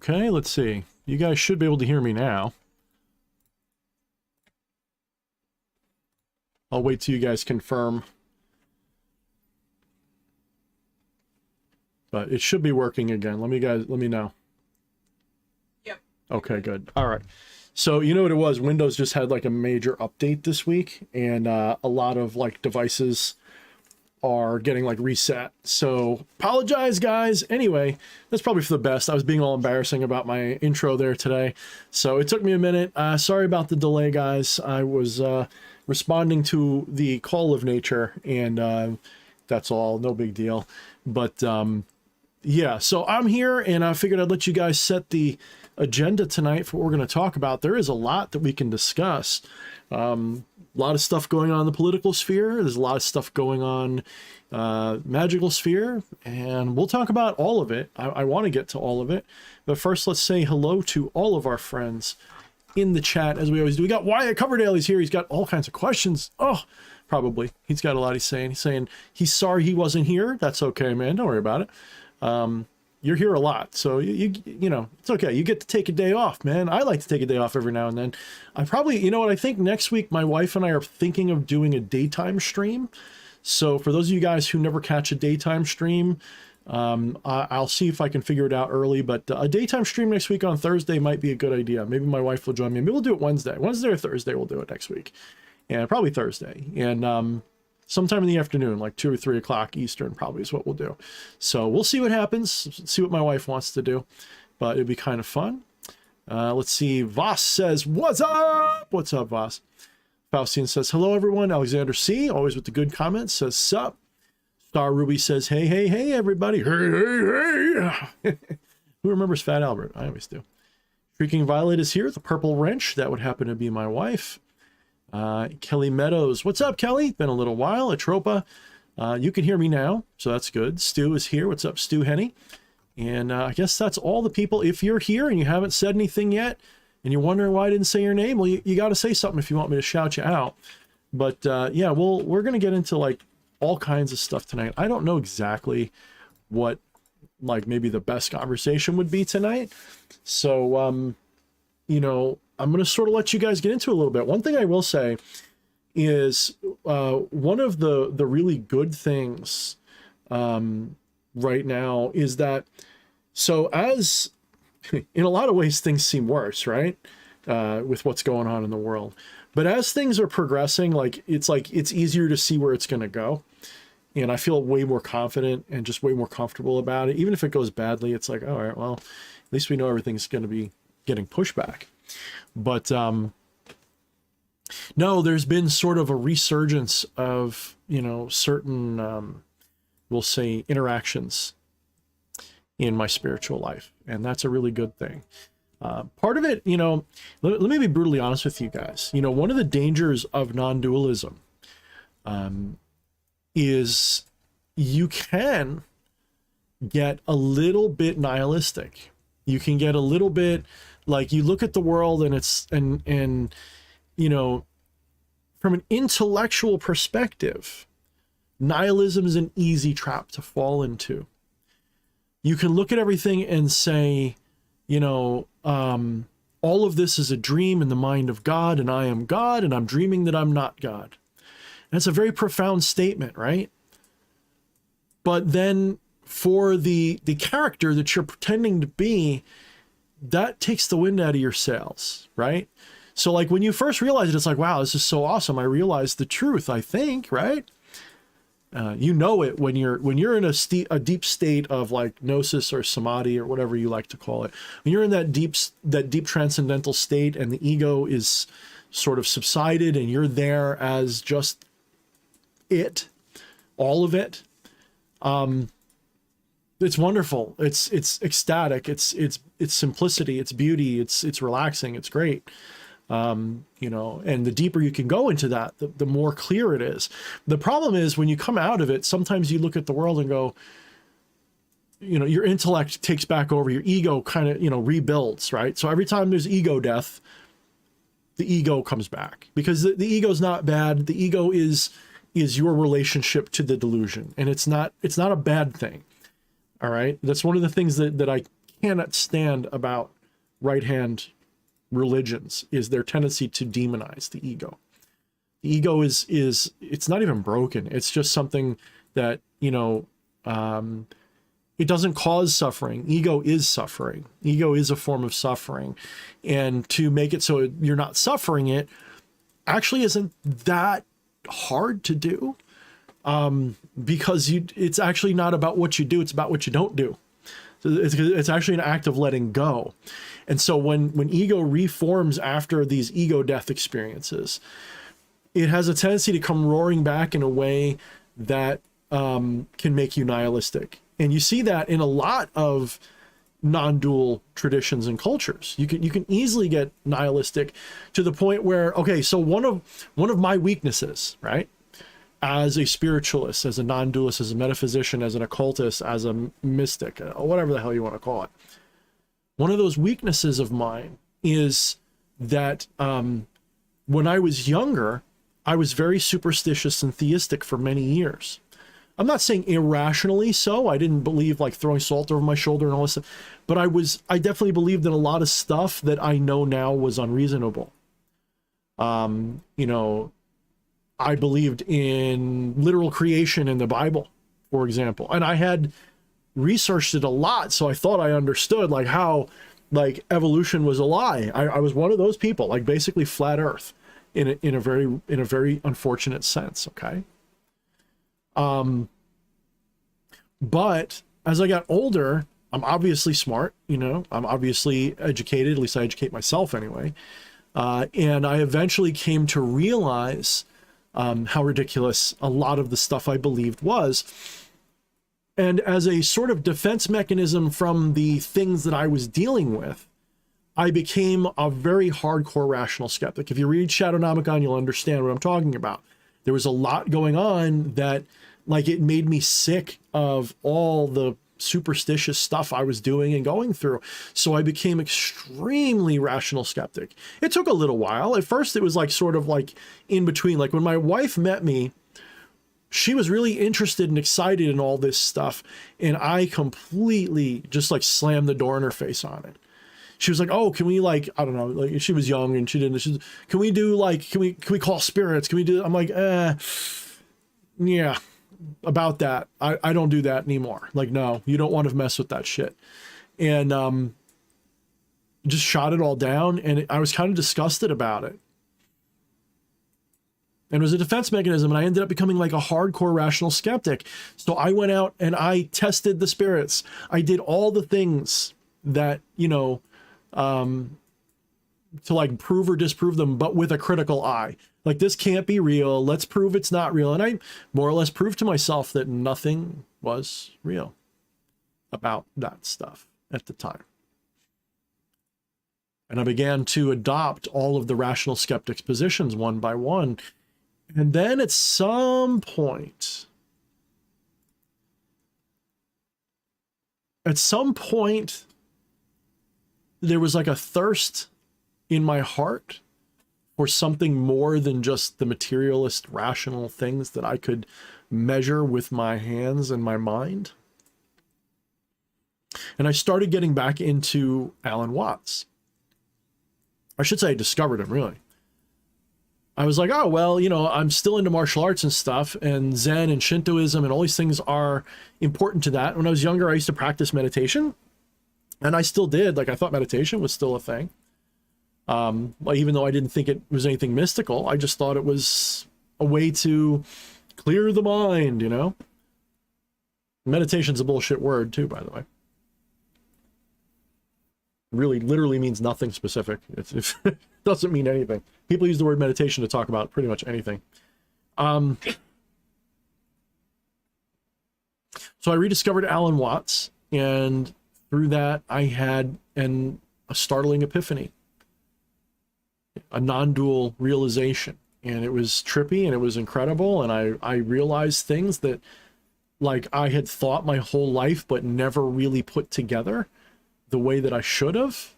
Okay, let's see. You guys should be able to hear me now. I'll wait till you guys confirm. But it should be working again. Let me know. Yep. Okay, good. All right. So you know what it was? Windows just had like a major update this week, and a lot of like devices are getting like reset. So apologize, guys. Anyway, that's probably for the best. I was being all embarrassing about my intro there today, so it took me a minute. Sorry about the delay, guys. I was responding to the call of nature, and that's all. No big deal. But yeah, so I'm here, and I figured I'd let you guys set the agenda tonight for what we're going to talk about. There is a lot that we can discuss. A lot of stuff going on in the political sphere. There's a lot of stuff going on magical sphere, and we'll talk about all of it. I want to get to all of it, but first let's say hello to all of our friends in the chat, as we always do. We got Wyatt Coverdale. He's here. He's got all kinds of questions. Oh, probably he's got a lot. He's saying he's sorry he wasn't here. That's okay, man, don't worry about it. You're here a lot, so you know, it's okay. You get to take a day off, man. I like to take a day off every now and then. I probably, you know what, I think next week my wife and I are thinking of doing a daytime stream. So for those of you guys who never catch a daytime stream, I'll see if I can figure it out early, but a daytime stream next week on Thursday might be a good idea. Maybe my wife will join me. Maybe we'll do it Wednesday or Thursday. We'll do it next week, and probably Thursday. And sometime in the afternoon, like 2 or 3 o'clock Eastern, probably is what we'll do. So we'll see what happens, see what my wife wants to do, but it'd be kind of fun. Let's see. Voss says, what's up? What's up, Voss? Faustine says, hello, everyone. Alexander C., always with the good comments, says, sup. Star Ruby says, hey, hey, hey, everybody. Hey, hey, hey. Who remembers Fat Albert? I always do. Shrieking Violet is here. The Purple Wrench. That would happen to be my wife. Kelly Meadows. What's up, Kelly? Been a little while. Atropa. You can hear me now, so that's good. Stu is here. What's up, Stu Henny? And I guess that's all the people. If you're here and you haven't said anything yet, and you're wondering why I didn't say your name, well, you got to say something if you want me to shout you out. But yeah, we're going to get into like all kinds of stuff tonight. I don't know exactly what like maybe the best conversation would be tonight. So, you know, I'm going to sort of let you guys get into it a little bit. One thing I will say is one of the really good things right now is that, so as in a lot of ways things seem worse, right? With what's going on in the world. But as things are progressing, like it's easier to see where it's going to go. And I feel way more confident and just way more comfortable about it. Even if it goes badly, it's like, all right, well, at least we know everything's going to be getting pushed back. But no, there's been sort of a resurgence of, you know, certain, we'll say, interactions in my spiritual life. And that's a really good thing. Part of it, you know, let me be brutally honest with you guys. You know, one of the dangers of non-dualism is you can get a little bit nihilistic. You can get a little bit like you look at the world and it's, and you know, from an intellectual perspective, nihilism is an easy trap to fall into. You can look at everything and say, you know, all of this is a dream in the mind of God, and I am God, and I'm dreaming that I'm not God. That's a very profound statement, right? But then for the character that you're pretending to be, that takes the wind out of your sails, right? So like when you first realize it, it's like, wow, this is so awesome. I realized the truth, I think, right? You know it when you're in a deep state of like gnosis or samadhi or whatever you like to call it. When you're in that deep transcendental state and the ego is sort of subsided and you're there as just it, all of it. It's wonderful. It's ecstatic. It's simplicity. It's beauty. It's relaxing. It's great. You know, and the deeper you can go into that, the more clear it is. The problem is when you come out of it, sometimes you look at the world and go, you know, your intellect takes back over, your ego kind of, you know, rebuilds, right? So every time there's ego death, the ego comes back because the ego is not bad. The ego is your relationship to the delusion, and it's not a bad thing. All right. That's one of the things that I cannot stand about right-hand religions is their tendency to demonize the ego. The ego is it's not even broken. It's just something that, you know, it doesn't cause suffering. Ego is suffering. Ego is a form of suffering. And to make it so you're not suffering it actually isn't that hard to do, because it's actually not about what you do. It's about what you don't do. So it's actually an act of letting go. And so when ego reforms after these ego death experiences, it has a tendency to come roaring back in a way that can make you nihilistic. And you see that in a lot of non-dual traditions and cultures. You can easily get nihilistic to the point where, okay, so one of my weaknesses, right, as a spiritualist, as a non-dualist, as a metaphysician, as an occultist, as a mystic, whatever the hell you want to call it, one of those weaknesses of mine is that when I was younger, I was very superstitious and theistic for many years. I'm not saying irrationally so. I didn't believe like throwing salt over my shoulder and all this stuff, but I definitely believed in a lot of stuff that I know now was unreasonable. You know, I believed in literal creation in the Bible, for example, and I had researched it a lot, so I thought I understood like how like evolution was a lie. I was one of those people, like basically flat Earth in a very unfortunate sense. Okay. But as I got older, I'm obviously smart, you know, I'm obviously educated, at least I educate myself anyway. And I eventually came to realize how ridiculous a lot of the stuff I believed was. And as a sort of defense mechanism from the things that I was dealing with, I became a very hardcore rational skeptic. If you read Shadownomicon, you'll understand what I'm talking about. There was a lot going on that, like, it made me sick of all the superstitious stuff I was doing and going through. So I became extremely rational skeptic. It took a little while. At first, it was like sort of like in between. Like when my wife met me, she was really interested and excited in all this stuff. And I completely just like slammed the door in her face on it. She was like, oh, can we like, I don't know, like she was young and she didn't, can we do like, can we call spirits? Can we do, I'm like, yeah, about that. I don't do that anymore. Like, no, you don't want to mess with that shit. And just shot it all down. And I was kind of disgusted about it. And it was a defense mechanism. And I ended up becoming like a hardcore rational skeptic. So I went out and I tested the spirits. I did all the things that, you know, to like prove or disprove them, but with a critical eye. Like, this can't be real. Let's prove it's not real. And I more or less proved to myself that nothing was real about that stuff at the time. And I began to adopt all of the rational skeptics' positions one by one. And then at some point, there was like a thirst in my heart for something more than just the materialist rational things that I could measure with my hands and my mind. And I started getting back into Alan Watts. I should say I discovered him, really. I was like, oh, well, you know, I'm still into martial arts and stuff, and Zen and Shintoism and all these things are important to that. When I was younger, I used to practice meditation, and I still did. Like, I thought meditation was still a thing. Even though I didn't think it was anything mystical, I just thought it was a way to clear the mind, you know? Meditation's a bullshit word too, by the way. Really, literally means nothing specific. It doesn't mean anything. People use the word meditation to talk about pretty much anything. So I rediscovered Alan Watts, and through that I had a startling epiphany. A non-dual realization, and it was trippy and it was incredible, and I realized things that like I had thought my whole life but never really put together the way that I should have,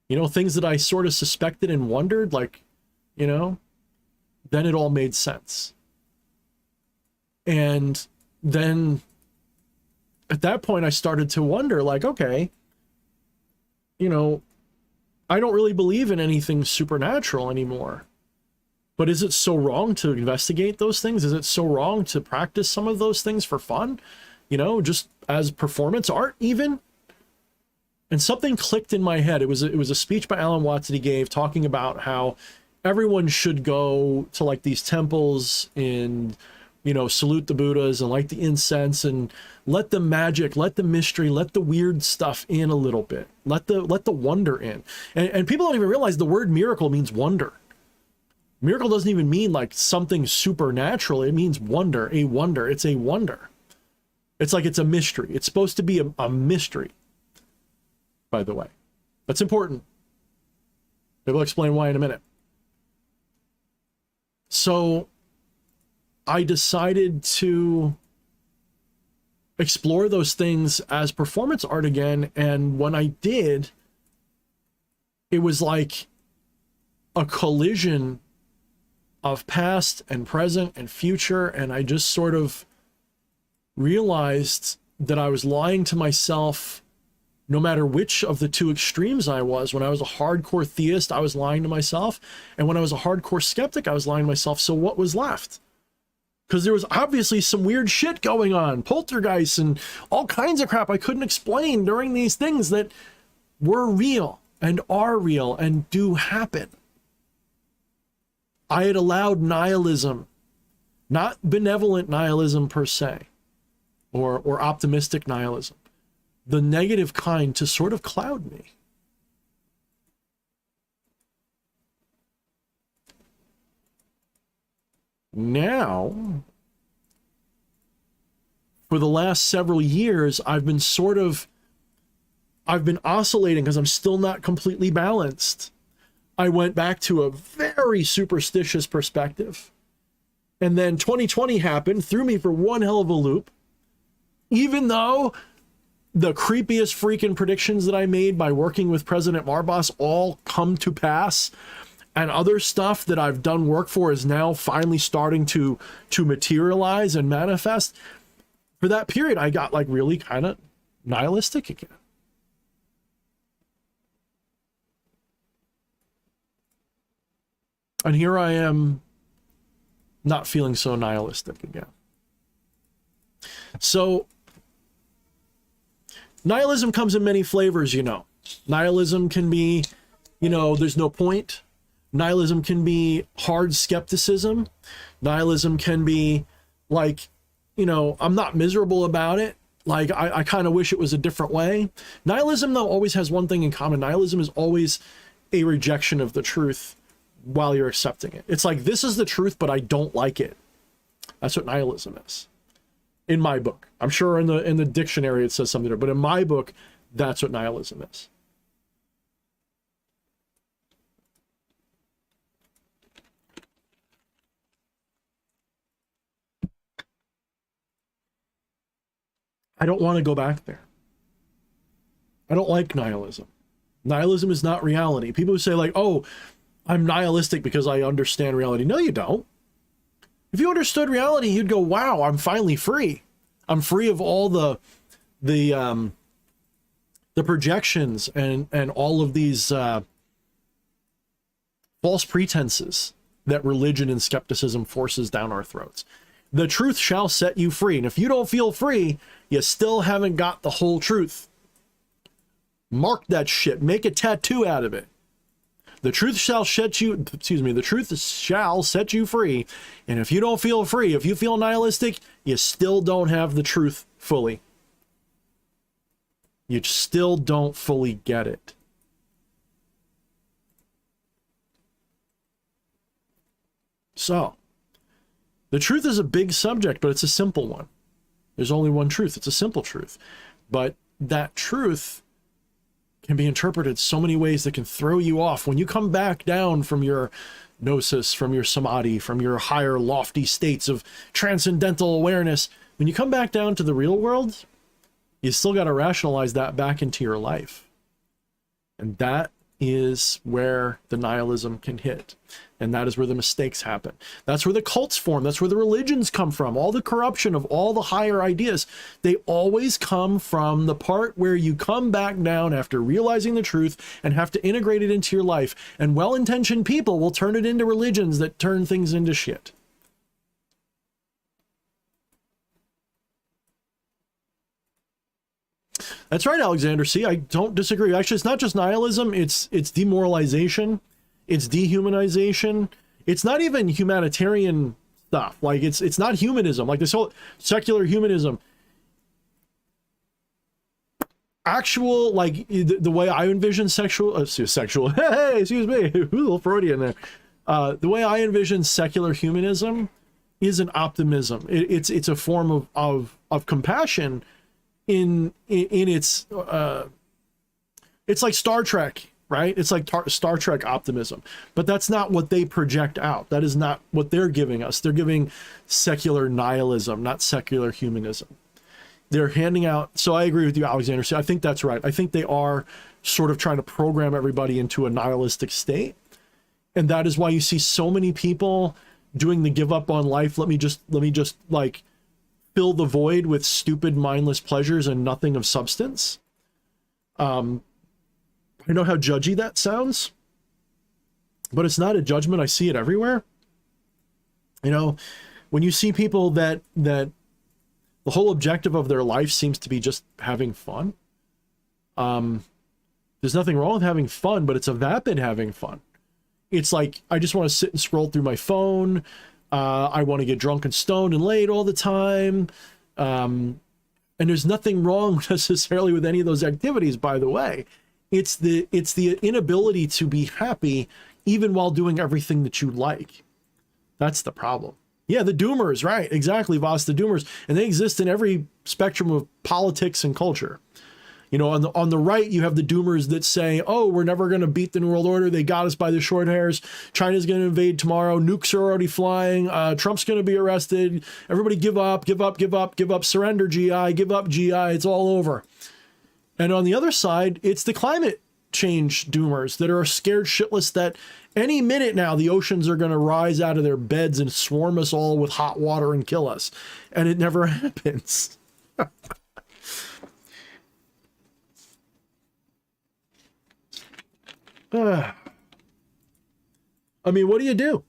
you know, things that I sort of suspected and wondered, like, you know, then it all made sense. And then at that point I started to wonder, like, okay, you know, I don't really believe in anything supernatural anymore. But is it so wrong to investigate those things? Is it so wrong to practice some of those things for fun? You know, just as performance art even? And something clicked in my head. It was a speech by Alan Watts that he gave talking about how everyone should go to like these temples and, you know, salute the Buddhas and light the incense and let the magic, let the mystery, let the weird stuff in a little bit. Let the wonder in. And people don't even realize the word miracle means wonder. Miracle doesn't even mean like something supernatural. It means wonder, a wonder. It's a wonder. It's like it's a mystery. It's supposed to be a mystery, by the way. That's important. Maybe I'll explain why in a minute. So I decided to explore those things as performance art again. And when I did, it was like a collision of past and present and future. And I just sort of realized that I was lying to myself no matter which of the two extremes I was. When I was a hardcore theist, I was lying to myself. And when I was a hardcore skeptic, I was lying to myself. So what was left? Because there was obviously some weird shit going on, poltergeists and all kinds of crap I couldn't explain during these things that were real and are real and do happen. I had allowed nihilism, not benevolent nihilism per se, or optimistic nihilism, the negative kind, to sort of cloud me. Now, for the last several years, I've been oscillating because I'm still not completely balanced. I went back to a very superstitious perspective. And then 2020 happened, threw me for one hell of a loop. Even though the creepiest freaking predictions that I made by working with President Marbas all come to pass, and other stuff that I've done work for is now finally starting to materialize and manifest, for that period, I got like really kind of nihilistic again. And here I am not feeling so nihilistic again. So nihilism comes in many flavors, you know. Nihilism can be, you know, there's no point. Nihilism can be hard skepticism. Nihilism can be like, you know, I'm not miserable about it. Like, I kind of wish it was a different way. Nihilism, though, always has one thing in common. Nihilism is always a rejection of the truth while you're accepting it. It's like, this is the truth, but I don't like it. That's what nihilism is. In my book. I'm sure in the dictionary it says something different, but in my book, that's what nihilism is. I don't want to go back there. I don't like nihilism. Nihilism is not reality. People who say like, oh, I'm nihilistic because I understand reality. No, you don't. If you understood reality, you'd go, wow, I'm finally free. I'm free of all the projections and all of these false pretenses that religion and skepticism forces down our throats. The truth shall set you free. And if you don't feel free, you still haven't got the whole truth. Mark that shit. Make a tattoo out of it. The truth shall set you, the truth shall set you free. And if you don't feel free, if you feel nihilistic, you still don't have the truth fully. You still don't fully get it. So, the truth is a big subject, but it's a simple one. There's only one truth. It's a simple truth. But that truth can be interpreted so many ways that can throw you off. When you come back down from your gnosis, from your samadhi, from your higher lofty states of transcendental awareness, when you come back down to the real world, you still got to rationalize that back into your life. And that is where the nihilism can hit. And that is where the mistakes happen. That's where the cults form. That's where the religions come from. All the corruption of all the higher ideas, they always come from the part where you come back down after realizing the truth and have to integrate it into your life. And well-intentioned people will turn it into religions that turn things into shit. That's right, Alexander. See, I don't disagree. Actually, it's not just nihilism. It's demoralization. It's dehumanization. It's not even humanitarian stuff. Like it's not humanism. Like this whole secular humanism. Actual, like the way I envision sexual, hey, excuse me, a little Freudian there. The way I envision secular humanism is an optimism. It's a form of compassion in its it's like Star Trek, right? It's like Star Trek optimism, but that's not what they project out. That is not what they're giving us. They're giving secular nihilism, not secular humanism. They're handing out. So I agree with you, Alexander. So I think that's right. I think they are sort of trying to program everybody into a nihilistic state. And that is why you see so many people doing the give up on life. Let me just like fill the void with stupid, mindless pleasures and nothing of substance. I know how judgy that sounds, but it's not a judgment. I see it everywhere. You know, when you see people that the whole objective of their life seems to be just having fun. There's nothing wrong with having fun, but it's a vapid having fun. It's like, I just want to sit and scroll through my phone. I want to get drunk and stoned and laid all the time. And there's nothing wrong necessarily with any of those activities, by the way. It's the inability to be happy even while doing everything that you like. That's the problem. Yeah, the doomers, right? Exactly, Voss, the doomers. And they exist in every spectrum of politics and culture. You know, on the right, you have the doomers that say, oh, we're never going to beat the New World Order. They got us by the short hairs. China's going to invade tomorrow. Nukes are already flying. Trump's going to be arrested. Everybody give up, give up, give up, give up. Surrender, GI. Give up, GI. It's all over. And on the other side, it's the climate change doomers that are scared shitless that any minute now the oceans are going to rise out of their beds and swarm us all with hot water and kill us. And it never happens. I mean, what do you do?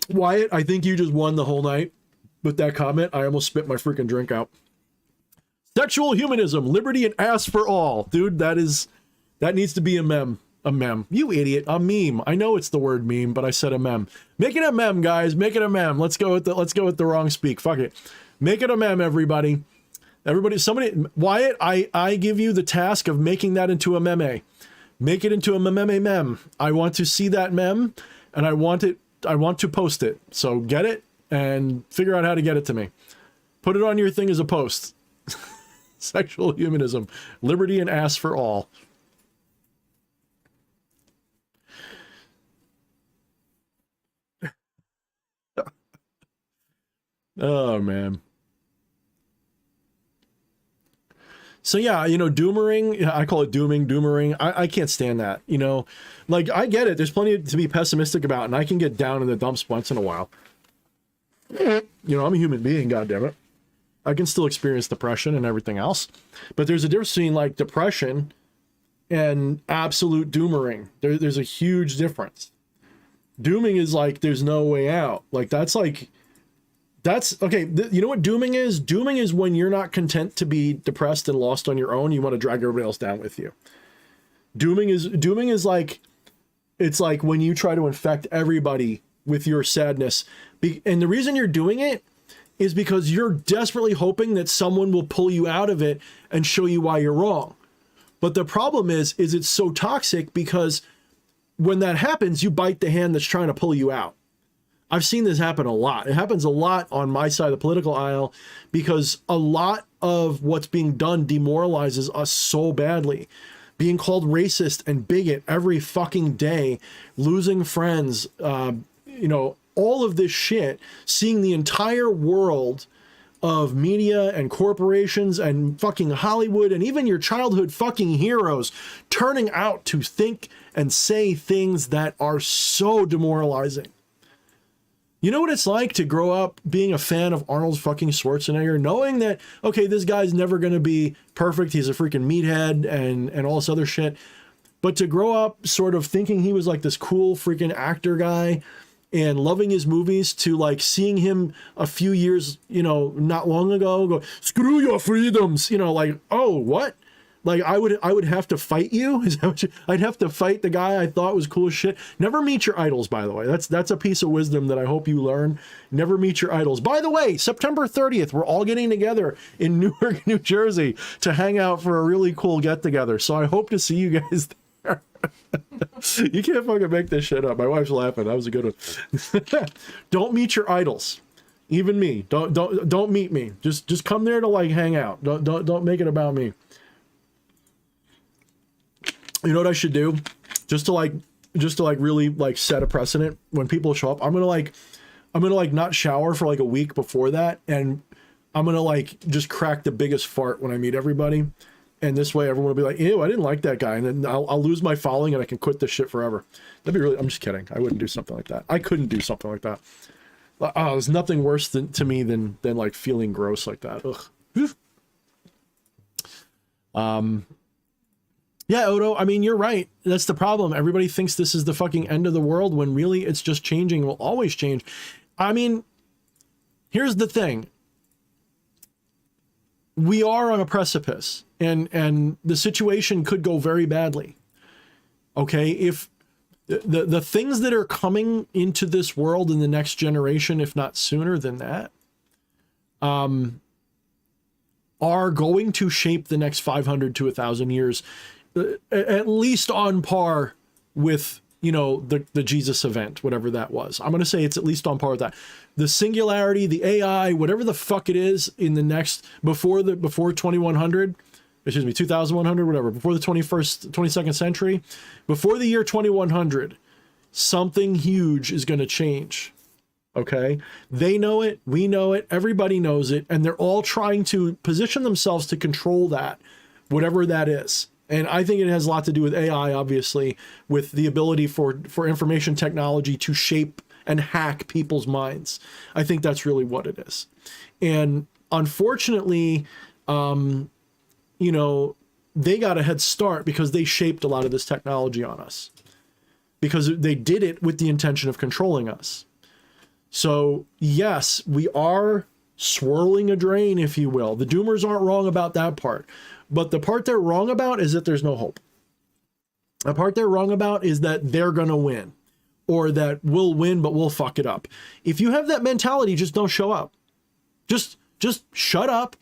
Wyatt, I think you just won the whole night with that comment. I almost spit my freaking drink out. Sexual humanism, liberty and ass for all. Dude, that needs to be a meme. A meme. You idiot. A meme. I know it's the word meme, but I said a meme. Make it a meme, guys. Make it a meme. Let's go with the wrong speak. Fuck it. Make it a meme, everybody. Wyatt, I give you the task of making that into a meme. Make it into a meme. I want to see that meme, and I want to post it. So get it and figure out how to get it to me. Put it on your thing as a post. Sexual humanism, liberty and ass for all. Oh, man. So yeah, you know, doomering, I call it doomering. I can't stand that, you know, like I get it. There's plenty to be pessimistic about, and I can get down in the dumps once in a while. You know, I'm a human being, goddammit. I can still experience depression and everything else, but there's a difference between like depression and absolute doomering. There's a huge difference. Dooming is like, there's no way out. Like that's okay. You know what dooming is? Dooming is when you're not content to be depressed and lost on your own. You want to drag everybody else down with you. Dooming is like, it's like when you try to infect everybody with your sadness. And the reason you're doing it is because you're desperately hoping that someone will pull you out of it and show you why you're wrong. But the problem is it's so toxic because when that happens, you bite the hand that's trying to pull you out. I've seen this happen a lot. It happens a lot on my side of the political aisle because a lot of what's being done demoralizes us so badly. Being called racist and bigot every fucking day, losing friends, you know, all of this shit, seeing the entire world of media and corporations and fucking Hollywood and even your childhood fucking heroes turning out to think and say things that are so demoralizing. You know what it's like to grow up being a fan of Arnold fucking Schwarzenegger, knowing that, okay, this guy's never going to be perfect. He's a freaking meathead and all this other shit. But to grow up sort of thinking he was like this cool freaking actor guy and loving his movies, to like seeing him a few years, you know, not long ago go, screw your freedoms, you know, like, oh, what? Like I would have to fight you? Is that what I'd have to fight the guy I thought was cool as shit? Never meet your idols, by the way. That's a piece of wisdom that I hope you learn. Never meet your idols. By the way, September 30th, we're all getting together in Newark, New Jersey to hang out for a really cool get together. So I hope to see you guys there. You can't fucking make this shit up. My wife's laughing. That was a good one. Don't meet your idols. Even me. Don't meet me. Just come there to like hang out. Don't make it about me. You know what I should do? Just to like really like set a precedent when people show up. I'm gonna like not shower for like a week before that, and I'm gonna like just crack the biggest fart when I meet everybody. And this way everyone will be like, ew, I didn't like that guy. And then I'll lose my following and I can quit this shit forever. That'd be really, I'm just kidding. I wouldn't do something like that. I couldn't do something like that. Oh, there's nothing worse to me than like feeling gross like that. Ugh. Yeah, Odo, I mean, you're right. That's the problem. Everybody thinks this is the fucking end of the world when really it's just changing. It will always change. I mean, here's the thing. We are on a precipice, and the situation could go very badly. Okay, if the things that are coming into this world in the next generation, if not sooner than that, are going to shape the next 500 to 1,000 years, at least on par with, you know, the Jesus event, whatever that was. I'm going to say it's at least on par with that. The singularity, the AI, whatever the fuck it is in the next, before 2100, excuse me, 2100, whatever, before the 22nd century, before the year 2100, something huge is going to change. Okay. They know it. We know it. Everybody knows it. And they're all trying to position themselves to control that, whatever that is. And I think it has a lot to do with AI, obviously, with the ability for information technology to shape and hack people's minds. I think that's really what it is. And unfortunately, you know, they got a head start because they shaped a lot of this technology on us, because they did it with the intention of controlling us. So yes, we are swirling a drain, if you will. The doomers aren't wrong about that part. But the part they're wrong about is that there's no hope. The part they're wrong about is that they're going to win, or that we'll win, but we'll fuck it up. If you have that mentality, just don't show up. Just shut up,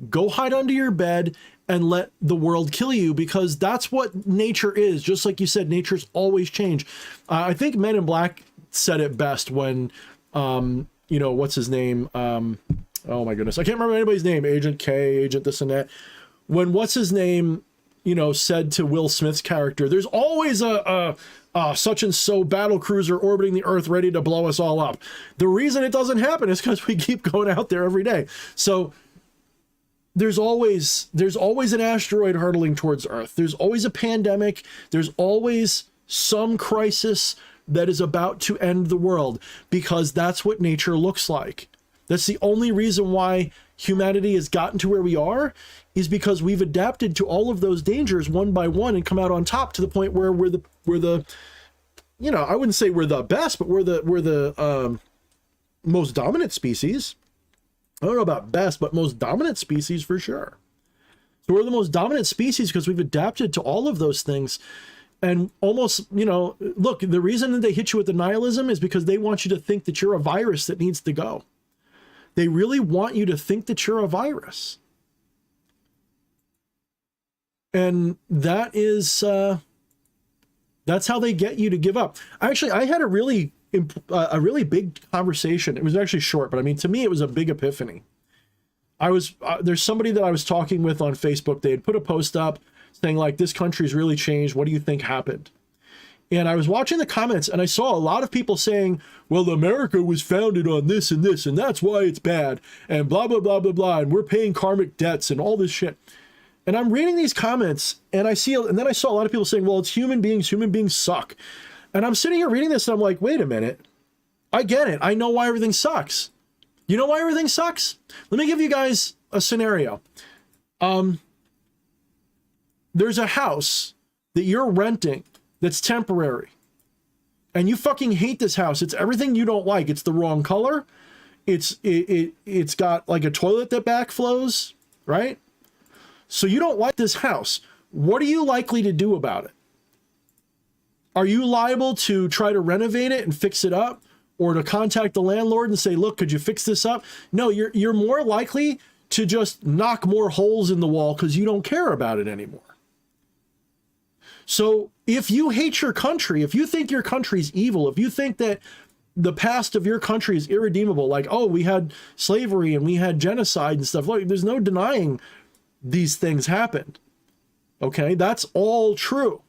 go hide under your bed, and let the world kill you, because that's what nature is. Just like you said, nature's always changed. I think Men in Black said it best when, you know, what's his name? Oh my goodness. I can't remember anybody's name. Agent K, Agent this and that. When what's his name, you know, said to Will Smith's character, there's always a such and so battle cruiser orbiting the Earth ready to blow us all up. The reason it doesn't happen is because we keep going out there every day. So there's always an asteroid hurtling towards Earth. There's always a pandemic. There's always some crisis that is about to end the world, because that's what nature looks like. That's the only reason why humanity has gotten to where we are, is because we've adapted to all of those dangers one by one and come out on top, to the point where we're the, you know, I wouldn't say we're the best, but we're the most dominant species. I don't know about best, but most dominant species for sure. So we're the most dominant species because we've adapted to all of those things. And almost, you know, look, the reason that they hit you with the nihilism is because they want you to think that you're a virus that needs to go. They really want you to think that you're a virus. And that is, that's how they get you to give up. Actually, I had a really big conversation. It was actually short, but I mean, to me, it was a big epiphany. There's somebody that I was talking with on Facebook. They had put a post up saying like, this country's really changed. What do you think happened? And I was watching the comments and I saw a lot of people saying, well, America was founded on this, and that's why it's bad, and blah, blah, blah, blah, blah, and we're paying karmic debts and all this shit. And I'm reading these comments and then I saw a lot of people saying, well, it's human beings suck. And I'm sitting here reading this and I'm like, wait a minute. I get it. I know why everything sucks. You know why everything sucks? Let me give you guys a scenario. There's a house that you're renting that's temporary. And you fucking hate this house. It's everything you don't like. It's the wrong color. It's got like a toilet that backflows, right? So you don't like this house. What are you likely to do about it? Are you liable to try to renovate it and fix it up, or to contact the landlord and say, look, could you fix this up? No, you're more likely to just knock more holes in the wall because you don't care about it anymore. So if you hate your country, if you think your country's evil, if you think that the past of your country is irredeemable, like, oh, we had slavery and we had genocide and stuff, like, there's no denying these things happened. Okay, that's all true.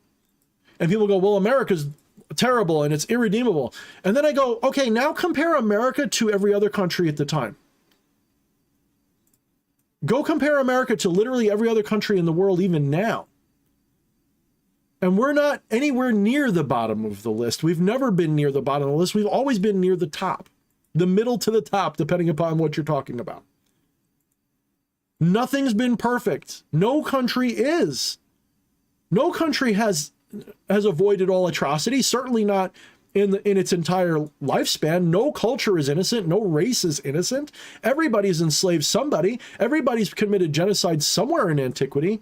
And people go, well, America's terrible and it's irredeemable. And then I go, okay, now compare America to every other country at the time. Go compare America to literally every other country in the world even now. And we're not anywhere near the bottom of the list. We've never been near the bottom of the list. We've always been near the top, the middle to the top, depending upon what you're talking about. Nothing's been perfect. No country is. No country has avoided all atrocity, certainly not in its entire lifespan. No culture is innocent. No race is innocent. Everybody's enslaved somebody. Everybody's committed genocide somewhere in antiquity.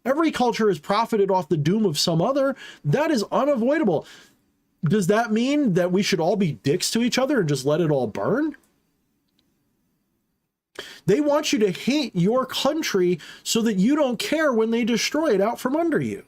Every culture has profited off the doom of some other. That is unavoidable. Does that mean that we should all be dicks to each other and just let it all burn? They want you to hate your country so that you don't care when they destroy it out from under you.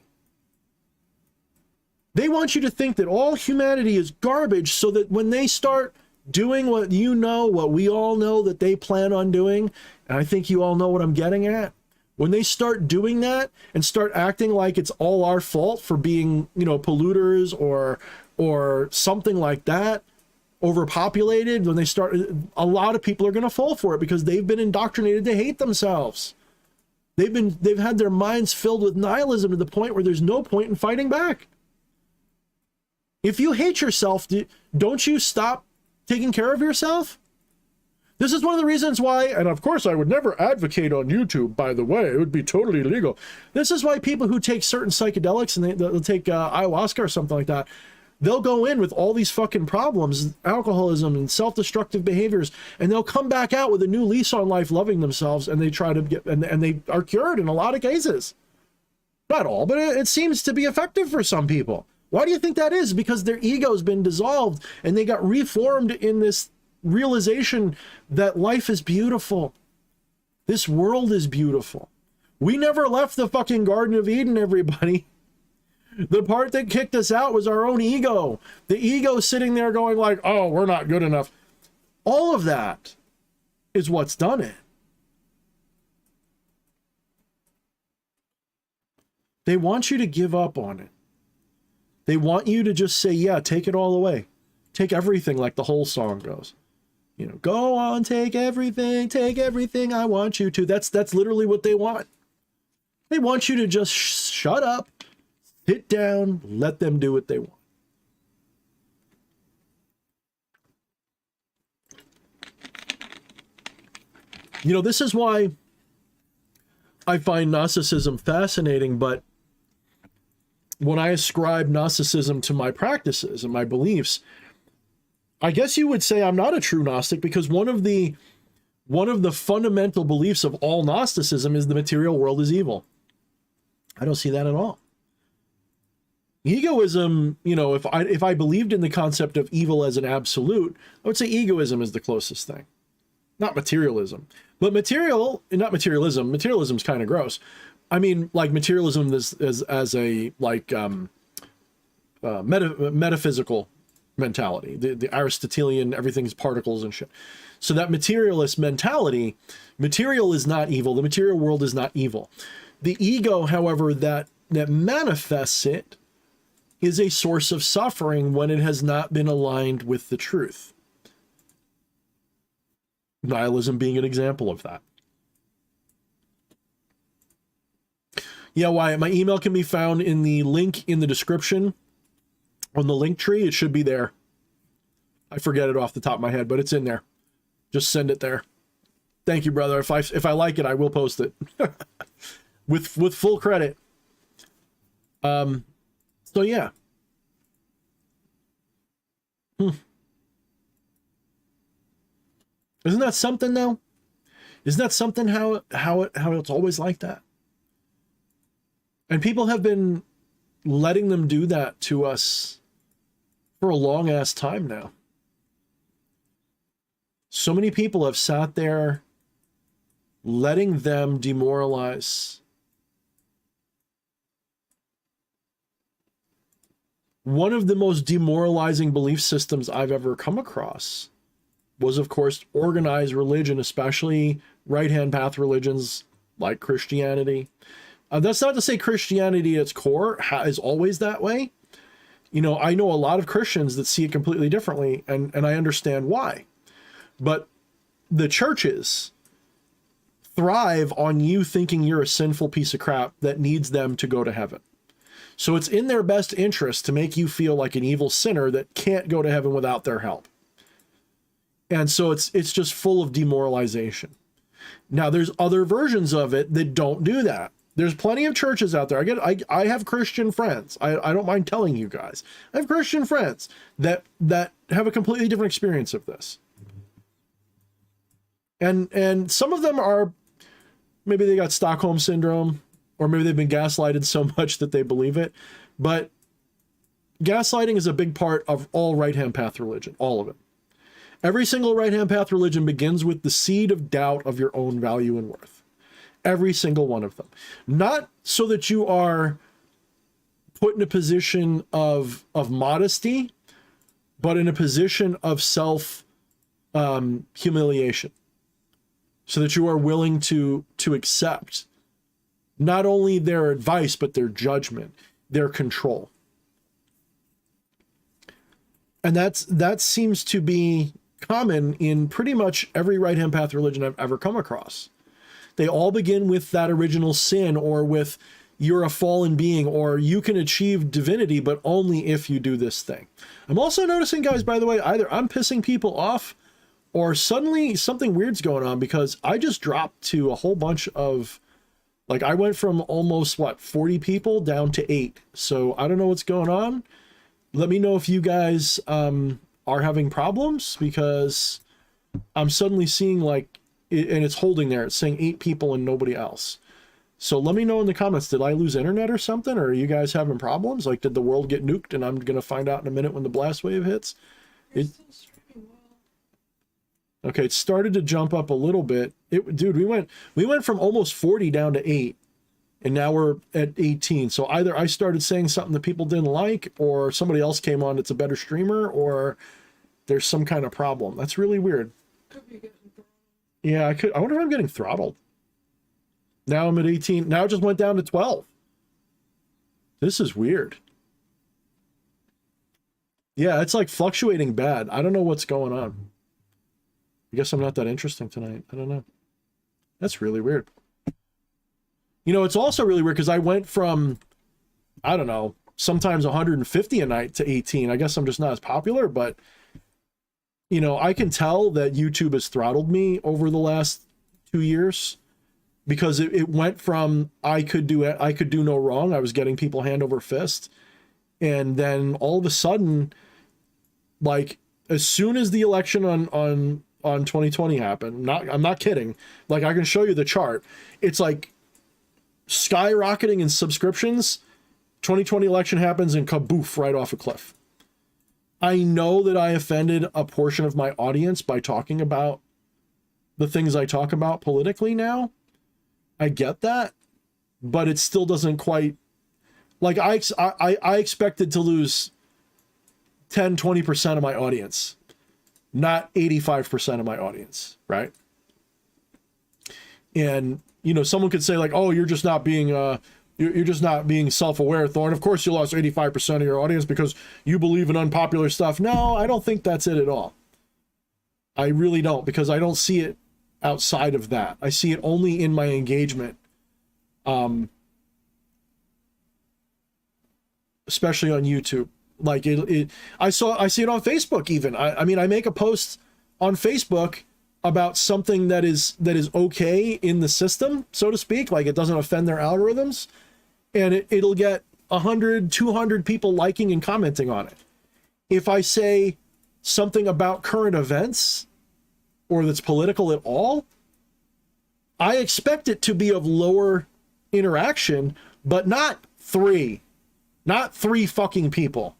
They want you to think that all humanity is garbage so that when they start doing what you know, what we all know that they plan on doing, and I think you all know what I'm getting at, when they start doing that and start acting like it's all our fault for being, polluters or something like that, overpopulated, when they start, a lot of people are going to fall for it because they've been indoctrinated to hate themselves. They've had their minds filled with nihilism to the point where there's no point in fighting back. If you hate yourself, don't you stop taking care of yourself? This is one of the reasons why, and of course I would never advocate on YouTube, by the way, it would be totally illegal. This is why people who take certain psychedelics and they'll take ayahuasca or something like that, they'll go in with all these fucking problems, alcoholism and self-destructive behaviors, and they'll come back out with a new lease on life, loving themselves, and they try to get, and they are cured in a lot of cases. Not all, but it seems to be effective for some people. Why do you think that is? Because their ego's been dissolved and they got reformed in this realization that life is beautiful. This world is beautiful. We never left the fucking Garden of Eden, everybody. The part that kicked us out was our own ego. The ego sitting there going like, oh, we're not good enough. All of that is what's done it. They want you to give up on it. They want you to just say, yeah, take it all away. Take everything, like the whole song goes. Go on, take everything I want you to. That's literally what they want. They want you to just shut up, sit down, let them do what they want. This is why I find Gnosticism fascinating, but when I ascribe Gnosticism to my practices and my beliefs, I guess you would say I'm not a true Gnostic, because one of the fundamental beliefs of all Gnosticism is the material world is evil. I don't see that at all. Egoism, if I believed in the concept of evil as an absolute, I would say egoism is the closest thing. Not materialism. But materialism's kind of gross. I mean, like materialism as a metaphysical mentality, the Aristotelian, everything's particles and shit. So that materialist mentality, material is not evil. The material world is not evil. The ego, however, that manifests it is a source of suffering when it has not been aligned with the truth. Nihilism being an example of that. Yeah, Wyatt, my email can be found in the link in the description on the Linktree. It should be there. I forget it off the top of my head, but it's in there. Just send it there. Thank you, brother. If I like it, I will post it with full credit. So yeah. Isn't that something though? Isn't that something how it's always like that? And people have been letting them do that to us for a long ass time now. So many people have sat there letting them demoralize. One of the most demoralizing belief systems I've ever come across was, of course, organized religion, especially right-hand path religions like Christianity. That's not to say Christianity at its core is always that way. You know, I know a lot of Christians that see it completely differently, and I understand why. But the churches thrive on you thinking you're a sinful piece of crap that needs them to go to heaven. So it's in their best interest to make you feel like an evil sinner that can't go to heaven without their help. And so it's just full of demoralization. Now, there's other versions of it that don't do that. There's plenty of churches out there. I have Christian friends. I don't mind telling you guys. I have Christian friends that have a completely different experience of this. And some of them are, maybe they got Stockholm syndrome, or maybe they've been gaslighted so much that they believe it. But gaslighting is a big part of all right-hand path religion, all of it. Every single right-hand path religion begins with the seed of doubt of your own value and worth. Every single one of them. Not so that you are put in a position of modesty, but in a position of humiliation. So that you are willing to accept not only their advice, but their judgment, their control. And that seems to be common in pretty much every right-hand path religion I've ever come across. They all begin with that original sin, or with you're a fallen being, or you can achieve divinity, but only if you do this thing. I'm also noticing, guys, by the way, either I'm pissing people off or suddenly something weird's going on, because I just dropped to a whole bunch of, like, I went from almost, 40 people down to 8. So I don't know what's going on. Let me know if you guys are having problems, because I'm suddenly seeing, like, and it's holding there. It's saying 8 people and nobody else. So let me know in the comments, did I lose internet or something? Or are you guys having problems? Like, did the world get nuked? And I'm going to find out in a minute when the blast wave hits. Okay, it started to jump up a little bit. Dude, we went from almost 40 down to 8. And now we're at 18. So either I started saying something that people didn't like, or somebody else came on that's a better streamer, or there's some kind of problem. That's really weird. Yeah, I wonder if I'm getting throttled. Now I'm at 18. Now it just went down to 12. This is weird. Yeah, it's like fluctuating bad. I don't know what's going on. I guess I'm not that interesting tonight. I don't know. That's really weird. You know, it's also really weird because I went from, I don't know, sometimes 150 a night to 18. I guess I'm just not as popular, but you know, I can tell that YouTube has throttled me over the last 2 years, because it went from I could do no wrong. I was getting people hand over fist. And then all of a sudden, like, as soon as the election on 2020 happened, I'm not kidding. Like, I can show you the chart. It's like skyrocketing in subscriptions. 2020 election happens and kaboof, right off a cliff. I know that I offended a portion of my audience by talking about the things I talk about politically now. I get that, but it still doesn't quite, like, I expected to lose 10-20% of my audience, not 85% of my audience, right? And, you know, someone could say, like, oh, you're just not being You're just not being self-aware, Thorne. Of course, you lost 85% of your audience because you believe in unpopular stuff. No, I don't think that's it at all. I really don't, because I don't see it outside of that. I see it only in my engagement, especially on YouTube. Like I see it on Facebook even. I mean, I make a post on Facebook about something that is okay in the system, so to speak, like it doesn't offend their algorithms, and it'll get 100, 200 people liking and commenting on it. If I say something about current events or that's political at all, I expect it to be of lower interaction, but not three fucking people.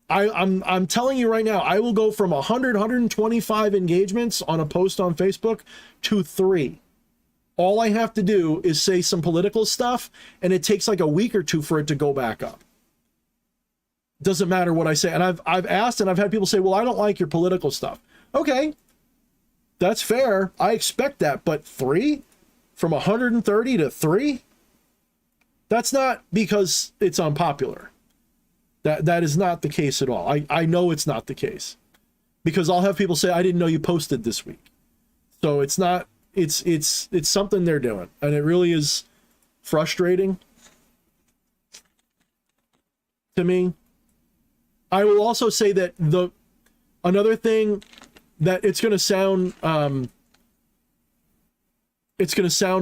I'm telling you right now, I will go from 100, 125 engagements on a post on Facebook to 3. All I have to do is say some political stuff, and it takes like a week or 2 for it to go back up. Doesn't matter what I say. And I've asked, and I've had people say, well, I don't like your political stuff. Okay, that's fair. I expect that. But 3? From 130 to 3? That's not because it's unpopular. That is not the case at all. I know it's not the case, because I'll have people say, I didn't know you posted this week. So it's not, it's something they're doing, and it really is frustrating to me. I will also say that another thing that it's going to sound a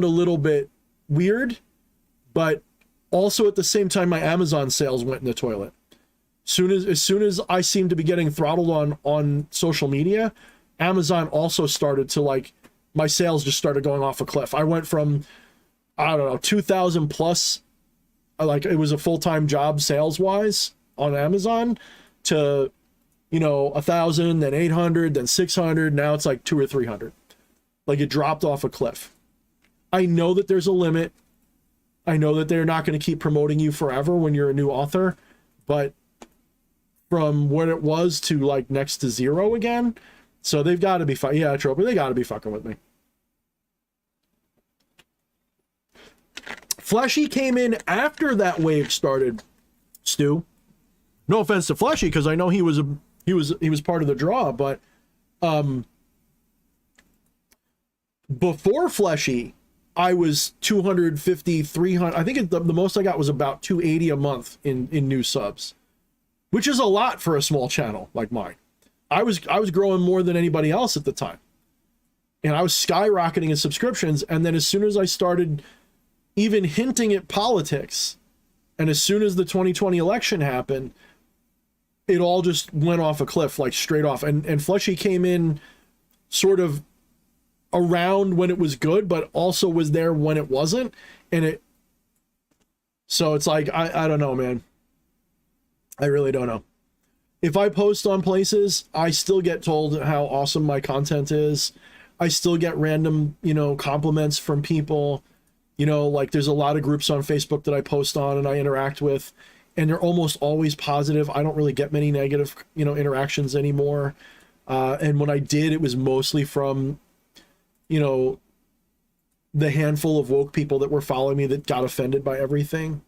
little bit weird, but also at the same time, my Amazon sales went in the toilet. As soon as I seemed to be getting throttled on social media, Amazon also started to, like, my sales just started going off a cliff. I went from, I don't know, 2,000 plus, like it was a full-time job sales wise on Amazon, to, 1,000, then 800, then 600. Now it's like 200 or 300. Like, it dropped off a cliff. I know that there's a limit. I know that they're not going to keep promoting you forever when you're a new author, but from what it was to like next to 0 again. So they've got to be yeah, Troper, they got to be fucking with me. Fleshy came in after that wave started, Stu. No offense to Fleshy, because I know he was part of the draw, but before Fleshy, I was 250, 300. I think the most I got was about 280 a month in new subs, which is a lot for a small channel like mine. I was growing more than anybody else at the time, and I was skyrocketing in subscriptions. And then as soon as I started even hinting at politics, and as soon as the 2020 election happened, it all just went off a cliff, like straight off. And Fleshy came in sort of around when it was good, but also was there when it wasn't. So it's like, I don't know, man. I really don't know. If I post on places, I still get told how awesome my content is. I still get random, compliments from people. Like there's a lot of groups on Facebook that I post on and I interact with, and they're almost always positive. I don't really get many negative, interactions anymore. And when I did, it was mostly from, the handful of woke people that were following me that got offended by everything.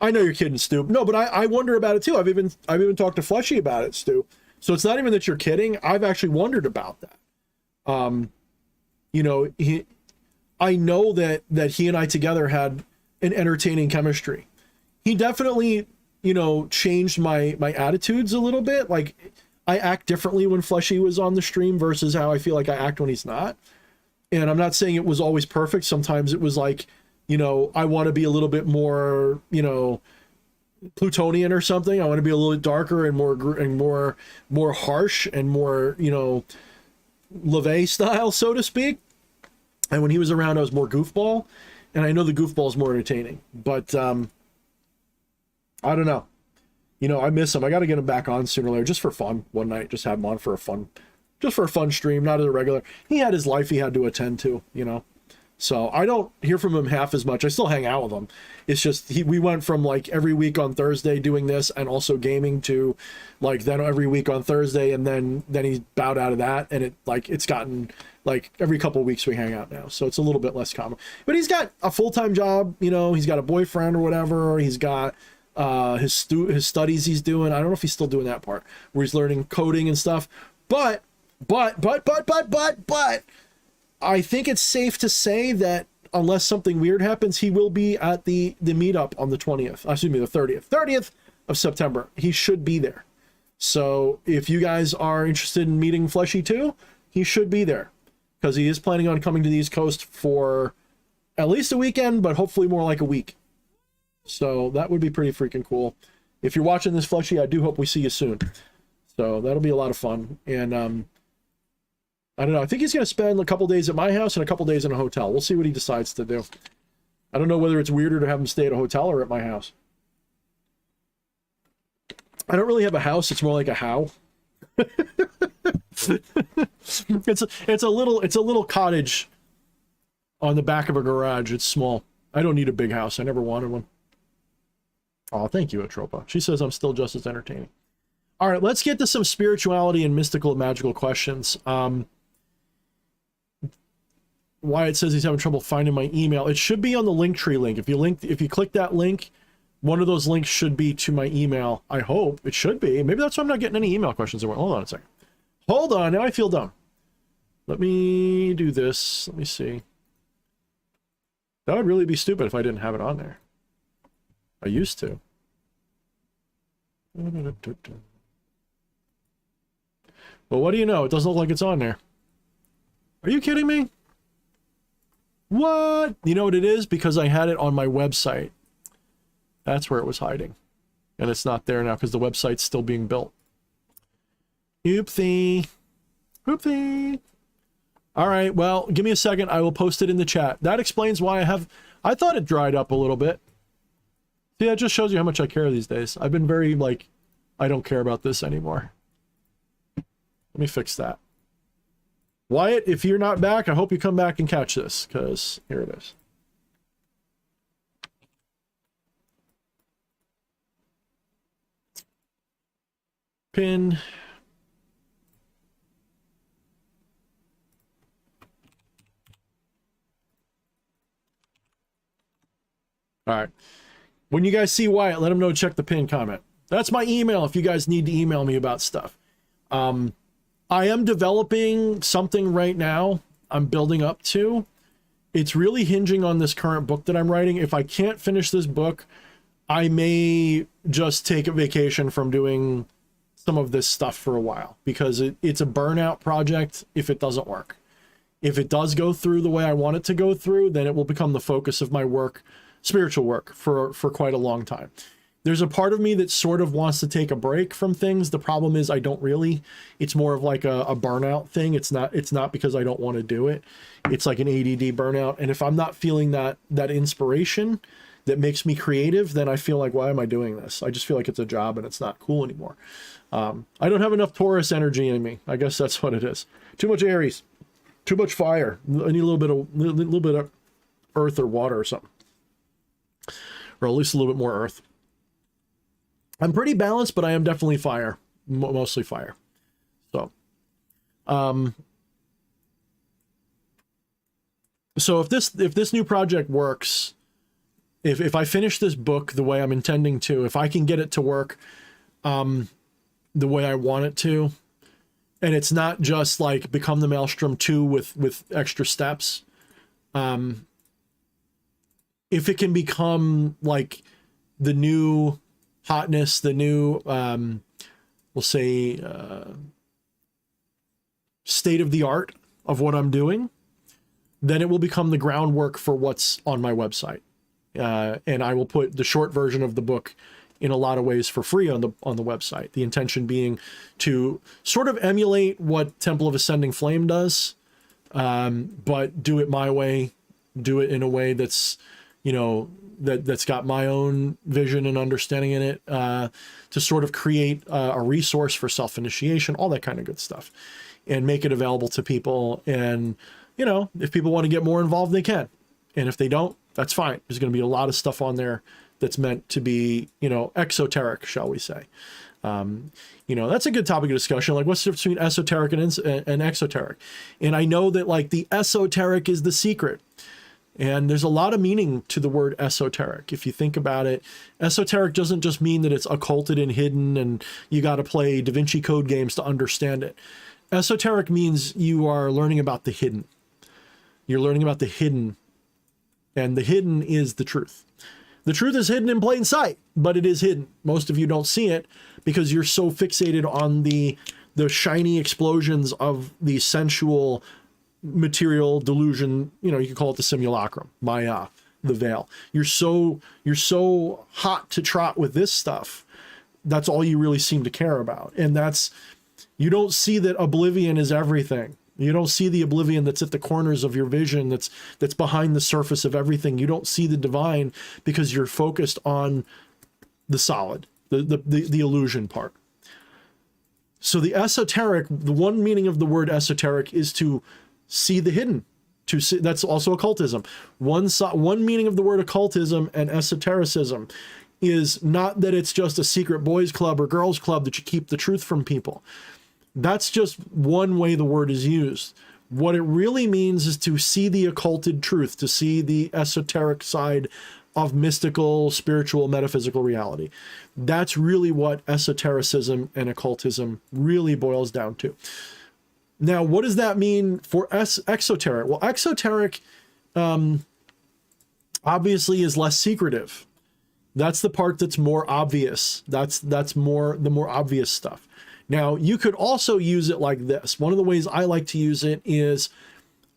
I know you're kidding, Stu. No, but I wonder about it too. I've even talked to Fleshy about it, Stu. So it's not even that you're kidding. I've actually wondered about that. I know that he and I together had an entertaining chemistry. He definitely, changed my attitudes a little bit. Like, I act differently when Fleshy was on the stream versus how I feel like I act when he's not. And I'm not saying it was always perfect. Sometimes it was like, I want to be a little bit more, Plutonian or something. I want to be a little bit darker and more harsh and more, LaVey style, so to speak. And when he was around, I was more goofball. And I know the goofball is more entertaining. But I don't know. I miss him. I got to get him back on sooner or later, just for fun. One night, just have him on for a fun stream, not as a regular. He had his life he had to attend to, So I don't hear from him half as much. I still hang out with him. It's just we went from like every week on Thursday doing this and also gaming to like then every week on Thursday, and then he bowed out of that, and it's gotten like every couple of weeks we hang out now. So it's a little bit less common. But he's got a full-time job, you know, he's got a boyfriend or whatever. He's got his studies he's doing. I don't know if he's still doing that part where he's learning coding and stuff. But I think it's safe to say that unless something weird happens, he will be at the meetup on the 20th. Excuse me, the 30th of September. He should be there. So if you guys are interested in meeting Fleshy too, he should be there because he is planning on coming to the East Coast for at least a weekend, but hopefully more like a week. So that would be pretty freaking cool. If you're watching this, Fleshy, I do hope we see you soon. So that'll be a lot of fun. And I don't know. I think he's going to spend a couple days at my house and a couple days in a hotel. We'll see what he decides to do. I don't know whether it's weirder to have him stay at a hotel or at my house. I don't really have a house. It's more like a how. It's a little cottage on the back of a garage. It's small. I don't need a big house. I never wanted one. Oh, thank you, Atropa. She says I'm still just as entertaining. All right, let's get to some spirituality and mystical and magical questions. Wyatt says he's having trouble finding my email. It should be on the Linktree link. If you click that link, one of those links should be to my email. I hope it should be. Maybe that's why I'm not getting any email questions. Hold on a second. Hold on. Now I feel dumb. Let me do this. Let me see. That would really be stupid if I didn't have it on there. I used to. Well, what do you know? It doesn't look like it's on there. Are you kidding me? What? You know what it is? Because I had it on my website. That's where it was hiding. And it's not there now because the website's still being built. Oopsie. Oopsie. All right, well, give me a second. I will post it in the chat. That explains why I thought it dried up a little bit. See, that just shows you how much I care these days. I've been very, I don't care about this anymore. Let me fix that. Wyatt, if you're not back, I hope you come back and catch this, because here it is. Pin. All right. When you guys see Wyatt, let him know to check the pin comment. That's my email if you guys need to email me about stuff. I am developing something right now I'm building up to. It's really hinging on this current book that I'm writing. If I can't finish this book, I may just take a vacation from doing some of this stuff for a while because it's a burnout project if it doesn't work. If it does go through the way I want it to go through, then it will become the focus of my work, spiritual work, for quite a long time. There's a part of me that sort of wants to take a break from things. The problem is I don't really. It's more of like a burnout thing. It's not because I don't want to do it. It's like an ADD burnout. And if I'm not feeling that inspiration that makes me creative, then I feel like, why am I doing this? I just feel like it's a job and it's not cool anymore. I don't have enough Taurus energy in me. I guess that's what it is. Too much Aries, too much fire. I need a little bit of earth or water or something, or at least a little bit more earth. I'm pretty balanced, but I am definitely fire, mostly fire. So, so if this new project works, if I finish this book the way I'm intending to, if I can get it to work, the way I want it to, and it's not just like Become the Maelstrom 2 with extra steps, if it can become like the new hotness, the new, we'll say, state of the art of what I'm doing, then it will become the groundwork for what's on my website. And I will put the short version of the book in a lot of ways for free on the website. The intention being to sort of emulate what Temple of Ascending Flame does, but do it my way, do it in a way that's, that's got my own vision and understanding in it, to sort of create a resource for self-initiation, all that kind of good stuff, and make it available to people. And you know, if people want to get more involved, they can. And if they don't, that's fine. There's going to be a lot of stuff on there that's meant to be, you know, exoteric, shall we say. You know, that's a good topic of discussion. Like, what's the difference between esoteric and exoteric? And I know that, like, the esoteric is the secret. And there's a lot of meaning to the word esoteric. If you think about it, esoteric doesn't just mean that it's occulted and hidden and you got to play Da Vinci Code games to understand it. Esoteric means you are learning about the hidden. You're learning about the hidden, and the hidden is the truth. The truth is hidden in plain sight, but it is hidden. Most of you don't see it because you're so fixated on the shiny explosions of the sensual material delusion. You know, you could call it the simulacrum, Maya, the veil. You're so hot to trot with this stuff. That's all you really seem to care about. And you don't see that oblivion is everything. You don't see the oblivion that's at the corners of your vision, that's behind the surface of everything. You don't see the divine because you're focused on the solid, the illusion part. So the esoteric, the one meaning of the word esoteric is to see the hidden. To see, that's also occultism. One meaning of the word occultism and esotericism is not that it's just a secret boys club or girls club that you keep the truth from people. That's just one way the word is used. What it really means is to see the occulted truth, to see the esoteric side of mystical, spiritual, metaphysical reality. That's really what esotericism and occultism really boils down to. Now, what does that mean for exoteric? Well, exoteric obviously is less secretive. That's the part that's more obvious. That's the more obvious stuff. Now, you could also use it like this. One of the ways I like to use it is,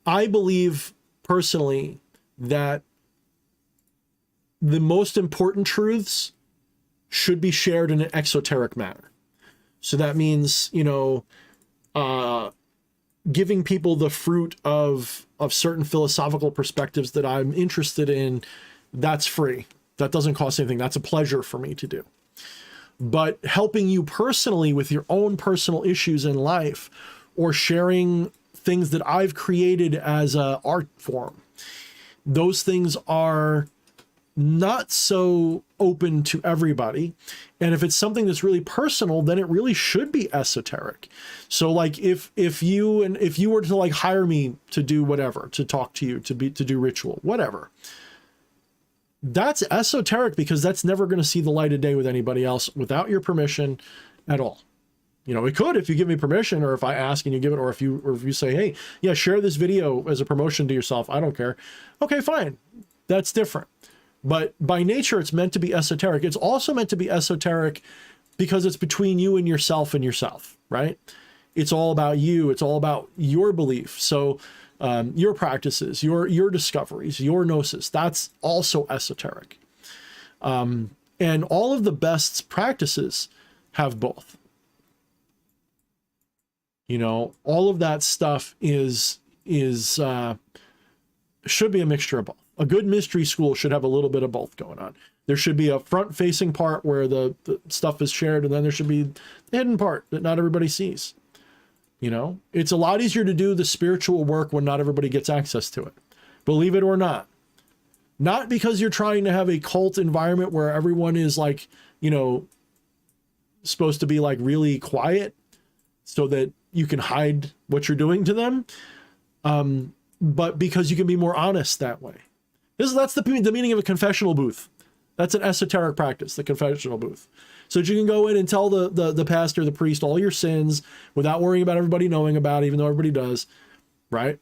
I believe personally that the most important truths should be shared in an exoteric manner. So that means, you know, giving people the fruit of certain philosophical perspectives that I'm interested in, that's free. That doesn't cost anything. That's a pleasure for me to do. But helping you personally with your own personal issues in life, or sharing things that I've created as an art form, those things are not so open to everybody. And if it's something that's really personal, then it really should be esoteric. So like if you were to like hire me to do whatever, to talk to you, to do ritual, whatever, that's esoteric, because that's never going to see the light of day with anybody else without your permission at all. You know, it could if you give me permission, or if I ask and you give it, or if you say, hey, yeah, share this video as a promotion to yourself. I don't care. Okay, fine. That's different. But by nature, it's meant to be esoteric. It's also meant to be esoteric because it's between you and yourself, right? It's all about you. It's all about your belief. So your practices, your discoveries, your gnosis, that's also esoteric. And all of the best practices have both. You know, all of that stuff should be a mixture of both. A good mystery school should have a little bit of both going on. There should be a front-facing part where the stuff is shared, and then there should be the hidden part that not everybody sees. You know, it's a lot easier to do the spiritual work when not everybody gets access to it. Believe it or not. Not because you're trying to have a cult environment where everyone is like, you know, supposed to be like really quiet so that you can hide what you're doing to them. But because you can be more honest that way. That's the meaning of a confessional booth. That's an esoteric practice, the confessional booth. So that you can go in and tell the pastor, the priest, all your sins without worrying about everybody knowing about it, even though everybody does, right?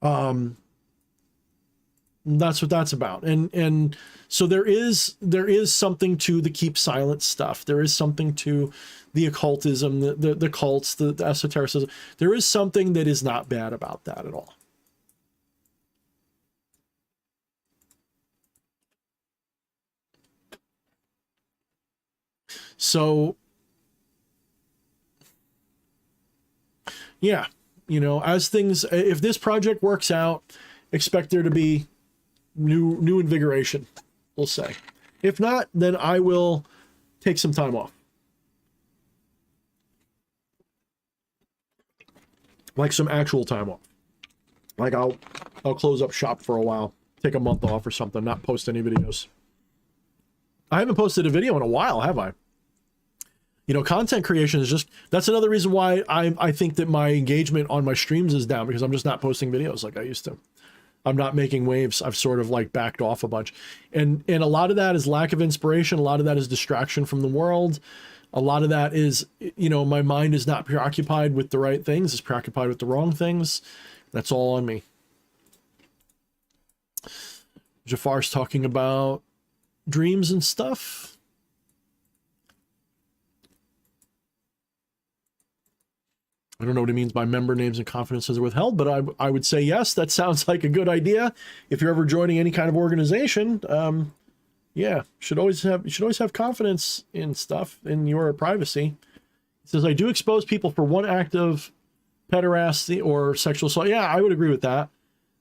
That's what that's about. And so there is something to the keep silent stuff. There is something to the occultism, the cults, the esotericism. There is something that is not bad about that at all. So, yeah, you know, if this project works out, expect there to be new invigoration, we'll say. If not, then I will take some time off. like some actual time off. Like I'll close up shop for a while, take a month off or something, not post any videos. I haven't posted a video in a while, have I? You know, content creation is just, that's another reason why I think that my engagement on my streams is down, because I'm just not posting videos like I used to. I'm not making waves. I've sort of like backed off a bunch. And a lot of that is lack of inspiration. A lot of that is distraction from the world. A lot of that is, you know, my mind is not preoccupied with the right things. It's preoccupied with the wrong things. That's all on me. Jafar's talking about dreams and stuff. I don't know what he means by member names and confidences are withheld, but I would say yes, that sounds like a good idea. If you're ever joining any kind of organization, yeah, you should always have confidence in stuff, in your privacy. It says, I do expose people for one act of pederasty or sexual assault. Yeah, I would agree with that.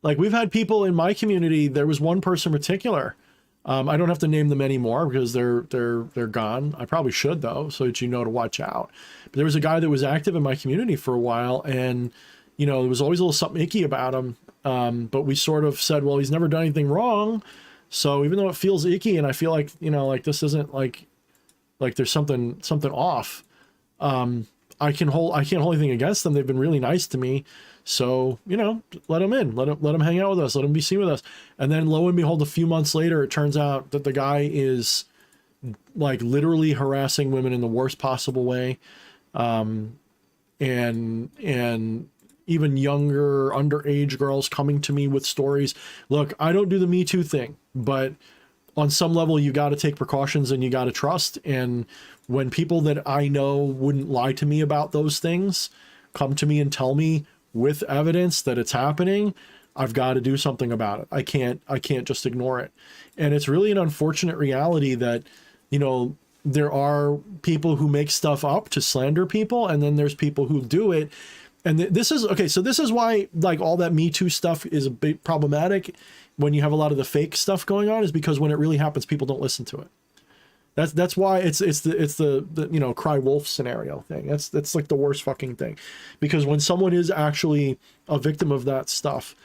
Like, we've had people in my community, there was one person in particular. I don't have to name them anymore because they're gone. I probably should, though, so that you know to watch out. But there was a guy that was active in my community for a while, and, you know, there was always a little something icky about him. But we sort of said, well, he's never done anything wrong. So even though it feels icky and I feel like, you know, like this isn't like there's something off, I can't hold anything against them. They've been really nice to me. So, you know, let them in, let them hang out with us, let them be seen with us. And then lo and behold, a few months later, it turns out that the guy is like literally harassing women in the worst possible way. And even younger underage girls coming to me with stories. Look, I don't do the Me Too thing, but on some level you got to take precautions and you got to trust. And when people that I know wouldn't lie to me about those things come to me and tell me with evidence that it's happening, I've got to do something about it. I can't just ignore it. And it's really an unfortunate reality that, you know, there are people who make stuff up to slander people, and then there's people who do it. And this is okay. So this is why, like, all that Me Too stuff is a bit problematic when you have a lot of the fake stuff going on, is because when it really happens, people don't listen to it. That's why it's the you know, cry wolf scenario thing. That's like the worst fucking thing, because when someone is actually a victim of that stuff,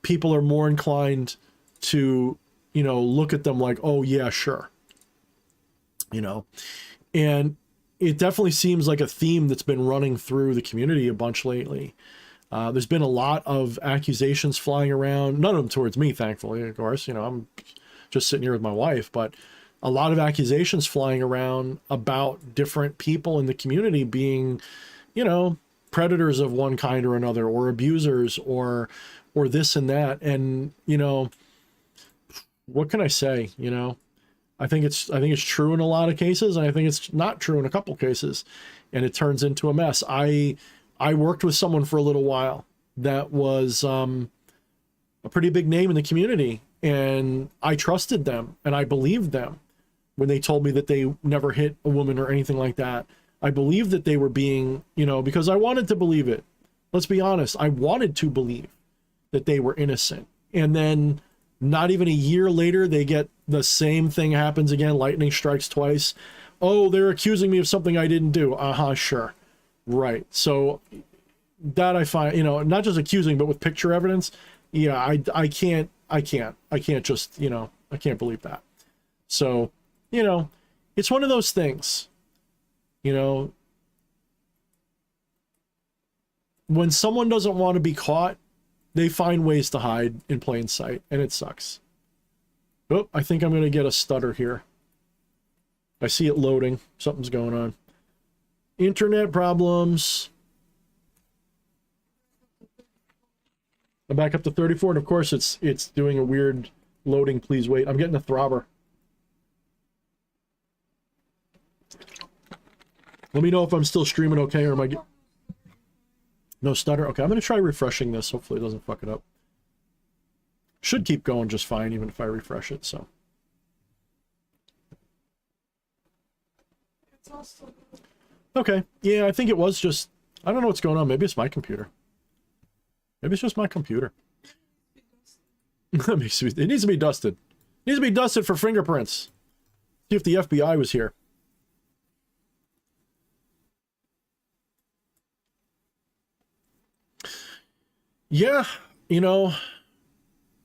people are more inclined to, you know, look at them like, oh yeah, sure, you know. And it definitely seems like a theme that's been running through the community a bunch lately. There's been a lot of accusations flying around, none of them towards me, thankfully, of course. You know, I'm just sitting here with my wife, but a lot of accusations flying around about different people in the community being, you know, predators of one kind or another, or abusers, or this and that. And, you know, what can I say? You know, I think it's true in a lot of cases, and I think it's not true in a couple cases, and it turns into a mess. I worked with someone for a little while that was a pretty big name in the community, and I trusted them and I believed them when they told me that they never hit a woman or anything like that. I believed that they were being, you know, because I wanted to believe it. Let's be honest. I wanted to believe that they were innocent. And then not even a year later, they get the same thing happens again. Lightning strikes twice. Oh, they're accusing me of something I didn't do. Sure. Right. So that I find, you know, not just accusing, but with picture evidence. Yeah, I can't just, you know, I can't believe that. So, you know, it's one of those things, you know, when someone doesn't want to be caught, they find ways to hide in plain sight, and it sucks. Oh, I think I'm going to get a stutter here. I see it loading. Something's going on. Internet problems. I'm back up to 34, and of course it's doing a weird loading. Please wait. I'm getting a throbber. Let me know if I'm still streaming okay, or am I no stutter? Okay, I'm going to try refreshing this. Hopefully it doesn't fuck it up. Should keep going just fine, even if I refresh it, so. Okay, yeah, I think it was just, I don't know what's going on. Maybe it's my computer. Maybe it's just my computer. It needs to be dusted. It needs to be dusted for fingerprints. See if the FBI was here. Yeah, you know,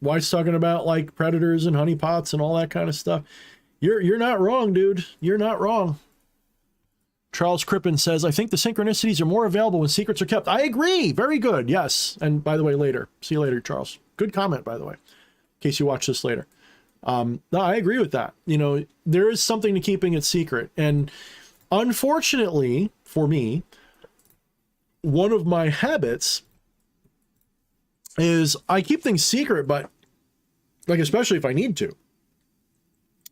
White's talking about like predators and honeypots and all that kind of stuff. You're not wrong, dude. You're not wrong. Charles Crippen says, I think the synchronicities are more available when secrets are kept. I agree. Very good. Yes. And by the way, later. See you later, Charles. Good comment, by the way, in case you watch this later. No, I agree with that. You know, there is something to keeping it secret. And unfortunately for me, one of my habits is I keep things secret, but like, especially if I need to.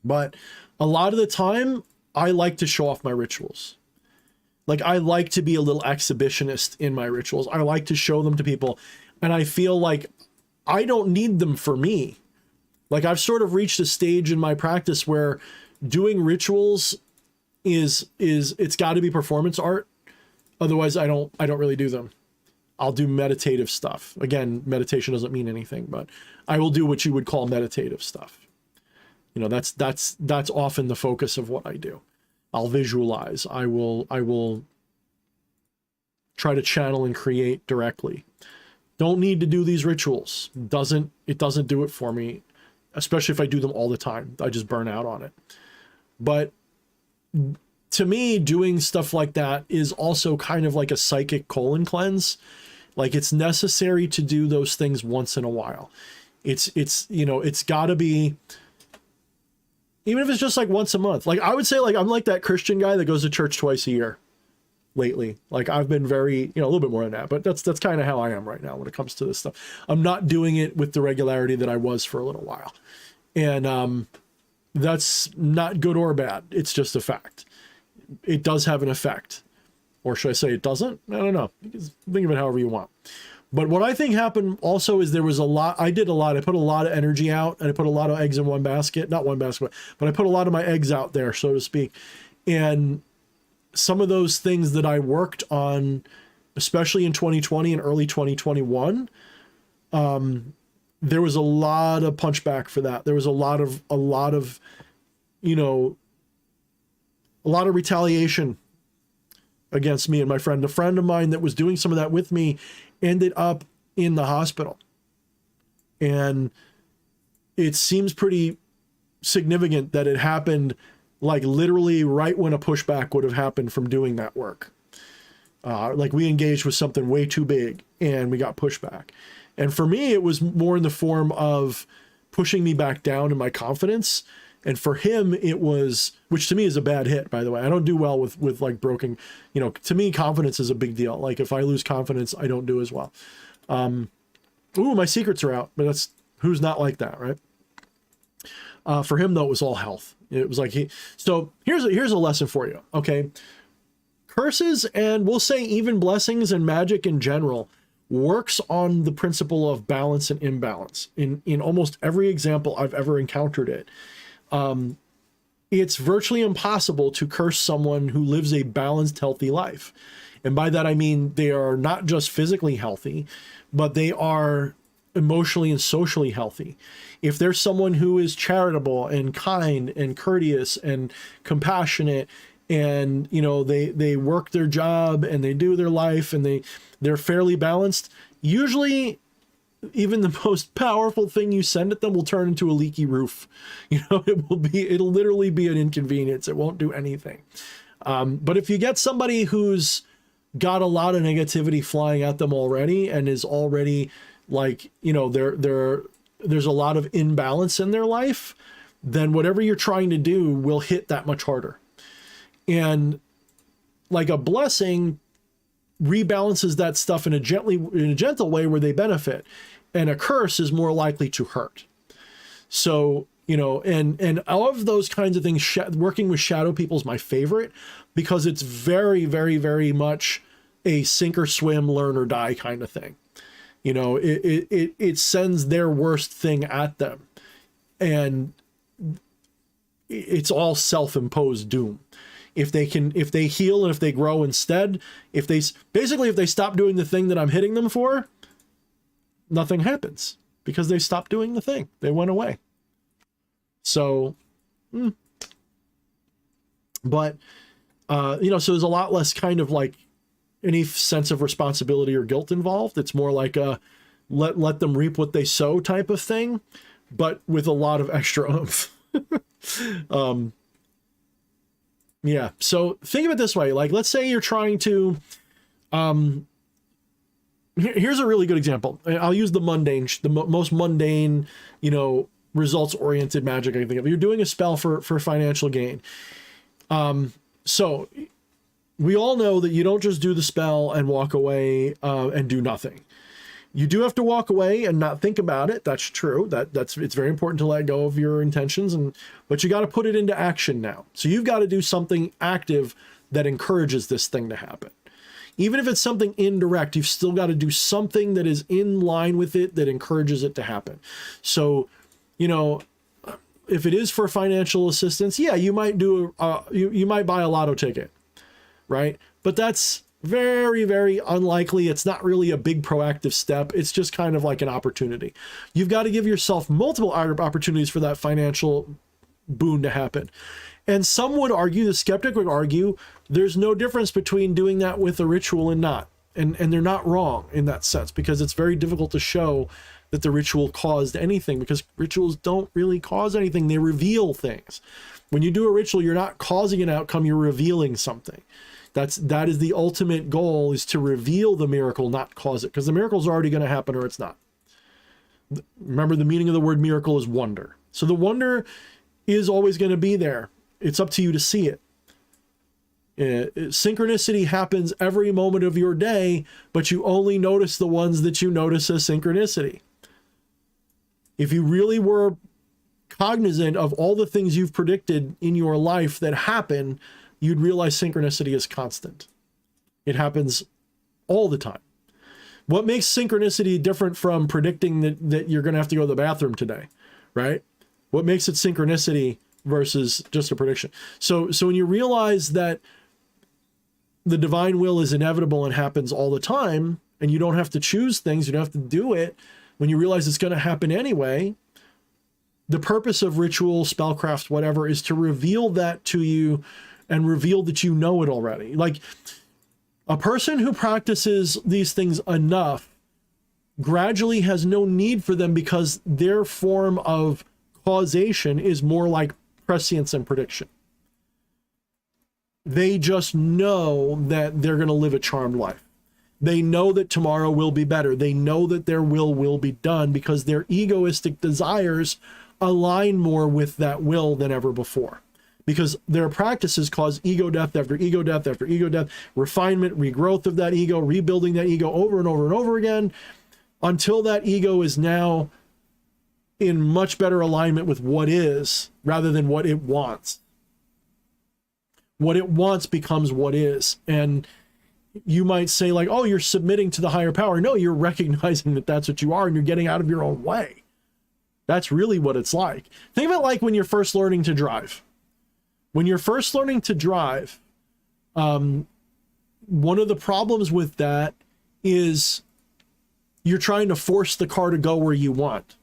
But a lot of the time, I like to show off my rituals. Like, I like to be a little exhibitionist in my rituals. I like to show them to people. And I feel like I don't need them for me. Like, I've sort of reached a stage in my practice where doing rituals it's got to be performance art. Otherwise, I don't really do them. I'll do meditative stuff. Again, meditation doesn't mean anything, but I will do what you would call meditative stuff. You know, that's often the focus of what I do. I'll visualize. I will try to channel and create directly. Don't need to do these rituals. It doesn't do it for me, especially if I do them all the time. I just burn out on it. But to me, doing stuff like that is also kind of like a psychic colon cleanse. Like, it's necessary to do those things once in a while. It's you know, it's got to be, even if it's just like once a month. Like, I would say, like, I'm like that Christian guy that goes to church twice a year lately. Like, I've been very, you know, a little bit more than that, but that's kind of how I am right now when it comes to this stuff. I'm not doing it with the regularity that I was for a little while. And that's not good or bad. It's just a fact. It does have an effect. Or should I say it doesn't? I don't know. You can think of it however you want. But what I think happened also is there was a lot, I put a lot of energy out, and I put a lot of eggs in one basket, not one basket, but I put a lot of my eggs out there, so to speak. And some of those things that I worked on, especially in 2020 and early 2021, there was a lot of punchback for that. There was a lot of, you know, a lot of retaliation against me and my friend. A friend of mine that was doing some of that with me ended up in the hospital. And it seems pretty significant that it happened like literally right when a pushback would have happened from doing that work. Like, we engaged with something way too big and we got pushback. And for me, it was more in the form of pushing me back down in my confidence. And for him, it was, which to me is a bad hit, by the way. I don't do well with like broken, you know, to me, confidence is a big deal. Like, if I lose confidence, I don't do as well. Ooh, my secrets are out, but that's, who's not like that, right? For him, though, it was all health. It was like so here's a lesson for you. Okay. Curses, and we'll say even blessings and magic in general, works on the principle of balance and imbalance. In almost every example I've ever encountered it. It's virtually impossible to curse someone who lives a balanced, healthy life. And by that, I mean, they are not just physically healthy, but they are emotionally and socially healthy. If there's someone who is charitable and kind and courteous and compassionate, and, you know, they work their job and they do their life and they're fairly balanced, usually even the most powerful thing you send at them will turn into a leaky roof. You know, it'll literally be an inconvenience. It won't do anything. But if you get somebody who's got a lot of negativity flying at them already and is already like, you know, there's a lot of imbalance in their life, then whatever you're trying to do will hit that much harder. And like a blessing rebalances that stuff in a gentle way where they benefit, and a curse is more likely to hurt. So, you know, and all of those kinds of things, working with shadow people is my favorite, because it's very, very, very much a sink or swim, learn or die kind of thing. You know, it sends their worst thing at them, and it's all self-imposed doom. If they heal and if they grow instead, if they stop doing the thing that I'm hitting them for, nothing happens, because they stopped doing the thing. They went away. So, but, you know, so there's a lot less kind of like any sense of responsibility or guilt involved. It's more like let them reap what they sow type of thing, but with a lot of extra oomph. Yeah. So think of it this way. Like, let's say you're trying to, here's a really good example. I'll use the mundane, most mundane, results oriented magic I can think of. You're doing a spell for financial gain. So we all know that you don't just do the spell and walk away and do nothing. You do have to walk away and not think about it. That's true. It's very important to let go of your intentions, but you got to put it into action now. So you've got to do something active that encourages this thing to happen. Even if it's something indirect, you've still got to do something that is in line with it that encourages it to happen. So, if it is for financial assistance, yeah, you might do you might buy a lotto ticket, right? But that's very, very unlikely. It's not really a big proactive step. It's just kind of like an opportunity. You've got to give yourself multiple opportunities for that financial boon to happen. And some would argue, the skeptic would argue, there's no difference between doing that with a ritual and not. And they're not wrong in that sense, because it's very difficult to show that the ritual caused anything, because rituals don't really cause anything. They reveal things. When you do a ritual, you're not causing an outcome, you're revealing something. That is the ultimate goal, is to reveal the miracle, not cause it, because the miracle's already going to happen or it's not. Remember, the meaning of the word miracle is wonder. So the wonder is always going to be there. It's up to you to see it. Synchronicity happens every moment of your day, but you only notice the ones that you notice as synchronicity. If you really were cognizant of all the things you've predicted in your life that happen, you'd realize synchronicity is constant. It happens all the time. What makes synchronicity different from predicting that you're going to have to go to the bathroom today, right? What makes it synchronicity versus just a prediction? So when you realize that the divine will is inevitable and happens all the time, and you don't have to choose things, you don't have to do it, when you realize it's going to happen anyway, the purpose of ritual, spellcraft, whatever, is to reveal that to you and reveal that you know it already. Like, a person who practices these things enough gradually has no need for them, because their form of causation is more like prescience and prediction. They just know that they're going to live a charmed life. They know that tomorrow will be better. They know that their will be done, because their egoistic desires align more with that will than ever before. Because their practices cause ego death after ego death after ego death, refinement, regrowth of that ego, rebuilding that ego over and over and over again, until that ego is now in much better alignment with what is, rather than what it wants. What it wants becomes what is. And you might say, like, oh, you're submitting to the higher power. No, you're recognizing that that's what you are, and you're getting out of your own way. That's really what it's like. Think of it like when you're first learning to drive. When you're first learning to drive, one of the problems with that is you're trying to force the car to go where you want.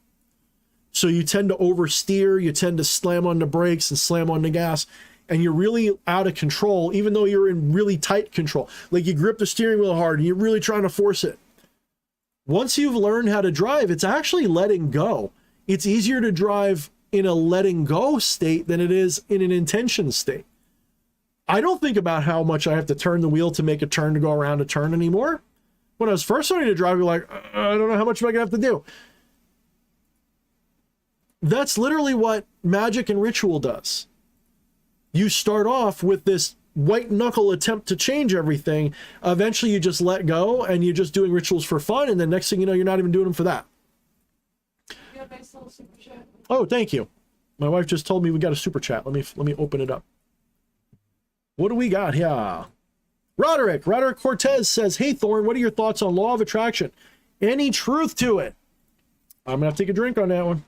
So you tend to oversteer, you tend to slam on the brakes and slam on the gas, and you're really out of control, even though you're in really tight control. Like, you grip the steering wheel hard and you're really trying to force it. Once you've learned how to drive, it's actually letting go. It's easier to drive in a letting go state than it is in an intention state. I don't think about how much I have to turn the wheel to make a turn to go around a turn anymore. When I was first learning to drive, you're like, I don't know how much am I gonna have to do. That's literally what magic and ritual does. You start off with this white knuckle attempt to change everything. Eventually you just let go and you're just doing rituals for fun. And then next thing you know, you're not even doing them for that. You have a nice little super chat. Oh, thank you. My wife just told me we got a super chat. Let me open it up. What do we got here? Roderick Cortez says, hey, Thorne, what are your thoughts on law of attraction? Any truth to it? I'm going to have to take a drink on that one.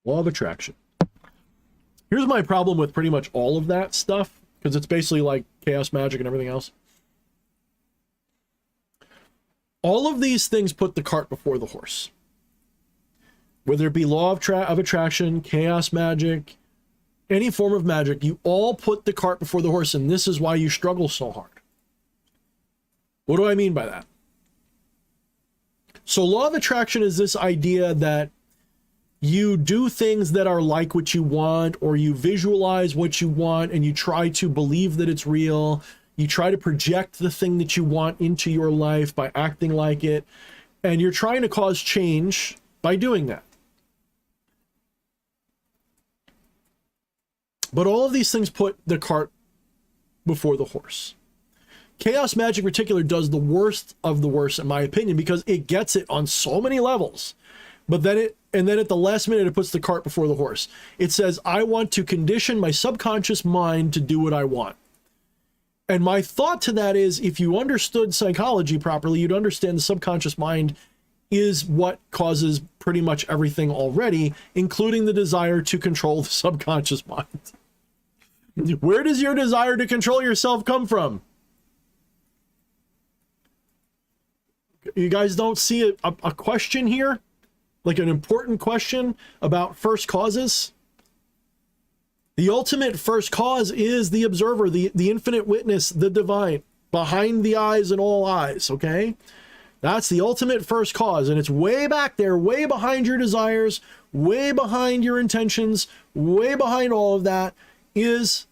Law of attraction. Here's my problem with pretty much all of that stuff, because it's basically like chaos magic and everything else. All of these things put the cart before the horse. Whether it be law of attraction, chaos magic, any form of magic, you all put the cart before the horse, and this is why you struggle so hard. What do I mean by that? So law of attraction is this idea that you do things that are like what you want, or you visualize what you want, and you try to believe that it's real. You try to project the thing that you want into your life by acting like it, and you're trying to cause change by doing that. But all of these things put the cart before the horse. Chaos magic in particular does the worst of the worst, in my opinion, because it gets it on so many levels. But then at the last minute, it puts the cart before the horse. It says, I want to condition my subconscious mind to do what I want. And my thought to that is, if you understood psychology properly, you'd understand the subconscious mind is what causes pretty much everything already, including the desire to control the subconscious mind. Where does your desire to control yourself come from? You guys don't see a question here? Like an important question about first causes? The ultimate first cause is the observer, the infinite witness, the divine, behind the eyes and all eyes, okay? That's the ultimate first cause, and it's way back there, way behind your desires, way behind your intentions, way behind all of that is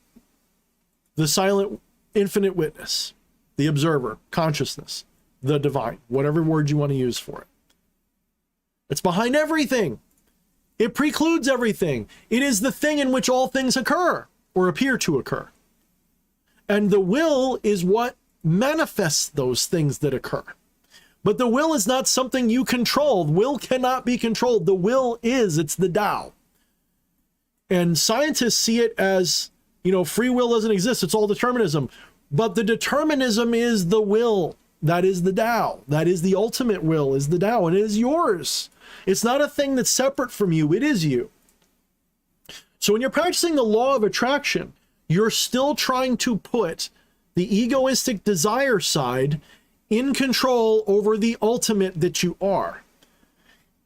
the silent infinite witness, the observer, consciousness, the divine, whatever word you want to use for it. It's behind everything. It precludes everything. It is the thing in which all things occur or appear to occur. And the will is what manifests those things that occur. But the will is not something you control. Will cannot be controlled. The will is, it's the Tao. And scientists see it as, free will doesn't exist. It's all determinism. But the determinism is the will. That is the Tao. That is the ultimate will, is the Tao, and it is yours. It's not a thing that's separate from you. It is you. So when you're practicing the law of attraction, you're still trying to put the egoistic desire side in control over the ultimate that you are.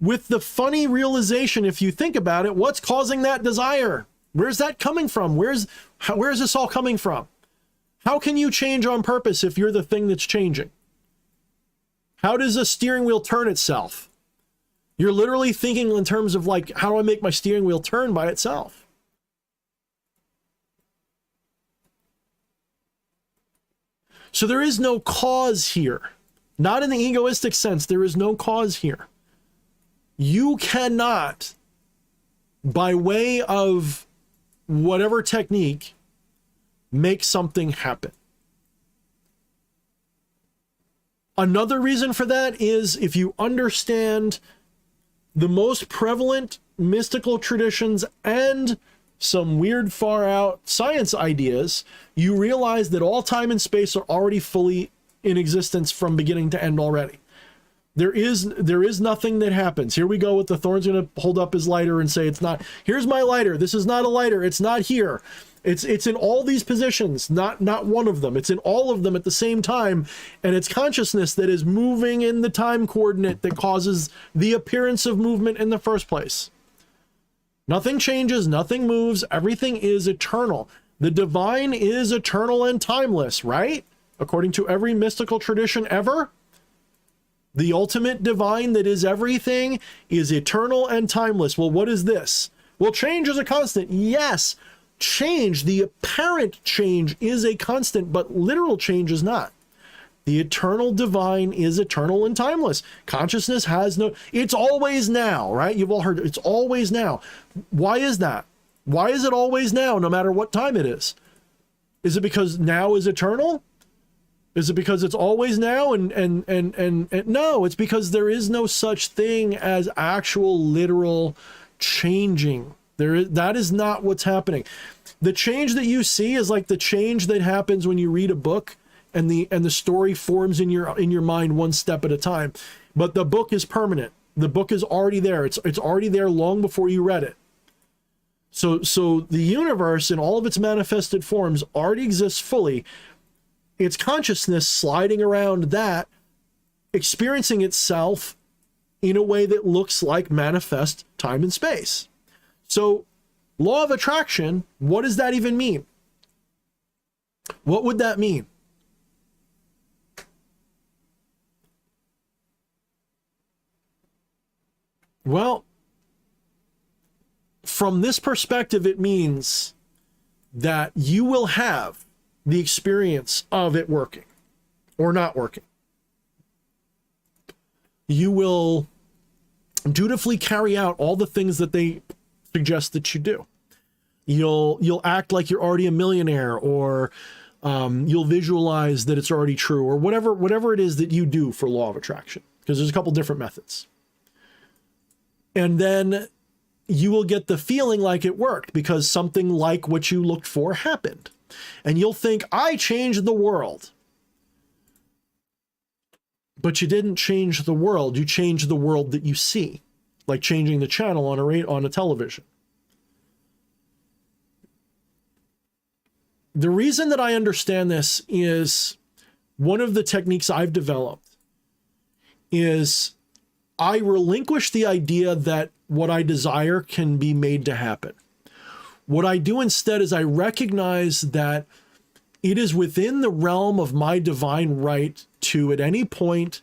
With the funny realization, if you think about it, what's causing that desire? Where's that coming from? Where's this all coming from? How can you change on purpose if you're the thing that's changing? How does a steering wheel turn itself? You're literally thinking in terms of like, how do I make my steering wheel turn by itself? So there is no cause here. Not in the egoistic sense. There is no cause here. You cannot, by way of whatever technique, make something happen. Another reason for that is if you understand the most prevalent mystical traditions and some weird far out science ideas, you realize that all time and space are already fully in existence from beginning to end already. There is nothing that happens. Here we go with the Thorne's going to hold up his lighter and say, it's not, here's my lighter. This is not a lighter. It's not here. It's in all these positions, not one of them. It's in all of them at the same time. And it's consciousness that is moving in the time coordinate that causes the appearance of movement in the first place. Nothing changes, nothing moves, everything is eternal. The divine is eternal and timeless, right? According to every mystical tradition ever. The ultimate divine that is everything is eternal and timeless. Well, what is this? Well, change is a constant. Yes, change, the apparent change is a constant, but literal change is not. The eternal divine is eternal and timeless. Consciousness has no, it's always now, right? You've all heard it's always now. Why is that? Why is it always now, no matter what time it is? Is it because now is eternal? Is it because it's always now? And no, it's because there is no such thing as actual literal changing. That is not what's happening. The change that you see is like the change that happens when you read a book and the story forms in your mind one step at a time. But the book is permanent. The book is already there. It's already there long before you read it. So the universe in all of its manifested forms already exists fully. It's consciousness sliding around that, experiencing itself in a way that looks like manifest time and space. So Law of attraction, what does that even mean? What would that mean? Well, from this perspective, it means that you will have the experience of it working or not working. You will dutifully carry out all the things that they suggest that you do. You'll act like you're already a millionaire, or you'll visualize that it's already true, or whatever it is that you do for law of attraction, because there's a couple different methods. And then you will get the feeling like it worked because something like what you looked for happened. And you'll think, I changed the world. But you didn't change the world. You changed the world that you see, like changing the channel on a television. The reason that I understand this is one of the techniques I've developed is I relinquish the idea that what I desire can be made to happen. What I do instead is I recognize that it is within the realm of my divine right to, at any point,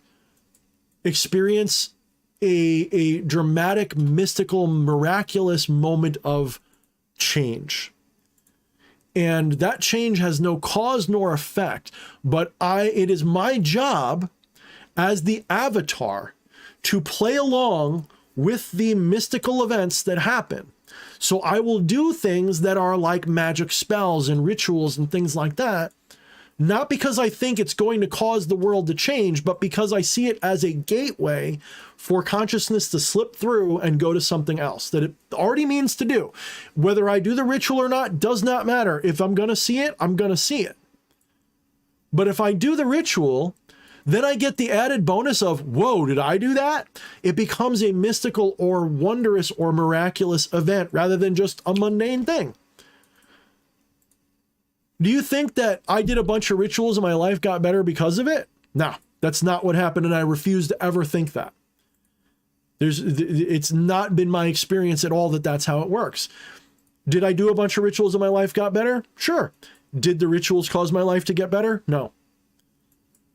experience a dramatic, mystical, miraculous moment of change. And that change has no cause nor effect, but it is my job as the avatar to play along with the mystical events that happen. So I will do things that are like magic spells and rituals and things like that, not because I think it's going to cause the world to change, but because I see it as a gateway for consciousness to slip through and go to something else that it already means to do. Whether I do the ritual or not does not matter. If I'm going to see it, I'm going to see it. But if I do the ritual, then I get the added bonus of, whoa, did I do that? It becomes a mystical or wondrous or miraculous event rather than just a mundane thing. Do you think that I did a bunch of rituals and my life got better because of it? No, that's not what happened, and I refuse to ever think that. It's not been my experience at all that that's how it works. Did I do a bunch of rituals and my life got better? Sure. Did the rituals cause my life to get better? No.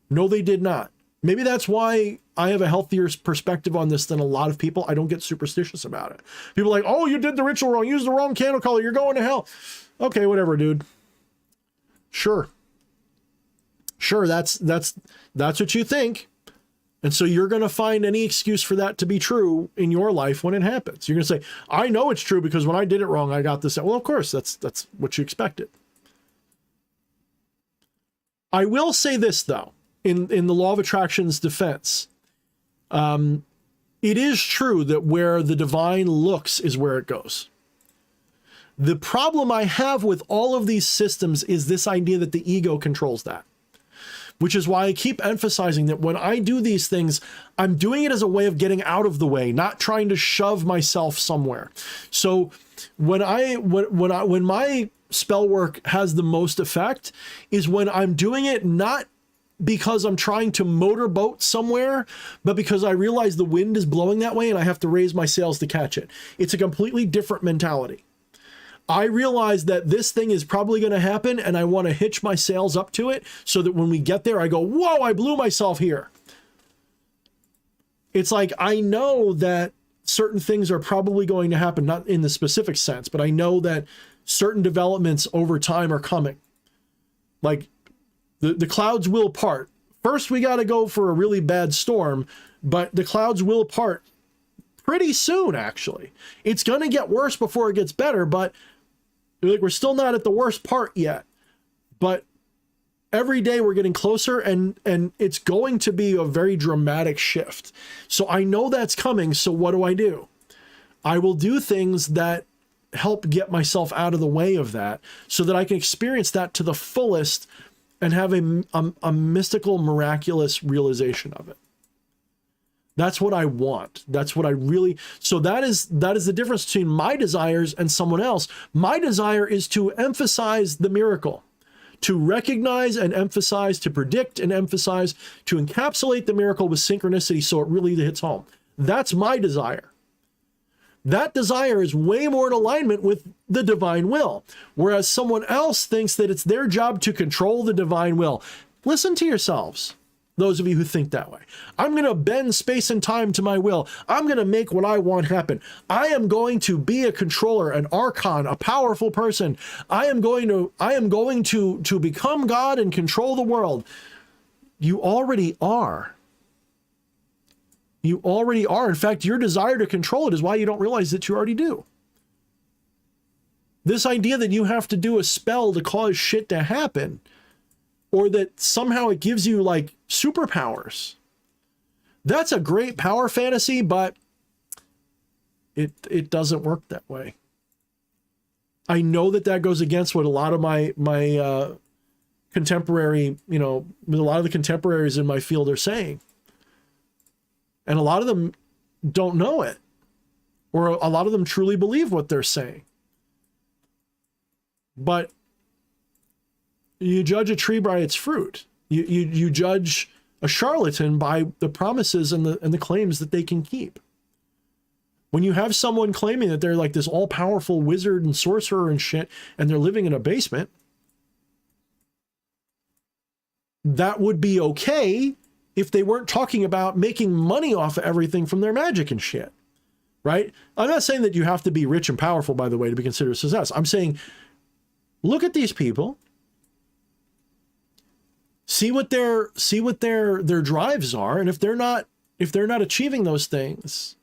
No, they did not. Maybe that's why I have a healthier perspective on this than a lot of people. I don't get superstitious about it. People are like, oh, you did the ritual wrong. Use the wrong candle color. You're going to hell. Okay, whatever, dude. Sure. Sure, that's what you think. And so you're going to find any excuse for that to be true in your life when it happens. You're going to say, I know it's true because when I did it wrong, I got this. Well, of course, that's what you expected. I will say this, though, in the law of attraction's defense. It is true that where the divine looks is where it goes. The problem I have with all of these systems is this idea that the ego controls that, which is why I keep emphasizing that when I do these things, I'm doing it as a way of getting out of the way, not trying to shove myself somewhere. So when my spell work has the most effect is when I'm doing it not because I'm trying to motorboat somewhere, but because I realize the wind is blowing that way and I have to raise my sails to catch it. It's a completely different mentality. I realize that this thing is probably going to happen and I want to hitch my sails up to it so that when we get there, I go, whoa, I blew myself here. It's like, I know that certain things are probably going to happen, not in the specific sense, but I know that certain developments over time are coming. Like the clouds will part. First, we got to go for a really bad storm, but the clouds will part pretty soon, actually. It's going to get worse before it gets better, but like we're still not at the worst part yet. But every day we're getting closer, and it's going to be a very dramatic shift. So I know that's coming, so what do? I will do things that help get myself out of the way of that so that I can experience that to the fullest and have a mystical, miraculous realization of it. That's what I want. That's what I really, so that is the difference between my desires and someone else. My desire is to emphasize the miracle, to recognize and emphasize, to predict and emphasize, to encapsulate the miracle with synchronicity so it really hits home. That's my desire. That desire is way more in alignment with the divine will, whereas someone else thinks that it's their job to control the divine will. Listen to yourselves, those of you who think that way. I'm going to bend space and time to my will. I'm going to make what I want happen. I am going to be a controller, an archon, a powerful person. I am going to become God and control the world. You already are. You already are. In fact, your desire to control it is why you don't realize that you already do. This idea that you have to do a spell to cause shit to happen, or that somehow it gives you like superpowers, that's a great power fantasy, but it doesn't work that way. I know that goes against what a lot of my contemporary, a lot of the contemporaries in my field are saying. And a lot of them don't know it, or a lot of them truly believe what they're saying. But you judge a tree by its fruit. You judge a charlatan by the promises and the claims that they can keep. When you have someone claiming that they're like this all-powerful wizard and sorcerer and shit, and they're living in a basement, that would be okay if they weren't talking about making money off of everything from their magic and shit, right? I'm not saying that you have to be rich and powerful, by the way, to be considered a success. I'm saying, look at these people, see what their drives are, and if they're not achieving those things,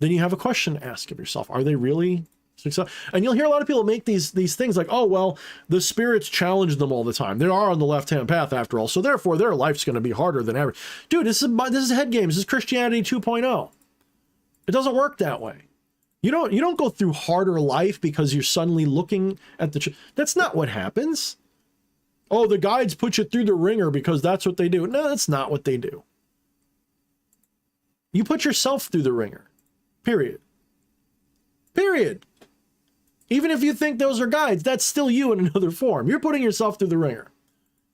then you have a question to ask of yourself: are they really successful? And you'll hear a lot of people make these things like, oh, well, the spirits challenge them all the time. They are on the left-hand path after all, so therefore their life's going to be harder than ever. Dude, this is head games. This is Christianity 2.0. It doesn't work that way. You don't go through harder life because you're suddenly looking at that's not what happens. Oh, the guides put you through the ringer because that's what they do. No, that's not what they do. You put yourself through the ringer. Period. Even if you think those are guides, that's still you in another form. You're putting yourself through the ringer.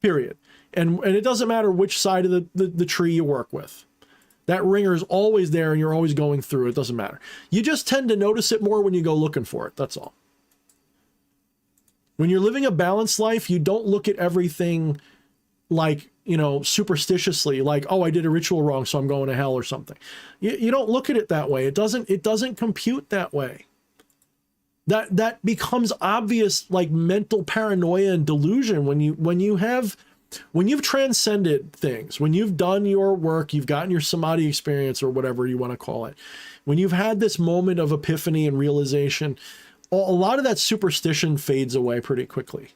Period. And it doesn't matter which side of the tree you work with. That ringer is always there and you're always going through it. It doesn't matter. You just tend to notice it more when you go looking for it. That's all. When you're living a balanced life, you don't look at everything like, superstitiously, like, oh, I did a ritual wrong, so I'm going to hell or something. You don't look at it that way. It doesn't compute that way. That becomes obvious, like mental paranoia and delusion when you've transcended things, when you've done your work, you've gotten your samadhi experience or whatever you want to call it. When you've had this moment of epiphany and realization, a lot of that superstition fades away pretty quickly.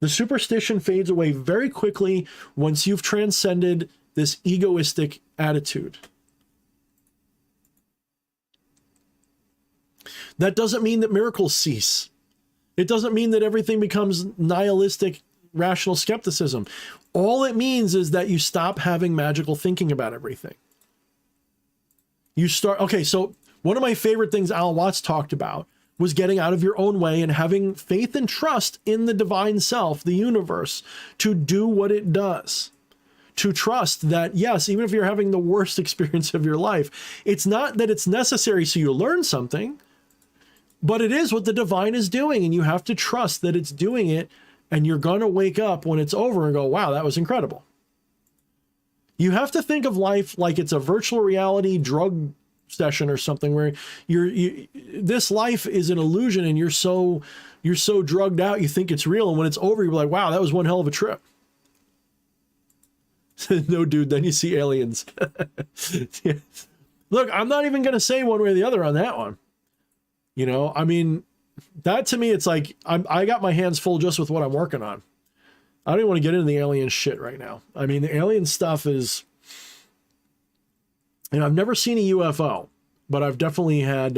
The superstition fades away very quickly once you've transcended this egoistic attitude. That doesn't mean that miracles cease. It doesn't mean that everything becomes nihilistic, rational skepticism. All it means is that you stop having magical thinking about everything. So one of my favorite things Al Watts talked about was getting out of your own way and having faith and trust in the divine self, the universe, to do what it does. To trust that, yes, even if you're having the worst experience of your life, it's not that it's necessary so you learn something, but it is what the divine is doing, and you have to trust that it's doing it, and you're going to wake up when it's over and go, wow, that was incredible. You have to think of life like it's a virtual reality drug session or something where this life is an illusion and you're so drugged out you think it's real, and when it's over you're like, wow, that was one hell of a trip. No, dude, then you see aliens. Yeah. Look, I'm not even gonna say one way or the other on that one. I mean, that to me, it's like I got my hands full just with what I'm working on. I don't even want to get into the alien shit right now. I mean, the alien stuff is, I've never seen a UFO, but I've definitely had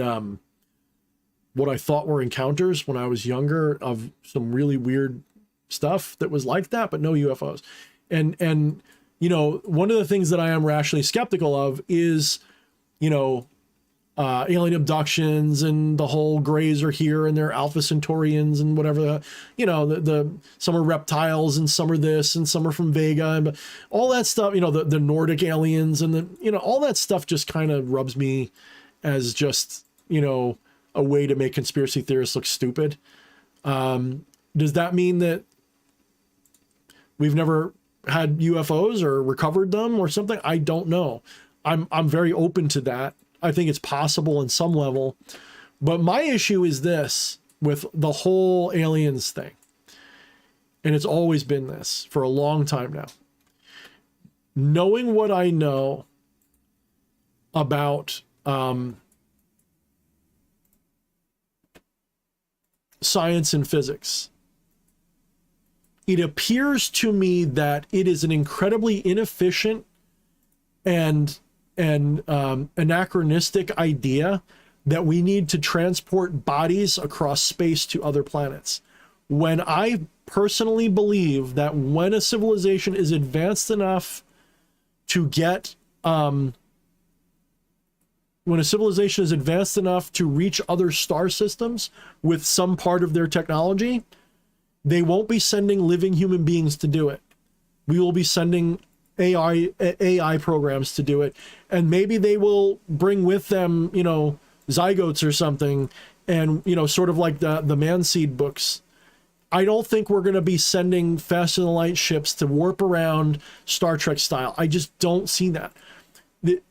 what I thought were encounters when I was younger of some really weird stuff that was like that, but no UFOs. And one of the things that I am rationally skeptical of is, alien abductions and the whole Greys are here and they're Alpha Centaurians and whatever, the some are reptiles and some are this and some are from Vega and all that stuff, the Nordic aliens and all that stuff just kind of rubs me as just, a way to make conspiracy theorists look stupid. Does that mean that we've never had UFOs or recovered them or something? I don't know. I'm very open to that. I think it's possible in some level. But my issue is this with the whole aliens thing. And it's always been this for a long time now. Knowing what I know about science and physics, it appears to me that it is an incredibly inefficient and anachronistic idea that we need to transport bodies across space to other planets. When I personally believe that when a civilization is advanced enough to get, when a civilization is advanced enough to reach other star systems with some part of their technology, they won't be sending living human beings to do it. We will be sending AI programs to do it. And maybe they will bring with them, zygotes or something. And, sort of like the Man-Seed books. I don't think we're going to be sending faster than light ships to warp around Star Trek style. I just don't see that.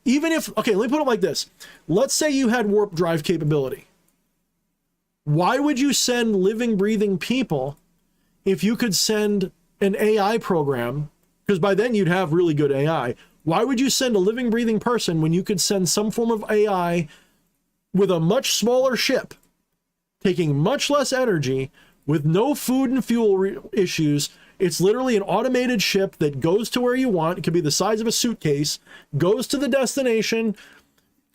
Even if, okay, let me put it like this. Let's say you had warp drive capability. Why would you send living, breathing people if you could send an AI program? Because by then you'd have really good AI. Why would you send a living, breathing person when you could send some form of AI with a much smaller ship, taking much less energy, with no food and fuel issues? It's literally an automated ship that goes to where you want. It could be the size of a suitcase, goes to the destination,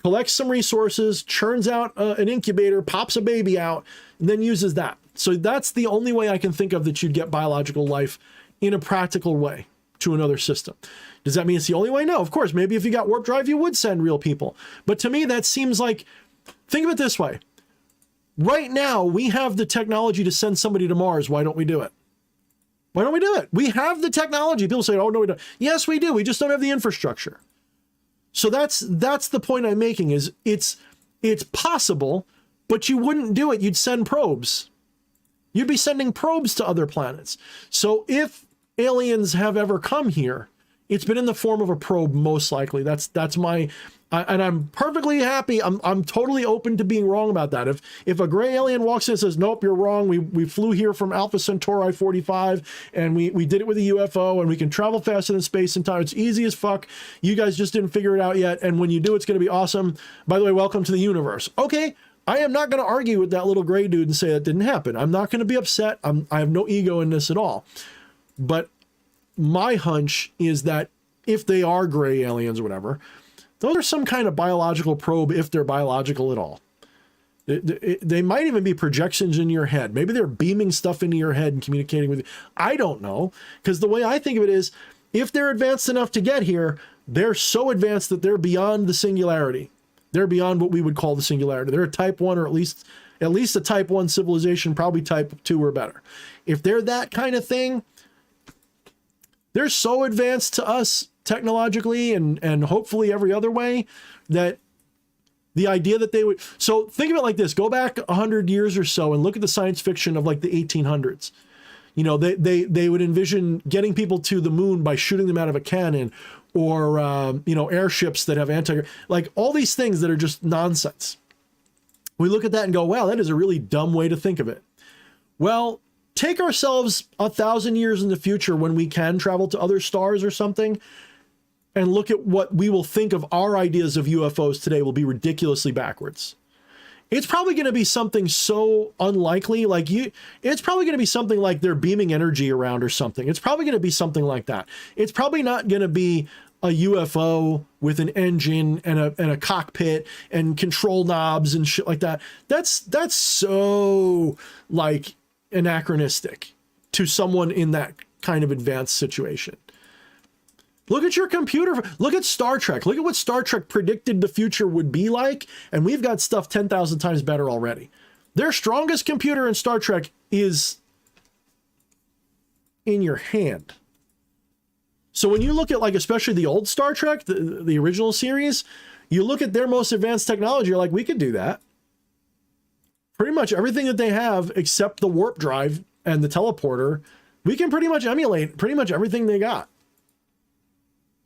collects some resources, churns out an incubator, pops a baby out, and then uses that. So that's the only way I can think of that you'd get biological life in a practical way to another system. Does that mean it's the only way? No, of course. Maybe if you got warp drive, you would send real people. But to me, that seems like, think of it this way. Right now, we have the technology to send somebody to Mars. Why don't we do it? Why don't we do it? We have the technology. People say, oh, no, we don't. Yes, we do. We just don't have the infrastructure. So that's the point I'm making is it's possible, but you wouldn't do it. You'd send probes. You'd be sending probes to other planets. So if aliens have ever come here, it's been in the form of a probe, most likely. That's my, and I'm perfectly happy. I'm totally open to being wrong about that. If a gray alien walks in and says, nope, you're wrong. We flew here from Alpha Centauri 45 and we did it with a UFO and we can travel faster than space and time. It's easy as fuck. You guys just didn't figure it out yet. And when you do, it's going to be awesome. By the way, welcome to the universe. Okay. I am not going to argue with that little gray dude and say that didn't happen. I'm not going to be upset. I have no ego in this at all. But my hunch is that if they are gray aliens or whatever, those are some kind of biological probe, if they're biological at all. They might even be projections in your head. Maybe they're beaming stuff into your head and communicating with you. I don't know. Because the way I think of it is, if they're advanced enough to get here, they're so advanced that they're beyond the singularity. They're beyond what we would call the singularity. They're a type 1 or at least a type 1 civilization, probably type 2 or better. If they're that kind of thing, they're so advanced to us technologically and hopefully every other way that the idea that they would, so think of it like this, go back 100 years or so and look at the science fiction of like the 1800s. They would envision getting people to the moon by shooting them out of a cannon or, airships that have like all these things that are just nonsense. We look at that and go, wow, that is a really dumb way to think of it. Well, take ourselves 1,000 years in the future when we can travel to other stars or something and look at what we will think of our ideas of UFOs today will be ridiculously backwards. It's probably going to be something so unlikely, it's probably going to be something like they're beaming energy around or something. It's probably going to be something like that. It's probably not going to be a UFO with an engine and a cockpit and control knobs and shit like that. That's so like anachronistic to someone in that kind of advanced situation. Look at your computer. Look at Star Trek. Look at what Star Trek predicted the future would be like. And we've got stuff 10,000 times better already. Their strongest computer in Star Trek is in your hand. So when you look at, like, especially the old Star Trek, the original series, you look at their most advanced technology, you're like, we could do that. Pretty much everything that they have, except the warp drive and the teleporter, we can pretty much emulate pretty much everything they got.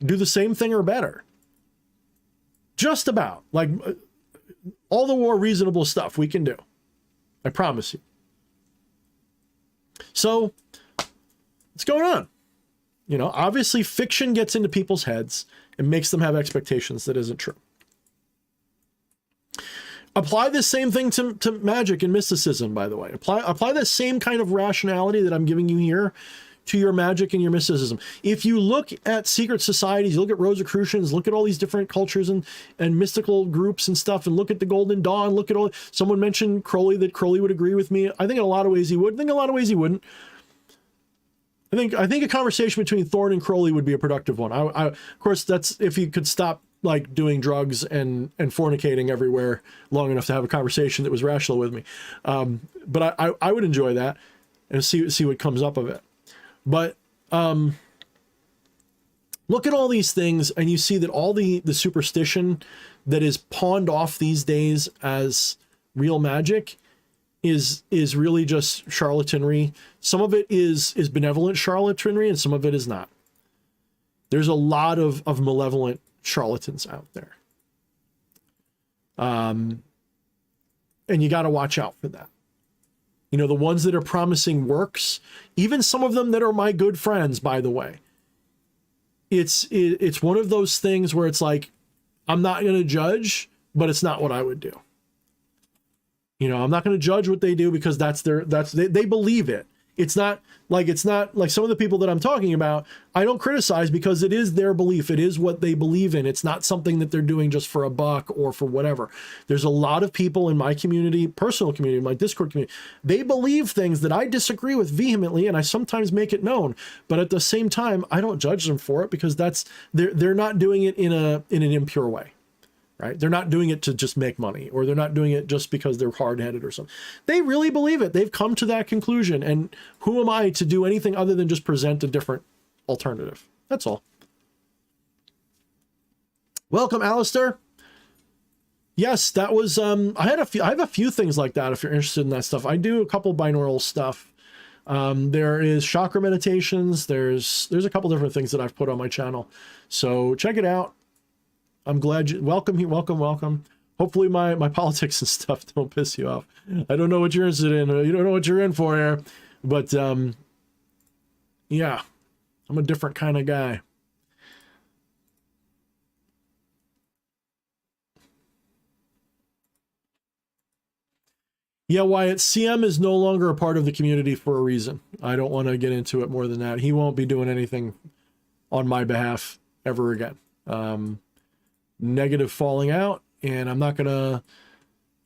Do the same thing or better. Just about. Like, all the more reasonable stuff we can do. I promise you. So, what's going on? You know, obviously fiction gets into people's heads and makes them have expectations that isn't true. Apply this same thing to magic and mysticism, by the way. Apply the same kind of rationality that I'm giving you here to your magic and your mysticism. If you look at secret societies, you look at Rosicrucians, look at all these different cultures and mystical groups and stuff, and look at the Golden Dawn, look at all, someone mentioned Crowley, that Crowley would agree with me. I think in a lot of ways he would. I think in a lot of ways he wouldn't. I think a conversation between Thorne and Crowley would be a productive one. Of course, that's if you could stop like doing drugs and fornicating everywhere long enough to have a conversation that was rational with me. But I would enjoy that and see what comes up of it. But look at all these things and you see that all the superstition that is pawned off these days as real magic is really just charlatanry. Some of it is benevolent charlatanry and some of it is not. There's a lot of malevolent charlatans out there. And you got to watch out for that. You know, the ones that are promising works, even some of them that are my good friends, by the way. It's one of those things where it's like, I'm not going to judge, but it's not what I would do. You know, I'm not going to judge what they do because they believe it. It's not like some of the people that I'm talking about, I don't criticize because it is their belief. It is what they believe in. It's not something that they're doing just for a buck or for whatever. There's a lot of people in my community, personal community, my Discord community, they believe things that I disagree with vehemently, and I sometimes make it known. But at the same time, I don't judge them for it because they're not doing it in an impure way. Right? They're not doing it to just make money, or they're not doing it just because they're hard-headed or something. They really believe it. They've come to that conclusion. And who am I to do anything other than just present a different alternative? That's all. Welcome, Alistair. Yes, that was, I have a few things like that if you're interested in that stuff. I do a couple binaural stuff. There is chakra meditations. There's a couple different things that I've put on my channel. So check it out. I'm glad you welcome. Hopefully my politics and stuff don't piss you off. I don't know what you're interested in. You don't know what you're in for here, but yeah, I'm a different kind of guy. Yeah, Wyatt, CM is no longer a part of the community for a reason. I don't want to get into it more than that. He won't be doing anything on my behalf ever again. Negative falling out, and I'm not gonna,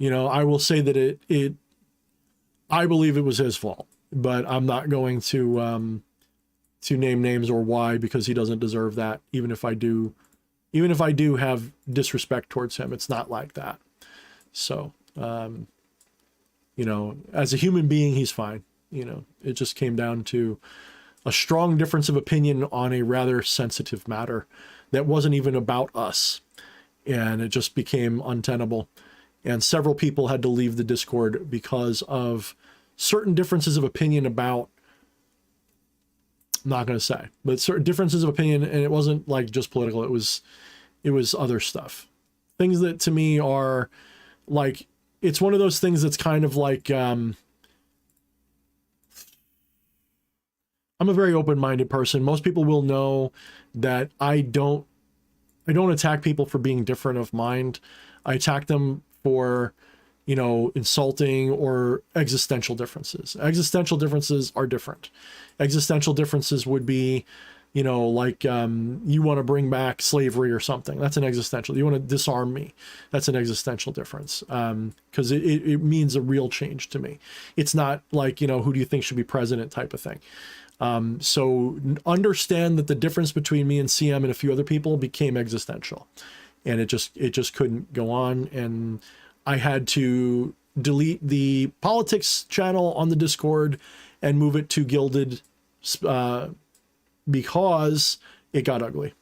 I will say that I believe it was his fault, but I'm not going to name names or why, because he doesn't deserve that. Even if I do have disrespect towards him, it's not like that. So, as a human being, he's fine. It just came down to a strong difference of opinion on a rather sensitive matter that wasn't even about us. And it just became untenable. And several people had to leave the Discord because of certain differences of opinion about, I'm not going to say, but certain differences of opinion. And it wasn't like just political. It was other stuff. Things that to me are like, it's one of those things that's kind of like, I'm a very open-minded person. Most people will know that I don't attack people for being different of mind. I attack them for, insulting or existential differences. Existential differences are different. Existential differences would be, like you want to bring back slavery or something. That's an existential. You want to disarm me. That's an existential difference, because it means a real change to me. It's not like, who do you think should be president type of thing. So understand that the difference between me and CM and a few other people became existential, and it just couldn't go on. And I had to delete the politics channel on the Discord and move it to Gilded, because it got ugly.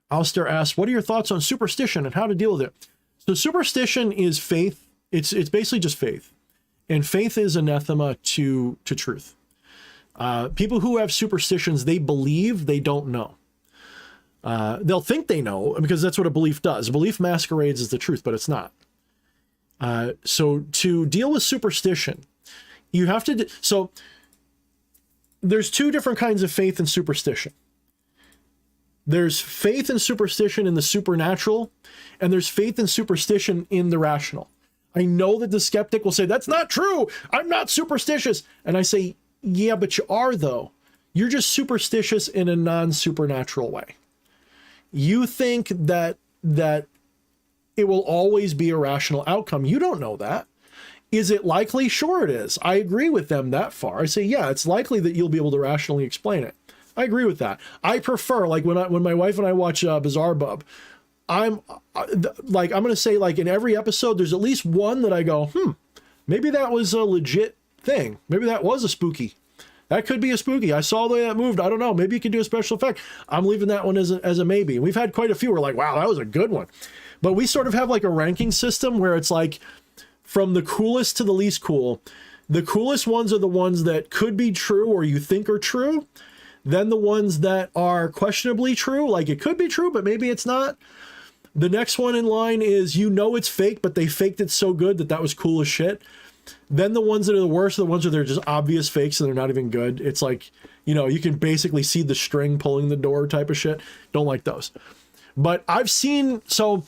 Alistair asks, what are your thoughts on superstition and how to deal with it? So superstition is faith. It's basically just faith. And faith is anathema to truth. People who have superstitions, they believe they don't know. They'll think they know because that's what a belief does. A belief masquerades as the truth, but it's not. So to deal with superstition, you have to... So there's two different kinds of faith and superstition. There's faith and superstition in the supernatural, and there's faith and superstition in the rational. I know that the skeptic will say, that's not true. I'm not superstitious. And I say, yeah, but you are, though. You're just superstitious in a non-supernatural way. You think that it will always be a rational outcome. You don't know that. Is it likely? Sure it is. I agree with them that far. I say, yeah, it's likely that you'll be able to rationally explain it. I agree with that. I prefer, like when my wife and I watch Bizarre Bub, I'm going to say, like, in every episode, there's at least one that I go, maybe that was a legit thing. Maybe that was a spooky. That could be a spooky. I saw the way that moved. I don't know. Maybe you could do a special effect. I'm leaving that one as a maybe. And we've had quite a few. We're like, wow, that was a good one. But we sort of have like a ranking system where it's like from the coolest to the least cool. The coolest ones are the ones that could be true or you think are true. Then the ones that are questionably true, like it could be true, but maybe it's not. The next one in line is, you know, it's fake, but they faked it so good that was cool as shit. Then the ones that are the worst are the ones where they're just obvious fakes and they're not even good. It's like, you know, you can basically see the string pulling the door type of shit. Don't like those. But I've seen, so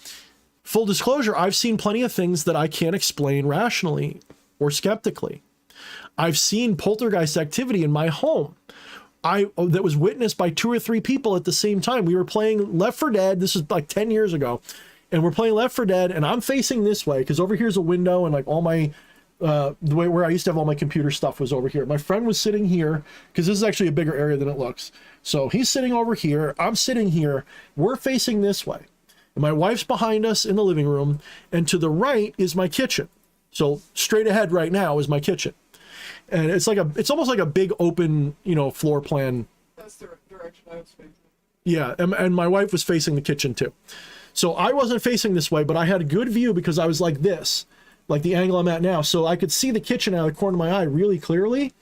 full disclosure, I've seen plenty of things that I can't explain rationally or skeptically. I've seen poltergeist activity in my home. That was witnessed by 2 or 3 people at the same time. We were playing Left 4 Dead. This was like 10 years ago. And we're playing Left 4 Dead, and I'm facing this way because over here's a window, and like all my, the way where I used to have all my computer stuff was over here. My friend was sitting here because this is actually a bigger area than it looks. So he's sitting over here. I'm sitting here. We're facing this way. And my wife's behind us in the living room. And to the right is my kitchen. So straight ahead right now is my kitchen. And it's almost like a big open, you know, floor plan. That's the direction I was facing. Yeah, and my wife was facing the kitchen too. So I wasn't facing this way, but I had a good view because I was like this, like the angle I'm at now. So I could see the kitchen out of the corner of my eye really clearly.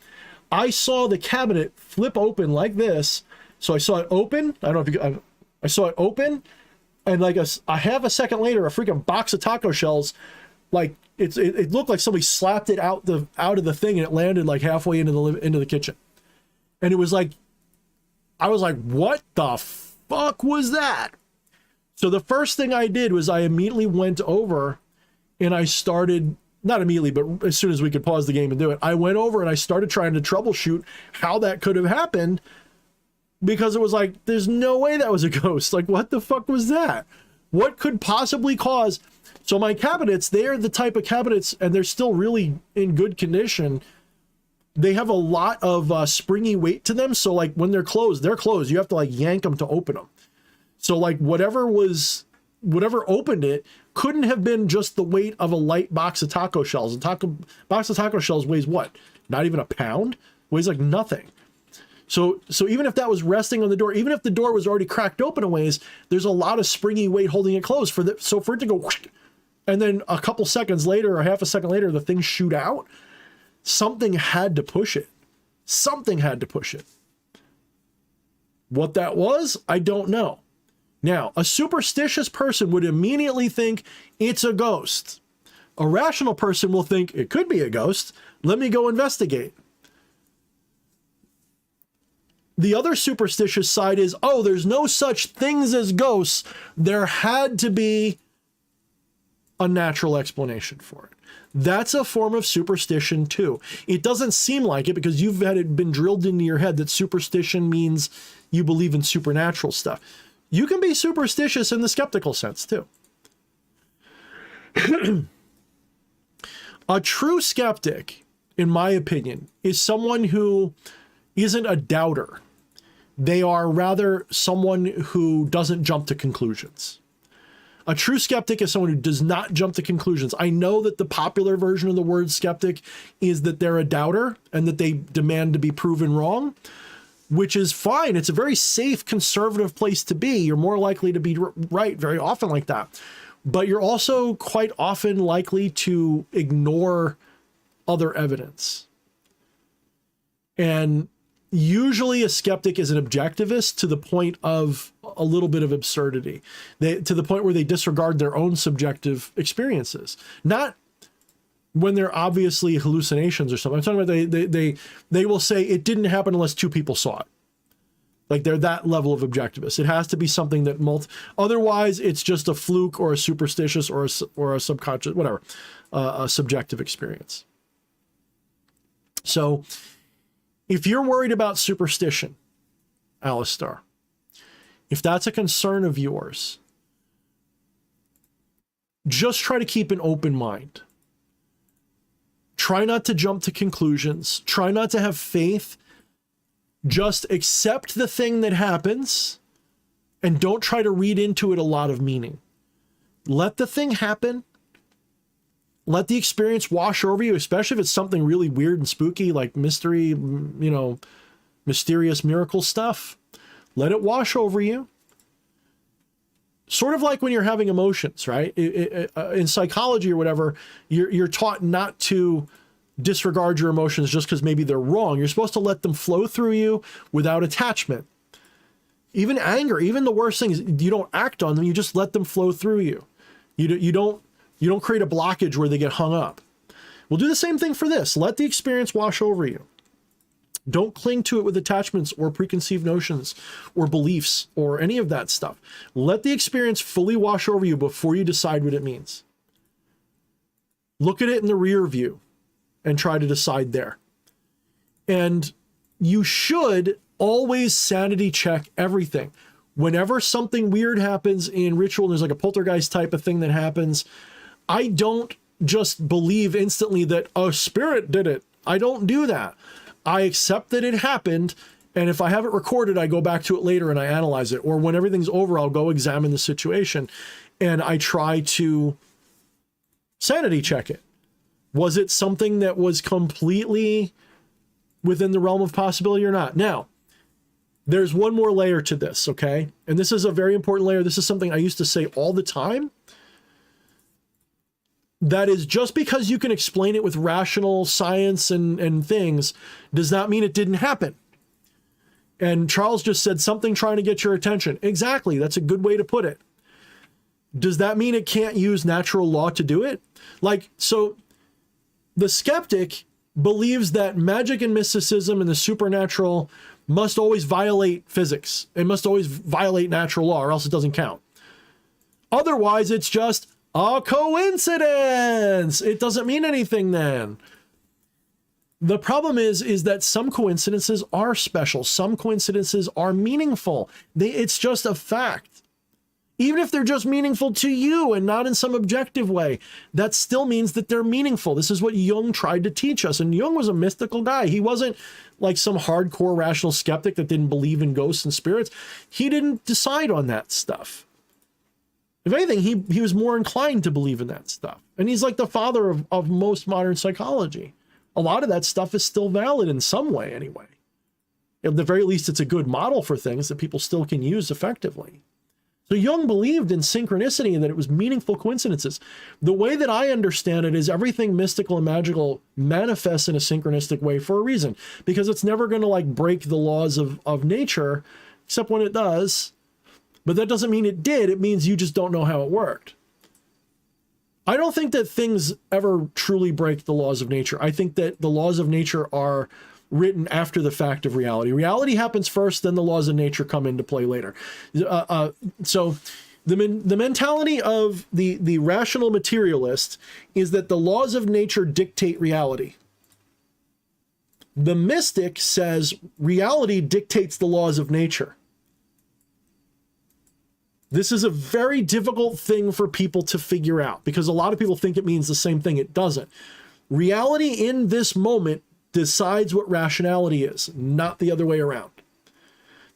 I saw the cabinet flip open like this. So I saw it open. I don't know if you, I saw it open, and like a half a second later, a freaking box of taco shells, like it looked like somebody slapped it out of the thing, and it landed like halfway into the kitchen. And it was like, I was like, what the fuck was that? So the first thing I did was I immediately went over and I started, not immediately, but as soon as we could pause the game and do it, I went over and I started trying to troubleshoot how that could have happened, because it was like, there's no way that was a ghost. Like, what the fuck was that? What could possibly cause? So my cabinets, they're the type of cabinets, and they're still really in good condition. They have a lot of springy weight to them. So like when they're closed. You have to like yank them to open them. So like whatever opened it couldn't have been just the weight of a light box of taco shells. A box of taco shells weighs what? Not even a pound? Weighs like nothing. So even if that was resting on the door, even if the door was already cracked open a ways, there's a lot of springy weight holding it closed for it to go whoosh, and then a couple seconds later or half a second later, the thing shoot out. Something had to push it. Something had to push it. What that was, I don't know. Now, a superstitious person would immediately think it's a ghost. A rational person will think it could be a ghost. Let me go investigate. The other superstitious side is, oh, there's no such things as ghosts. There had to be a natural explanation for it. That's a form of superstition too. It doesn't seem like it because you've had it been drilled into your head that superstition means you believe in supernatural stuff. You can be superstitious in the skeptical sense too. A true skeptic in my opinion, is someone who isn't a doubter. They are rather someone who doesn't jump to conclusions. A true skeptic is someone who does not jump to conclusions. I know that the popular version of the word skeptic is that they're a doubter and that they demand to be proven wrong, which is fine. It's a very safe, conservative place to be. You're more likely to be right very often like that. But you're also quite often likely to ignore other evidence. And usually a skeptic is an objectivist to the point of a little bit of absurdity, to the point where they disregard their own subjective experiences, not when they're obviously hallucinations or something. I'm talking about they will say it didn't happen unless two people saw it. Like they're that level of objectivist. It has to be something that otherwise it's just a fluke or a superstitious or a subconscious, whatever, a subjective experience. So if you're worried about superstition, Alistair, if that's a concern of yours, just try to keep an open mind. Try not to jump to conclusions. Try not to have faith. Just accept the thing that happens and don't try to read into it a lot of meaning. Let the thing happen. Let the experience wash over you, especially if it's something really weird and spooky like mystery, mysterious miracle stuff. Let it wash over you. Sort of like when you're having emotions, right? In psychology or whatever, you're taught not to disregard your emotions just because maybe they're wrong. You're supposed to let them flow through you without attachment. Even anger, even the worst things, you don't act on them. You just let them flow through you. You don't create a blockage where they get hung up. We'll do the same thing for this. Let the experience wash over you. Don't cling to it with attachments or preconceived notions or beliefs or any of that stuff. Let the experience fully wash over you before you decide what it means. Look at it in the rear view and try to decide there. And you should always sanity check everything. Whenever something weird happens in ritual, there's like a poltergeist type of thing that happens, I don't just believe instantly that a spirit did it. I don't do that. I accept that it happened, and if I have it recorded, I go back to it later and I analyze it. Or when everything's over, I'll go examine the situation, and I try to sanity check it. Was it something that was completely within the realm of possibility or not? Now, there's one more layer to this, okay? And this is a very important layer. This is something I used to say all the time. That is, just because you can explain it with rational science and things does not mean it didn't happen. And Charles just said something trying to get your attention. Exactly. That's a good way to put it. Does that mean it can't use natural law to do it? Like, so the skeptic believes that magic and mysticism and the supernatural must always violate physics. It must always violate natural law or else it doesn't count. Otherwise, it's just a coincidence. It doesn't mean anything then. The problem is that some coincidences are special. Some coincidences are meaningful. It's just a fact. Even if they're just meaningful to you and not in some objective way, that still means that they're meaningful. This is what Jung tried to teach us. And Jung was a mystical guy. He wasn't like some hardcore rational skeptic that didn't believe in ghosts and spirits. He didn't decide on that stuff. If anything, he was more inclined to believe in that stuff. And he's like the father of most modern psychology. A lot of that stuff is still valid in some way anyway. At the very least, it's a good model for things that people still can use effectively. So Jung believed in synchronicity and that it was meaningful coincidences. The way that I understand it is everything mystical and magical manifests in a synchronistic way for a reason, because it's never going to like break the laws of nature, except when it does. But that doesn't mean it did. It means you just don't know how it worked. I don't think that things ever truly break the laws of nature. I think that the laws of nature are written after the fact of reality. Reality happens first, then the laws of nature come into play later. So the mentality of the rational materialist is that the laws of nature dictate reality. The mystic says reality dictates the laws of nature. This is a very difficult thing for people to figure out because a lot of people think it means the same thing. It doesn't. Reality in this moment decides what rationality is, not the other way around.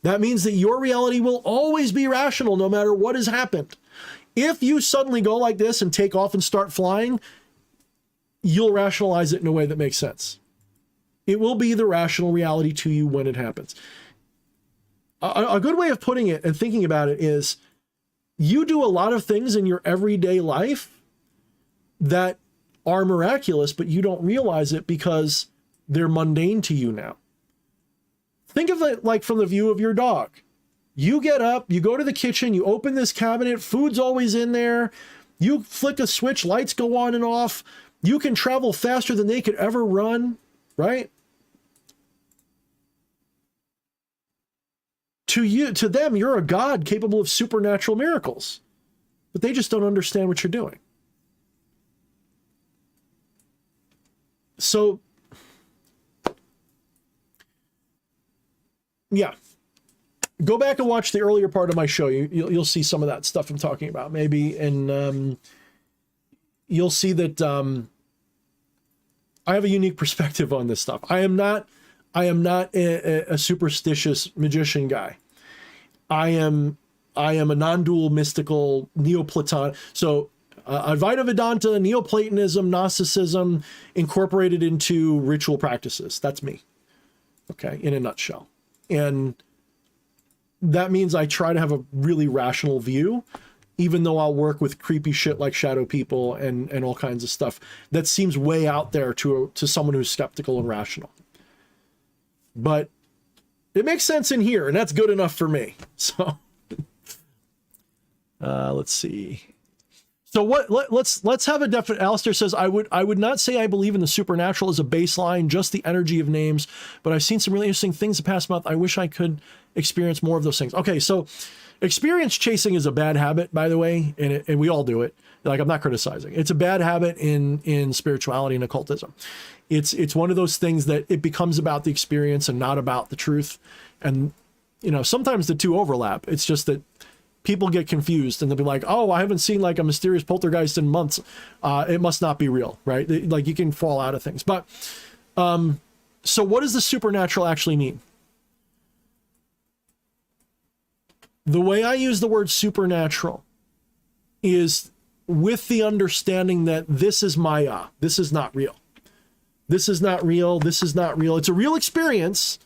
That means that your reality will always be rational no matter what has happened. If you suddenly go like this and take off and start flying, you'll rationalize it in a way that makes sense. It will be the rational reality to you when it happens. A good way of putting it and thinking about it is you do a lot of things in your everyday life that are miraculous, but you don't realize it because they're mundane to you now. Think of it like from the view of your dog. You get up, you go to the kitchen, you open this cabinet, food's always in there. You flick a switch, lights go on and off. You can travel faster than they could ever run, right? To them, you're a god capable of supernatural miracles, but they just don't understand what you're doing. So, yeah, go back and watch the earlier part of my show. You'll see some of that stuff I'm talking about, maybe, and you'll see that I have a unique perspective on this stuff. I am not a superstitious magician guy. I am a non-dual mystical Neoplaton. So Advaita Vedanta, Neoplatonism, Gnosticism incorporated into ritual practices. That's me. Okay, in a nutshell. And that means I try to have a really rational view, even though I'll work with creepy shit like shadow people and all kinds of stuff that seems way out there to someone who's skeptical and rational. But it makes sense in here, and that's good enough for me. So let's see. So let's have a definite. Alistair says, I would not say I believe in the supernatural as a baseline, just the energy of names, but I've seen some really interesting things the past month. I wish I could experience more of those things. Okay, so experience chasing is a bad habit, by the way, and we all do it. Like, I'm not criticizing. It's a bad habit in spirituality and occultism. It's one of those things that it becomes about the experience and not about the truth. And, sometimes the two overlap. It's just that people get confused and they'll be like, oh, I haven't seen like a mysterious poltergeist in months. It must not be real, right? Like, you can fall out of things. But so what does the supernatural actually mean? The way I use the word supernatural is with the understanding that this is Maya. This is not real. This is not real. This is not real. It's a real experience,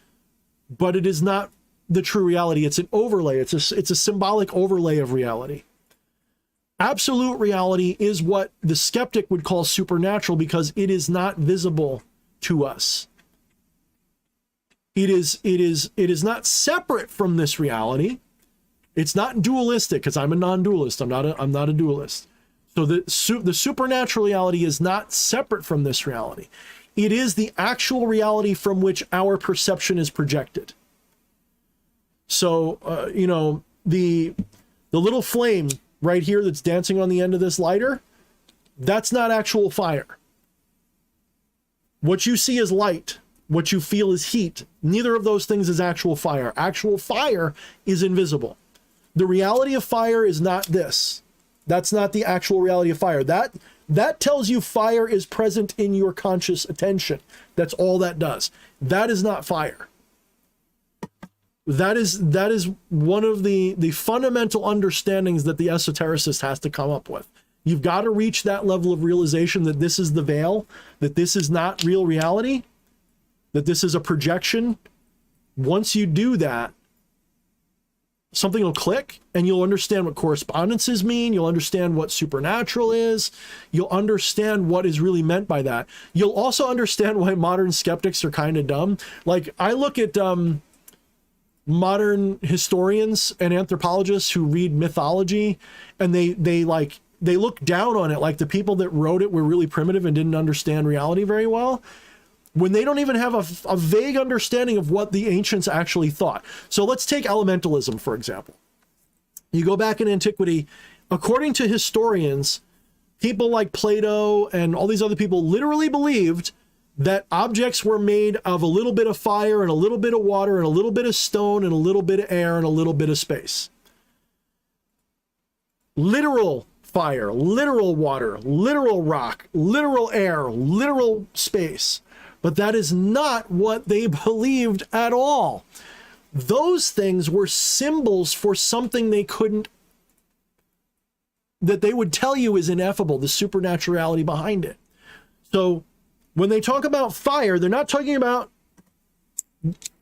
but it is not the true reality. It's an overlay. It's a symbolic overlay of reality. Absolute reality is what the skeptic would call supernatural because it is not visible to us. It is not separate from this reality. It's not dualistic because I'm a non-dualist. I'm not a dualist. So the supernatural reality is not separate from this reality. It is the actual reality from which our perception is projected. So, the little flame right here that's dancing on the end of this lighter, that's not actual fire. What you see is light. What you feel is heat. Neither of those things is actual fire. Actual fire is invisible. The reality of fire is not this. That's not the actual reality of fire. That tells you fire is present in your conscious attention. That's all that does. That is not fire. That is one of the fundamental understandings that the esotericist has to come up with. You've got to reach that level of realization that this is the veil, that this is not real reality, that this is a projection. Once you do that, something will click and you'll understand what correspondences mean. You'll understand what supernatural is. You'll understand what is really meant by that. You'll also understand why modern skeptics are kind of dumb. Like, I look at modern historians and anthropologists who read mythology and they look down on it like the people that wrote it were really primitive and didn't understand reality very well, when they don't even have a vague understanding of what the ancients actually thought. So let's take elementalism, for example. You go back in antiquity, according to historians, people like Plato and all these other people literally believed that objects were made of a little bit of fire and a little bit of water and a little bit of stone and a little bit of air and a little bit of space. Literal fire, literal water, literal rock, literal air, literal space. But that is not what they believed at all. Those things were symbols for something they couldn't, that they would tell you is ineffable, the supernaturality behind it. So when they talk about fire, they're not talking about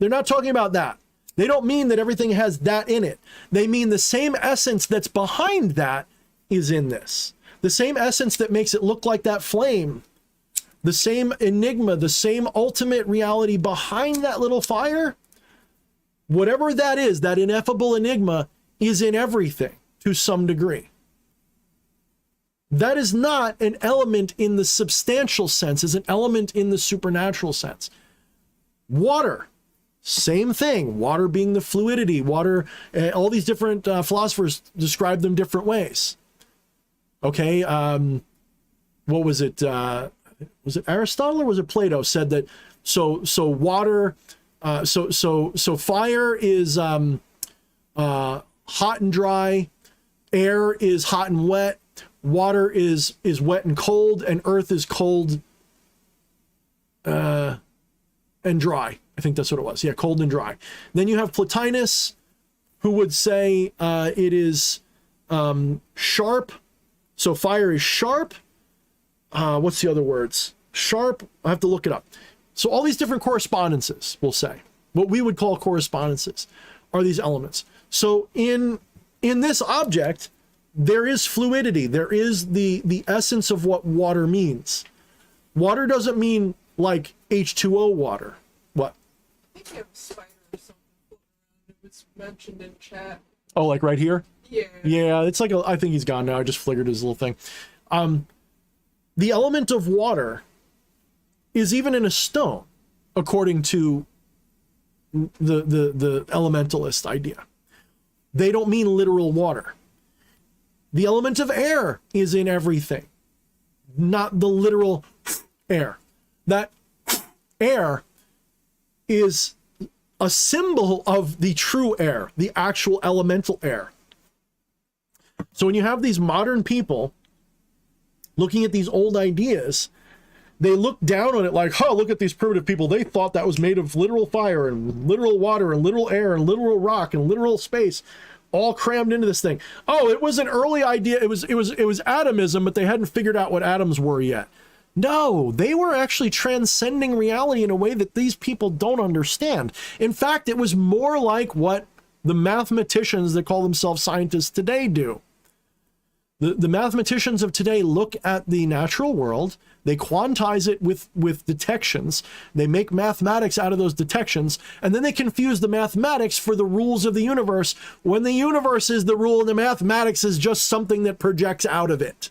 that. They don't mean that everything has that in it. They mean the same essence that's behind that is in this. The same essence that makes it look like that flame. The same enigma, the same ultimate reality behind that little fire. Whatever that is, that ineffable enigma is in everything to some degree. That is not an element in the substantial sense, it's an element in the supernatural sense. Water. Same thing, water being the fluidity, water, all these different philosophers describe them different ways. Okay, what was it? Was it Aristotle or was it Plato said that, so water, so fire is hot and dry, air is hot and wet, water is wet and cold, and earth is cold and dry. I think that's what it was. Yeah, cold and dry. Then you have Plotinus, who would say it is sharp. So fire is sharp. What's the other words? Sharp. I have to look it up. So all these different correspondences, we'll say, what we would call correspondences, are these elements. So in this object, there is fluidity. There is the essence of what water means. Water doesn't mean like H2O water. What? I think you have a spider or something floating around. It was mentioned in chat. Oh, like right here? Yeah. Yeah, it's like I think he's gone now. I just flickered his little thing. The element of water is even in a stone, according to the elementalist idea. They don't mean literal water. The element of air is in everything, not the literal air. That air is a symbol of the true air, the actual elemental air. So when you have these modern people looking at these old ideas, they look down on it like, oh, look at these primitive people. They thought that was made of literal fire and literal water and literal air and literal rock and literal space, all crammed into this thing. Oh, it was an early idea. It was atomism, but they hadn't figured out what atoms were yet. No, they were actually transcending reality in a way that these people don't understand. In fact, it was more like what the mathematicians that call themselves scientists today do. The mathematicians of today look at the natural world, they quantize it with detections, they make mathematics out of those detections, and then they confuse the mathematics for the rules of the universe, when the universe is the rule and the mathematics is just something that projects out of it.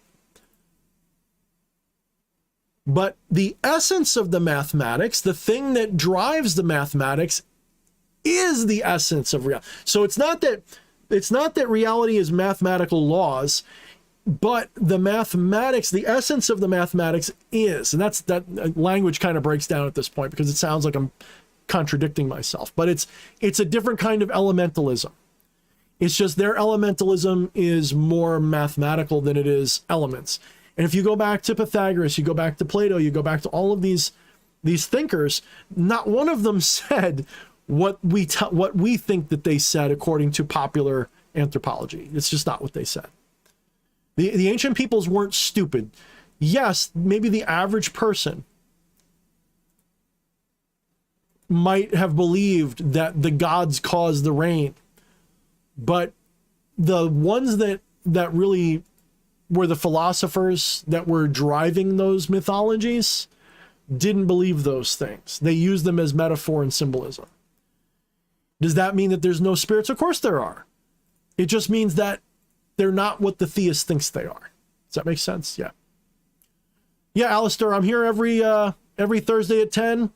But the essence of the mathematics, the thing that drives the mathematics, is the essence of reality. So it's not that reality is mathematical laws, but the mathematics, the essence of the mathematics is, and that language kind of breaks down at this point because it sounds like I'm contradicting myself, but it's a different kind of elementalism. It's just their elementalism is more mathematical than it is elements. And if you go back to Pythagoras, you go back to Plato, you go back to all of these thinkers, not one of them said what we think that they said according to popular anthropology. It's just not what they said. The ancient peoples weren't stupid. Yes, maybe the average person might have believed that the gods caused the rain, but the ones that really were the philosophers that were driving those mythologies didn't believe those things. They used them as metaphor and symbolism. Does that mean that there's no spirits? Of course there are. It just means that they're not what the theist thinks they are. Does that make sense? Yeah. Yeah, Alistair, I'm here every Thursday at 10.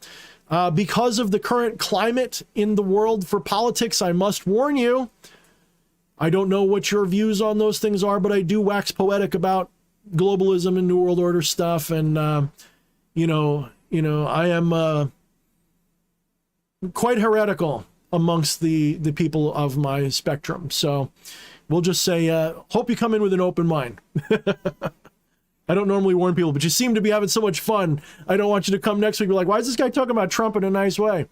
Because of the current climate in the world for politics, I must warn you, I don't know what your views on those things are, but I do wax poetic about globalism and New World Order stuff. And, I am quite heretical amongst the people of my spectrum. So We'll just say, hope you come in with an open mind. I don't normally warn people, but you seem to be having so much fun. I don't want you to come next week and be like, why is this guy talking about Trump in a nice way?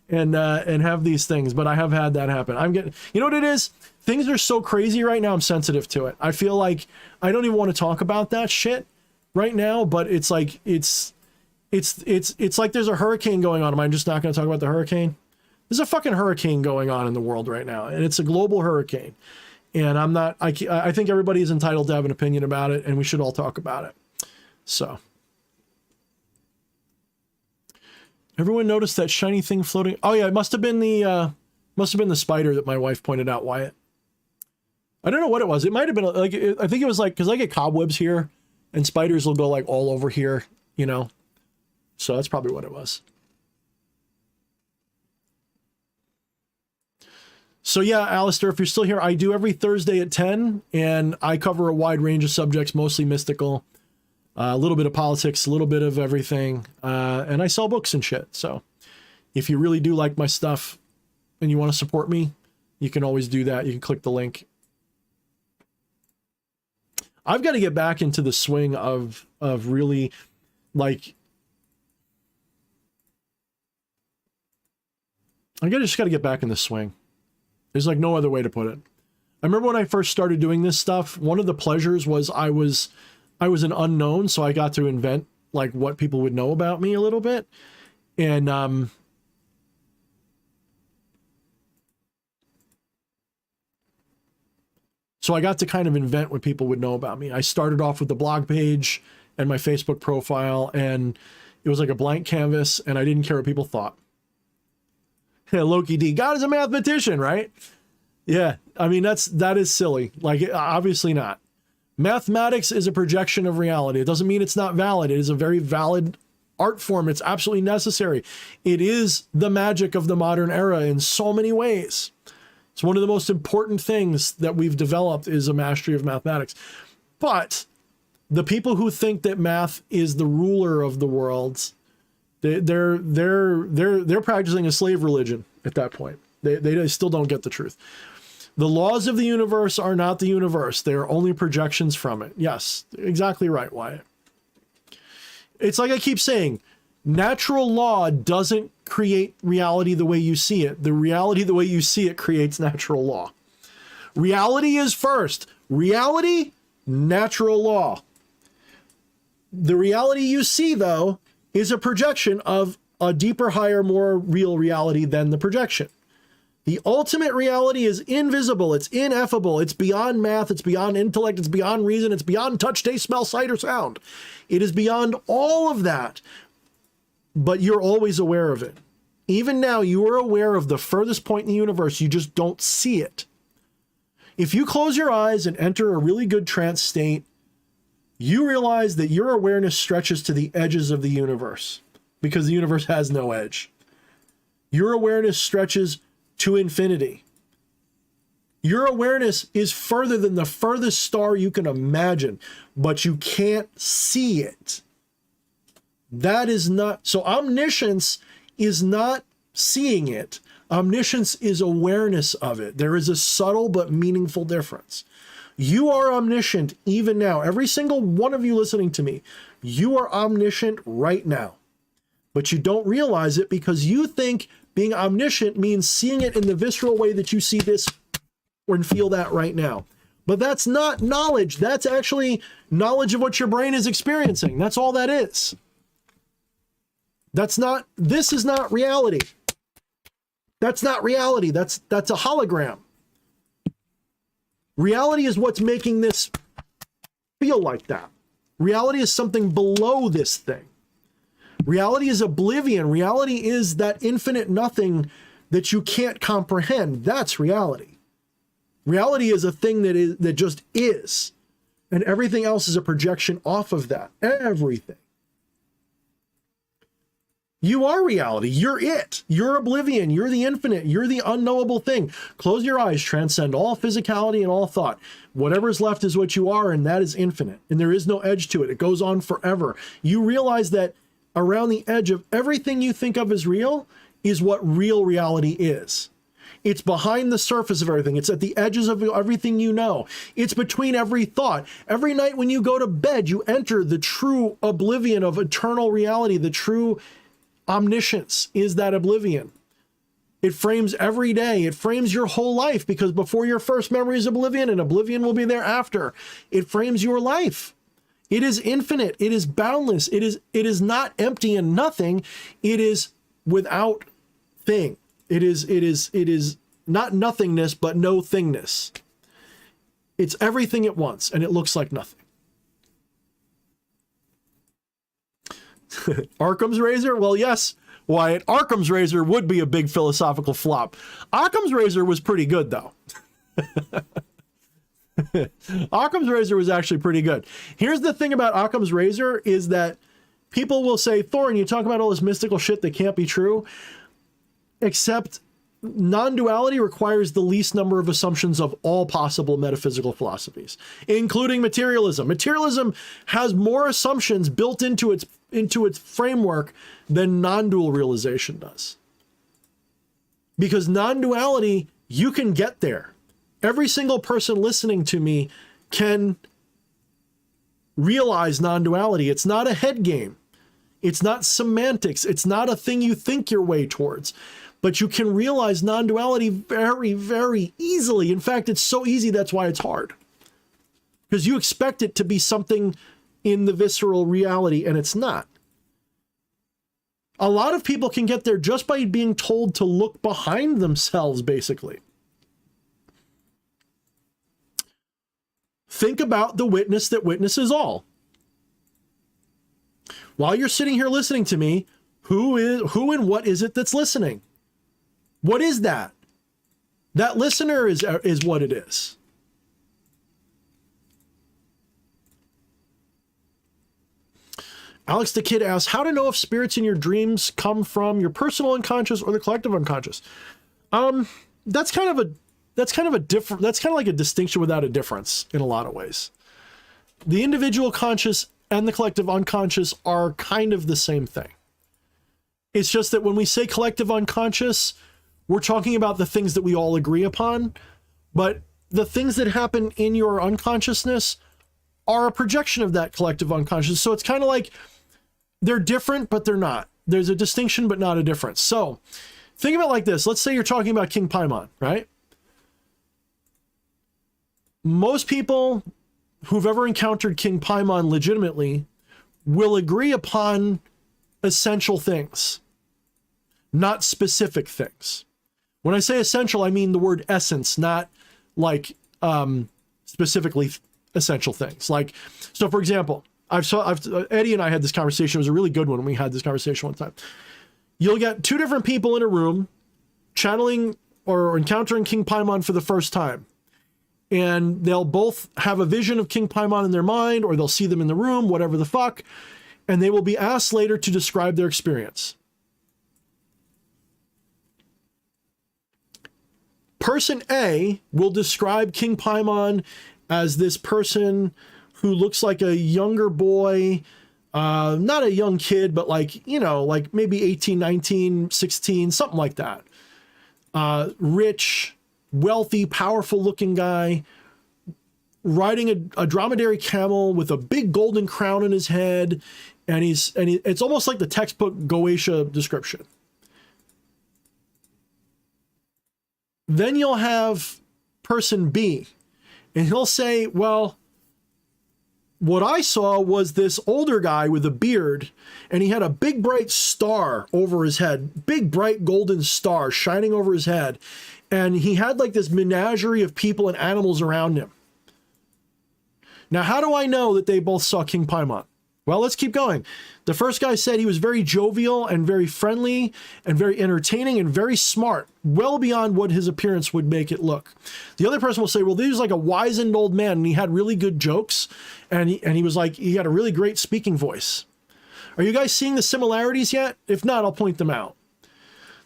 And have these things. But I have had that happen. You know what it is? Things are so crazy right now. I'm sensitive to it. I feel like I don't even want to talk about that shit right now, but it's like, it's like there's a hurricane going on. Am I just not going to talk about the hurricane? There's a fucking hurricane going on in the world right now, and it's a global hurricane. And I think everybody is entitled to have an opinion about it, and we should all talk about it. So, everyone noticed that shiny thing floating? Oh yeah, it must have been the spider that my wife pointed out, Wyatt. I don't know what it was. It might have been like, I think it was like, because I get cobwebs here, and spiders will go like all over here, you know. So that's probably what it was. So yeah, Alistair, if you're still here, I do every Thursday at 10, and I cover a wide range of subjects, mostly mystical, a little bit of politics, a little bit of everything, and I sell books and shit. So if you really do like my stuff and you want to support me, you can always do that. You can click the link. I've got to get back into the swing of really, like, just got to get back in the swing. There's like no other way to put it. I remember when I first started doing this stuff, one of the pleasures was I was an unknown, so I got to invent like what people would know about me a little bit. And so I got to kind of invent what people would know about me. I started off with the blog page and my Facebook profile, and it was like a blank canvas, and I didn't care what people thought. Yeah, Loki D. God is a mathematician, right? Yeah, I mean, that is silly. Like, obviously not. Mathematics is a projection of reality. It doesn't mean it's not valid. It is a very valid art form. It's absolutely necessary. It is the magic of the modern era in so many ways. It's one of the most important things that we've developed is a mastery of mathematics. But the people who think that math is the ruler of the world, they're practicing a slave religion at that point. They still don't get the truth. The laws of the universe are not the universe. They are only projections from it. Yes, exactly right, Wyatt. It's like I keep saying, natural law doesn't create reality the way you see it. The reality the way you see it creates natural law. Reality is first. Reality, natural law. The reality you see, though, is a projection of a deeper, higher, more real reality than the projection. The ultimate reality is invisible. It's ineffable. It's beyond math. It's beyond intellect. It's beyond reason. It's beyond touch, taste, smell, sight, or sound. It is beyond all of that. But you're always aware of it. Even now, you are aware of the furthest point in the universe. You just don't see it. If you close your eyes and enter a really good trance state, you realize that your awareness stretches to the edges of the universe because the universe has no edge. Your awareness stretches to infinity. Your awareness is further than the furthest star you can imagine, but you can't see it. That is not, so omniscience is not seeing it. Omniscience is awareness of it. There is a subtle but meaningful difference. You are omniscient even now. Every single one of you listening to me, you are omniscient right now. But you don't realize it because you think being omniscient means seeing it in the visceral way that you see this or feel that right now. But that's not knowledge. That's actually knowledge of what your brain is experiencing. That's all that is. This is not reality. That's not reality. That's a hologram. Reality is what's making this feel like that. Reality is something below this thing. Reality is oblivion. Reality is that infinite nothing that you can't comprehend. That's reality. Reality is a thing that just is. And everything else is a projection off of that. Everything. You are reality. You're it. You're oblivion. You're the infinite. You're the unknowable thing. Close your eyes. Transcend all physicality and all thought. Whatever's left is what you are, and that is infinite. And there is no edge to it. It goes on forever. You realize that around the edge of everything you think of as real is what real reality is. It's behind the surface of everything. It's at the edges of everything you know. It's between every thought. Every night when you go to bed, you enter the true oblivion of eternal reality. The true omniscience is that oblivion. It frames every day. It frames your whole life, because before your first memory is oblivion, and oblivion will be there after. It frames your life. It is infinite. It is boundless. It is not empty and nothing. It is without thing. It is not nothingness, but no thingness. It's everything at once, and it looks like nothing. Occam's razor? Well, yes, Wyatt. Occam's razor would be a big philosophical flop. Occam's razor was pretty good, though. Occam's razor was actually pretty good. Here's the thing about Occam's razor is that people will say, Thorne, you talk about all this mystical shit that can't be true, except non-duality requires the least number of assumptions of all possible metaphysical philosophies, including materialism. Materialism has more assumptions built into its framework than non-dual realization does. Because non-duality, you can get there. Every single person listening to me can realize non-duality. It's not a head game. It's not semantics. It's not a thing you think your way towards. But you can realize non-duality very, very easily. In fact, it's so easy, that's why it's hard. Because you expect it to be something in the visceral reality, and it's not. A lot of people can get there just by being told to look behind themselves, basically. Think about the witness that witnesses all. While you're sitting here listening to me, who and what is it that's listening? What is that? That listener is what it is. Alex the Kid asks, how to know if spirits in your dreams come from your personal unconscious or the collective unconscious? That's kind of like a distinction without a difference in a lot of ways. The individual conscious and the collective unconscious are kind of the same thing. It's just that when we say collective unconscious, we're talking about the things that we all agree upon, but the things that happen in your unconsciousness are a projection of that collective unconscious. So it's kind of like they're different, but they're not. There's a distinction, but not a difference. So think of it like this. Let's say you're talking about King Paimon, right? Most people who've ever encountered King Paimon legitimately will agree upon essential things, not specific things. When I say essential, I mean the word essence, not like specifically essential things. Like, so for example, Eddie and I had this conversation. It was a really good one when we had this conversation one time. You'll get two different people in a room channeling or encountering King Paimon for the first time. And they'll both have a vision of King Paimon in their mind, or they'll see them in the room, whatever the fuck. And they will be asked later to describe their experience. Person A will describe King Paimon as this person who looks like a younger boy, not a young kid, but like, you know, like maybe 18, 19, 16, something like that. Rich, wealthy, powerful looking guy riding a dromedary camel with a big golden crown on his head. And it's almost like the textbook Goetia description. Then you'll have person B, and he'll say, well, what I saw was this older guy with a beard, and he had a big bright star over his head, big bright golden star shining over his head. And he had like this menagerie of people and animals around him. Now, how do I know that they both saw King Paimon? Well, let's keep going. The first guy said he was very jovial and very friendly and very entertaining and very smart, well beyond what his appearance would make it look. The other person will say, well, he was like a wizened old man and he had really good jokes. And he was like, he had a really great speaking voice. Are you guys seeing the similarities yet? If not, I'll point them out.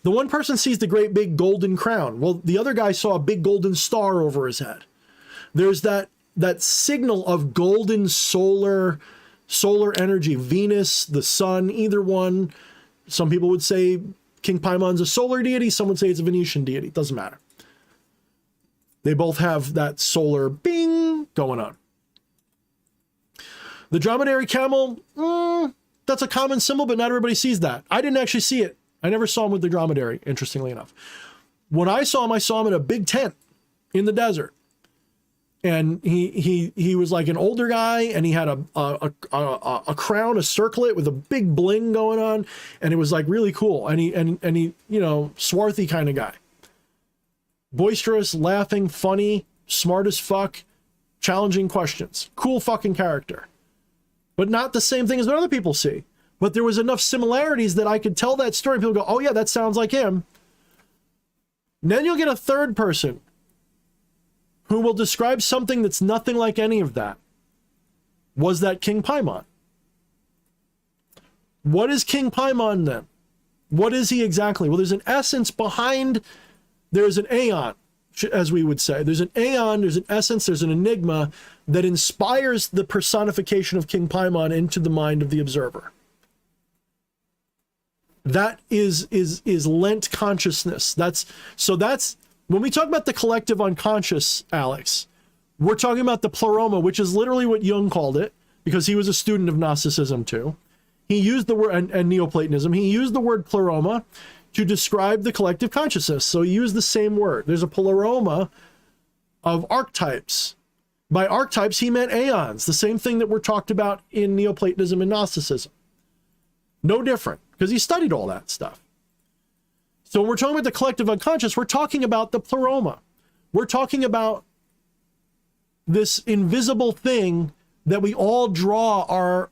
The one person sees the great big golden crown. Well, the other guy saw a big golden star over his head. There's that signal of golden solar energy, Venus, the sun, either one. Some people would say King Paimon's a solar deity. Some would say it's a Venetian deity. Doesn't matter. They both have that solar bing going on. The dromedary camel, that's a common symbol, but not everybody sees that. I didn't actually see it. I never saw him with the dromedary, interestingly enough. When I saw him in a big tent in the desert. And he was like an older guy, and he had a crown, a circlet with a big bling going on, and it was like really cool. And he you know, swarthy kind of guy. Boisterous, laughing, funny, smart as fuck, challenging questions. Cool fucking character. But not the same thing as what other people see. But there was enough similarities that I could tell that story. People go, oh yeah, that sounds like him. And then you'll get a third person who will describe something that's nothing like any of that. Was that King Paimon? What is King Paimon then? What is he exactly? Well, there's an essence behind, there's an aeon, as we would say. There's an aeon, there's an essence, there's an enigma that inspires the personification of King Paimon into the mind of the observer. That is lent consciousness. That's when we talk about the collective unconscious, Alex, we're talking about the pleroma, which is literally what Jung called it, because he was a student of Gnosticism too. He used the word, and Neoplatonism, he used the word pleroma to describe the collective consciousness. So he used the same word. There's a pleroma of archetypes. By archetypes, he meant aeons, the same thing that we're talked about in Neoplatonism and Gnosticism. No different, because he studied all that stuff. So when we're talking about the collective unconscious, we're talking about the pleroma. We're talking about this invisible thing that we all draw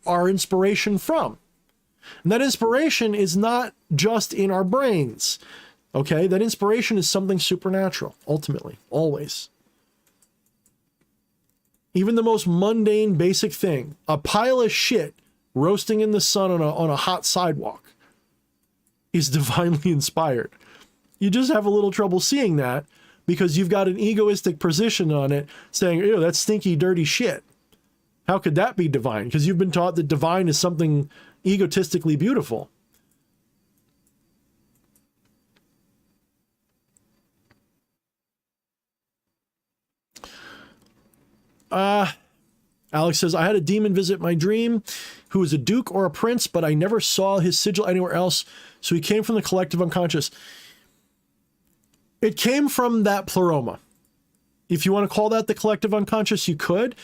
our inspiration from. And that inspiration is not just in our brains, okay? That inspiration is something supernatural, ultimately, always. Even the most mundane, basic thing, a pile of shit roasting in the sun on a hot sidewalk, is divinely inspired. You just have a little trouble seeing that because you've got an egoistic position on it saying, ew, that's stinky, dirty shit. How could that be divine? Because you've been taught that divine is something egotistically beautiful. Alex says, I had a demon visit my dream who was a duke or a prince, but I never saw his sigil anywhere else. So he came from the collective unconscious. It came from that pleroma. If you want to call that the collective unconscious, you could.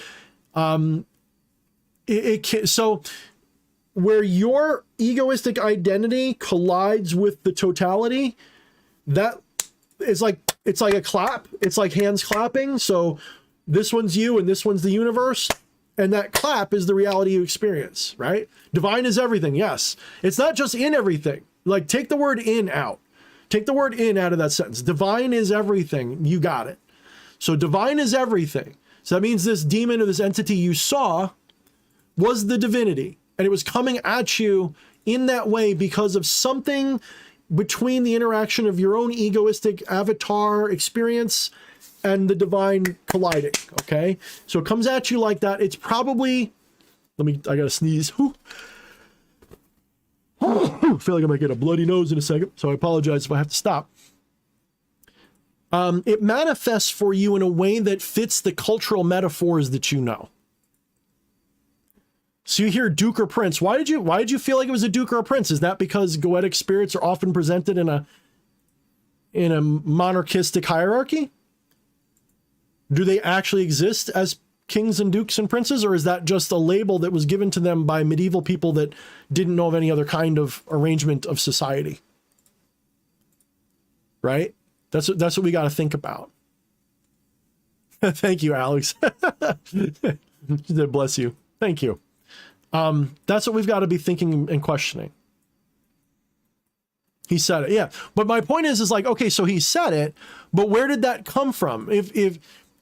So where your egoistic identity collides with the totality, that is like, it's like a clap. It's like hands clapping. So this one's you and this one's the universe. And that clap is the reality you experience, right? Divine is everything, yes. It's not just in everything. Like, take the word in out. Take the word in out of that sentence. Divine is everything. You got it. So divine is everything. So that means this demon or this entity you saw was the divinity. And it was coming at you in that way because of something between the interaction of your own egoistic avatar experience and the divine colliding, okay? So it comes at you like that. It's probably, I gotta sneeze. I feel like I might get a bloody nose in a second, so I apologize if I have to stop. It manifests for you in a way that fits the cultural metaphors that you know. So you hear duke or prince. Why did you feel like it was a duke or a prince? Is that because goetic spirits are often presented in a monarchistic hierarchy? Do they actually exist as kings and dukes and princes, or is that just a label that was given to them by medieval people that didn't know of any other kind of arrangement of society? Right? That's what we got to think about. Thank you, Alex. Bless you. Thank you. That's what we've got to be thinking and questioning. He said it, yeah. But my point is like, okay, so he said it, but where did that come from?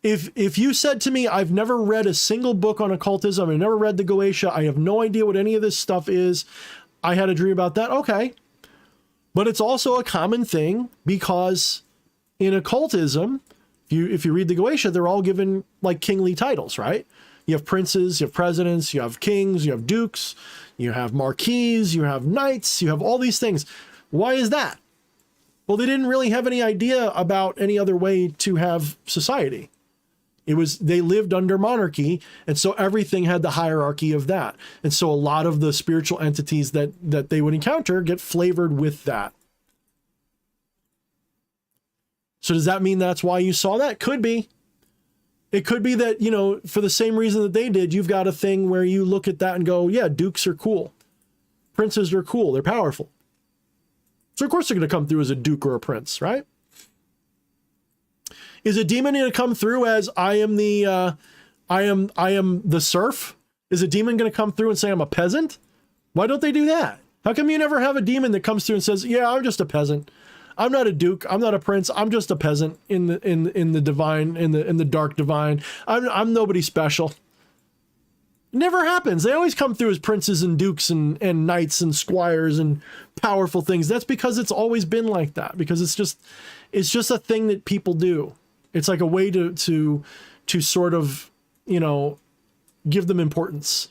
If you said to me, I've never read a single book on occultism, I've never read the Goetia, I have no idea what any of this stuff is, I had a dream about that, okay. But it's also a common thing because in occultism, if you read the Goetia, they're all given like kingly titles, right? You have princes, you have presidents, you have kings, you have dukes, you have marquises, you have knights, you have all these things. Why is that? Well, they didn't really have any idea about any other way to have society. They lived under monarchy, and so everything had the hierarchy of that. And so a lot of the spiritual entities that they would encounter get flavored with that. So does that mean that's why you saw that? Could be. It could be that, for the same reason that they did, you've got a thing where you look at that and go, yeah, dukes are cool. Princes are cool. They're powerful. So of course they're going to come through as a duke or a prince, right? Is a demon going to come through as I am the serf? Is a demon going to come through and say I'm a peasant? Why don't they do that? How come you never have a demon that comes through and says, yeah, I'm just a peasant. I'm not a duke. I'm not a prince. I'm just a peasant in the divine, in the dark divine. I'm nobody special. It never happens. They always come through as princes and dukes and knights and squires and powerful things. That's because it's always been like that, because it's just a thing that people do. It's like a way to sort of, give them importance.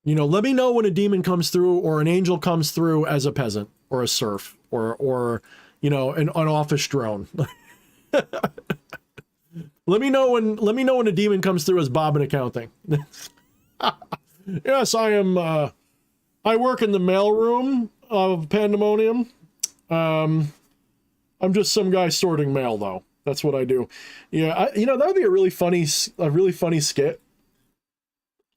Let me know when a demon comes through or an angel comes through as a peasant or a serf or an office drone. Let me know when a demon comes through as Bob in accounting. Yes, I am. I work in the mailroom of Pandemonium. I'm just some guy sorting mail, though. That's what I do. Yeah, that would be a really funny skit.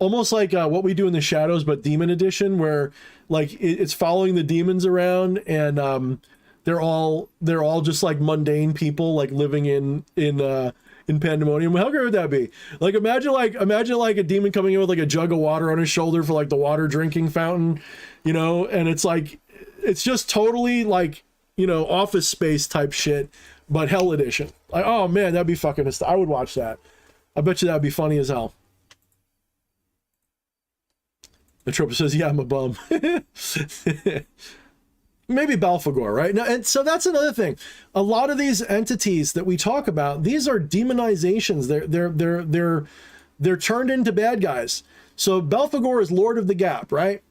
Almost like what we do in the Shadows, but Demon Edition, where like it's following the demons around, and they're all just like mundane people, like living in Pandemonium. How great would that be? Like imagine like a demon coming in with like a jug of water on his shoulder for like the water drinking fountain, and it's just totally like Office Space type shit, but Hell Edition. Like, oh man, that'd be fucking. I would watch that. I bet you that'd be funny as hell. The Tropa says, yeah, I'm a bum. Maybe Balfagor, right? Now, and so that's another thing. A lot of these entities that we talk about, these are demonizations. They're turned into bad guys. So Balfagor is Lord of the Gap, right?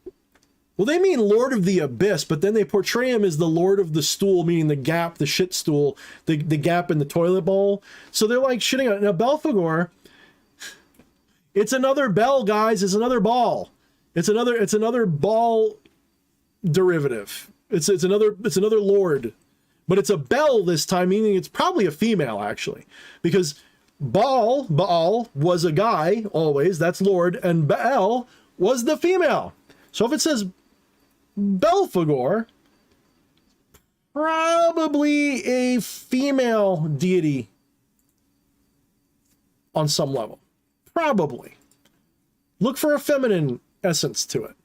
Well, they mean Lord of the Abyss, but then they portray him as the Lord of the Stool, meaning the gap, the shit stool, the gap in the toilet bowl. So they're like shitting on it. Now Balfagor, it's another bell, guys. It's another ball. It's another ball derivative. It's another lord, but it's a bell this time, meaning it's probably a female actually, because Baal was a guy always, that's Lord, and Baal was the female. So if it says Belphegor, probably a female deity on some level. Probably. Look for a feminine essence to it.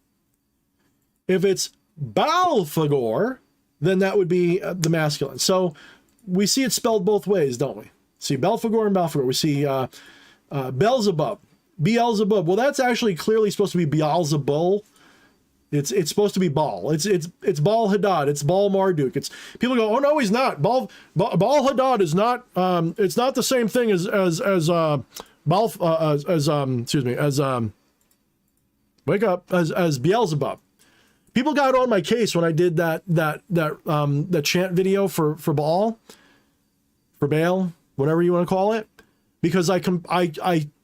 If it's Balfagor, then that would be the masculine. So we see it spelled both ways, don't we? See Belphegor and Balfagor. We see Beelzebub. Beelzebub. Well, that's actually clearly supposed to be Beelzebul. It's supposed to be Baal. It's Baal Hadad. It's Baal Marduk. It's people go, oh no, he's not. Baal Hadad is not. It's not the same thing as wake up as Beelzebub. People got on my case when I did that chant video for Baal, for Baal, whatever you want to call it, because I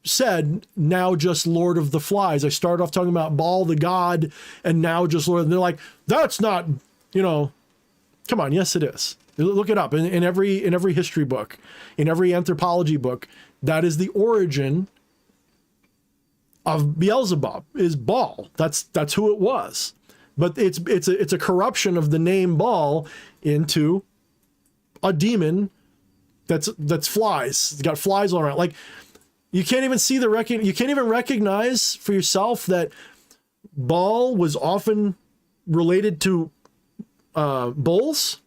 said now just Lord of the Flies. I started off talking about Baal the god, and now just Lord. And they're like, that's not, come on. Yes, it is. Look it up in every history book, in every anthropology book. That is the origin of Beelzebub, is Baal. That's who it was. But it's a corruption of the name Baal into a demon that's flies. It's got flies all around. Like you can't even see you can't even recognize for yourself that Baal was often related to bulls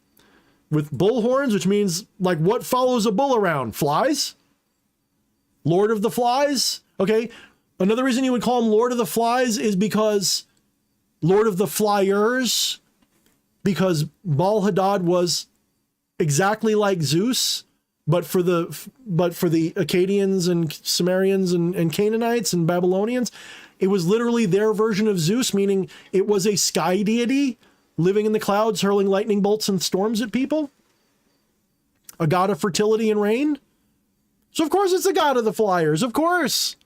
with bull horns, which means like what follows a bull around? Flies? Lord of the Flies? Okay. Another reason you would call him Lord of the Flies is because Lord of the Flyers, because Baal Hadad was exactly like Zeus, But for the Akkadians and Sumerians and Canaanites and Babylonians, it was literally their version of Zeus, meaning it was a sky deity living in the clouds, hurling lightning bolts and storms at people. A god of fertility and rain. So of course it's the god of the flyers, of course.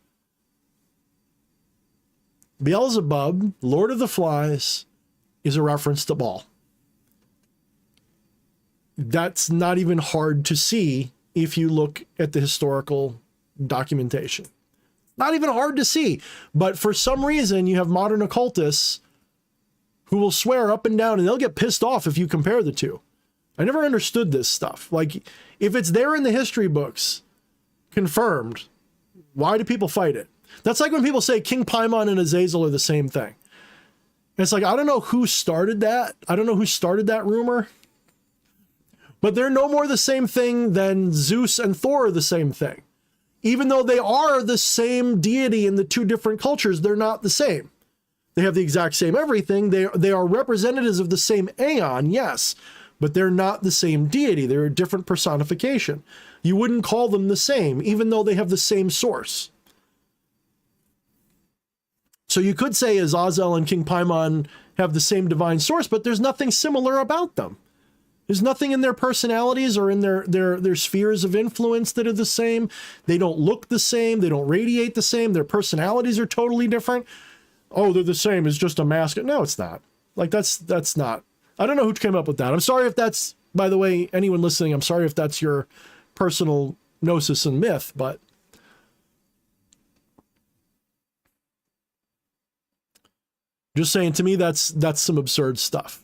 Beelzebub, Lord of the Flies, is a reference to Baal. That's not even hard to see if you look at the historical documentation. Not even hard to see. But for some reason, you have modern occultists who will swear up and down, and they'll get pissed off if you compare the two. I never understood this stuff. Like, if it's there in the history books, confirmed, why do people fight it? That's like when people say King Paimon and Azazel are the same thing. And it's like, I don't know who started that. I don't know who started that rumor. But they're no more the same thing than Zeus and Thor are the same thing. Even though they are the same deity in the two different cultures, they're not the same. They have the exact same everything. They are representatives of the same aeon, yes, but they're not the same deity. They're a different personification. You wouldn't call them the same, even though they have the same source. So you could say Azazel and King Paimon have the same divine source, but there's nothing similar about them. There's nothing in their personalities or in their spheres of influence that are the same. They don't look the same. They don't radiate the same. Their personalities are totally different. Oh, they're the same. It's just a mask. No, it's not. Like, that's not. I don't know who came up with that. I'm sorry if that's, by the way, anyone listening, I'm sorry if that's your personal gnosis and myth, but just saying, to me, that's some absurd stuff.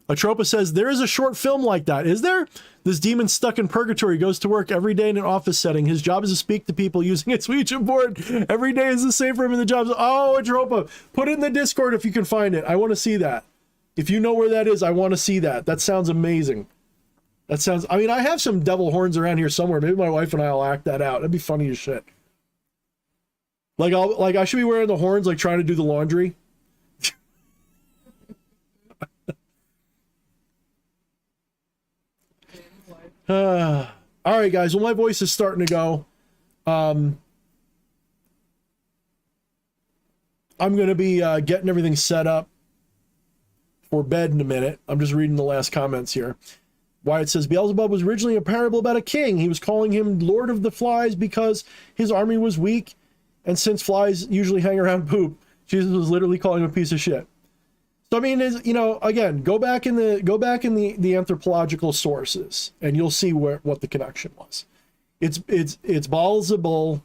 Atropa says, there is a short film like that. Is there? This demon stuck in purgatory goes to work every day in an office setting. His job is to speak to people using a Ouija board. Every day is the same for him in the job. Oh, Atropa, put it in the Discord if you can find it. I want to see that. If you know where that is, I want to see that. That sounds amazing. That sounds, I mean, I have some devil horns around here somewhere. Maybe my wife and I will act that out. That'd be funny as shit. Like, I should be wearing the horns, like trying to do the laundry. All right, guys. Well, my voice is starting to go. I'm going to be getting everything set up for bed in a minute. I'm just reading the last comments here. Wyatt says, Beelzebub was originally a parable about a king. He was calling him Lord of the Flies because his army was weak, and since flies usually hang around poop, Jesus was literally calling him a piece of shit. So I mean, again, go back in the anthropological sources, and you'll see what the connection was. It's Baal-zebul,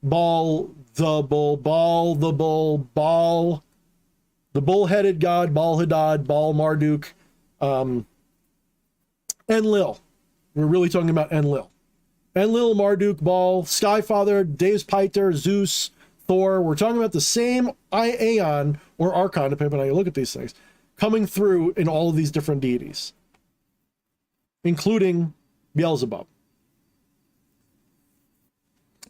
Baal the bull, Baal the bull, Baal, the bull-headed god, Baal-hadad, Baal Marduk, Enlil. We're really talking about Enlil. Enlil, Marduk, Baal, Skyfather, Deus Piter, Zeus, Thor. We're talking about the same aeon or archon, depending on how you look at these things, coming through in all of these different deities, including Beelzebub.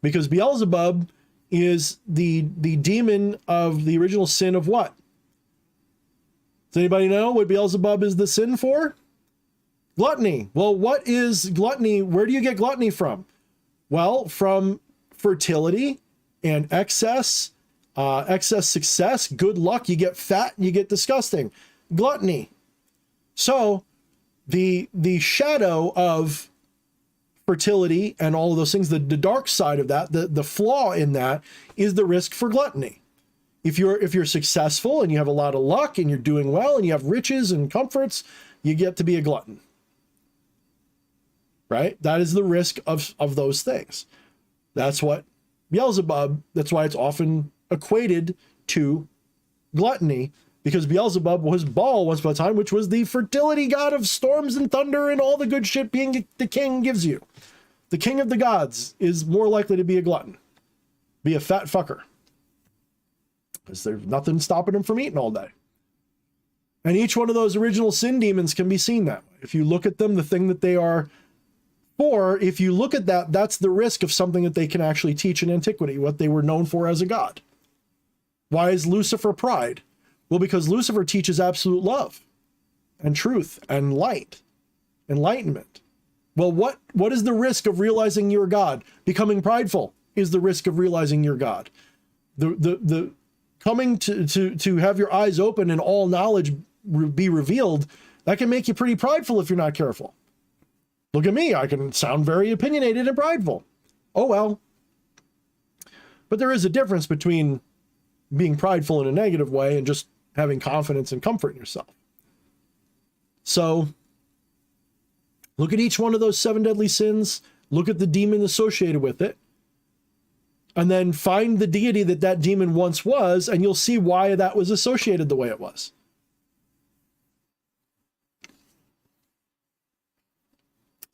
Because Beelzebub is the demon of the original sin of what? Does anybody know what Beelzebub is the sin for? Gluttony. Well, what is gluttony? Where do you get gluttony from? Well, from fertility and excess success, good luck. You get fat, you get disgusting. Gluttony. So the shadow of fertility and all of those things, the dark side of that, the flaw in that is the risk for gluttony. If you're successful and you have a lot of luck and you're doing well and you have riches and comforts, you get to be a glutton. Right? That is the risk of those things. That's what Beelzebub, that's why it's often equated to gluttony, because Beelzebub was Baal once upon a time, which was the fertility god of storms and thunder and all the good shit being the king gives you. The king of the gods is more likely to be a glutton, be a fat fucker, because there's nothing stopping him from eating all day. And each one of those original sin demons can be seen that way. If you look at them, the thing that they are for, if you look at that, that's the risk of something that they can actually teach in antiquity, what they were known for as a god. Why is Lucifer pride? Well, because Lucifer teaches absolute love and truth and light, enlightenment. Well, what is the risk of realizing you're God? Becoming prideful is the risk of realizing you're God. The coming to have your eyes open and all knowledge be revealed, that can make you pretty prideful if you're not careful. Look at me, I can sound very opinionated and prideful. Oh well. But there is a difference between being prideful in a negative way and just having confidence and comfort in yourself. So look at each one of those 7 deadly sins, look at the demon associated with it, and then find the deity that demon once was, and you'll see why that was associated the way it was.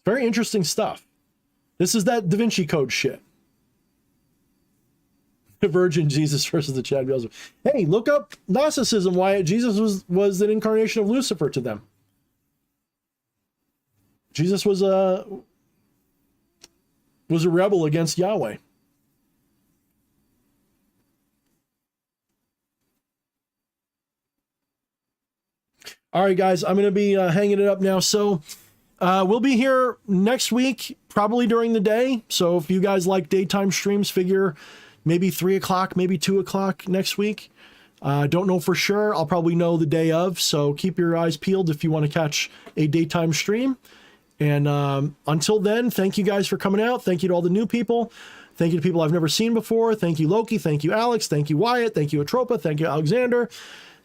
Very interesting stuff. This is that Da Vinci Code shit. The Virgin Jesus versus the Chad Beelzebub. Hey, look up Gnosticism, why Jesus was an incarnation of Lucifer to them. Jesus was a rebel against Yahweh. All right, guys, I'm going to be hanging it up now. So we'll be here next week, probably during the day. So if you guys like daytime streams, figure maybe 3 o'clock, maybe 2 o'clock next week. Don't know for sure. I'll probably know the day of. So keep your eyes peeled if you want to catch a daytime stream. And until then, thank you guys for coming out. Thank you to all the new people. Thank you to people I've never seen before. Thank you, Loki. Thank you, Alex. Thank you, Wyatt. Thank you, Atropa. Thank you, Alexander.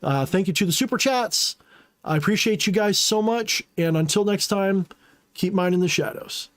Thank you to the super chats. I appreciate you guys so much. And until next time, keep minding the shadows.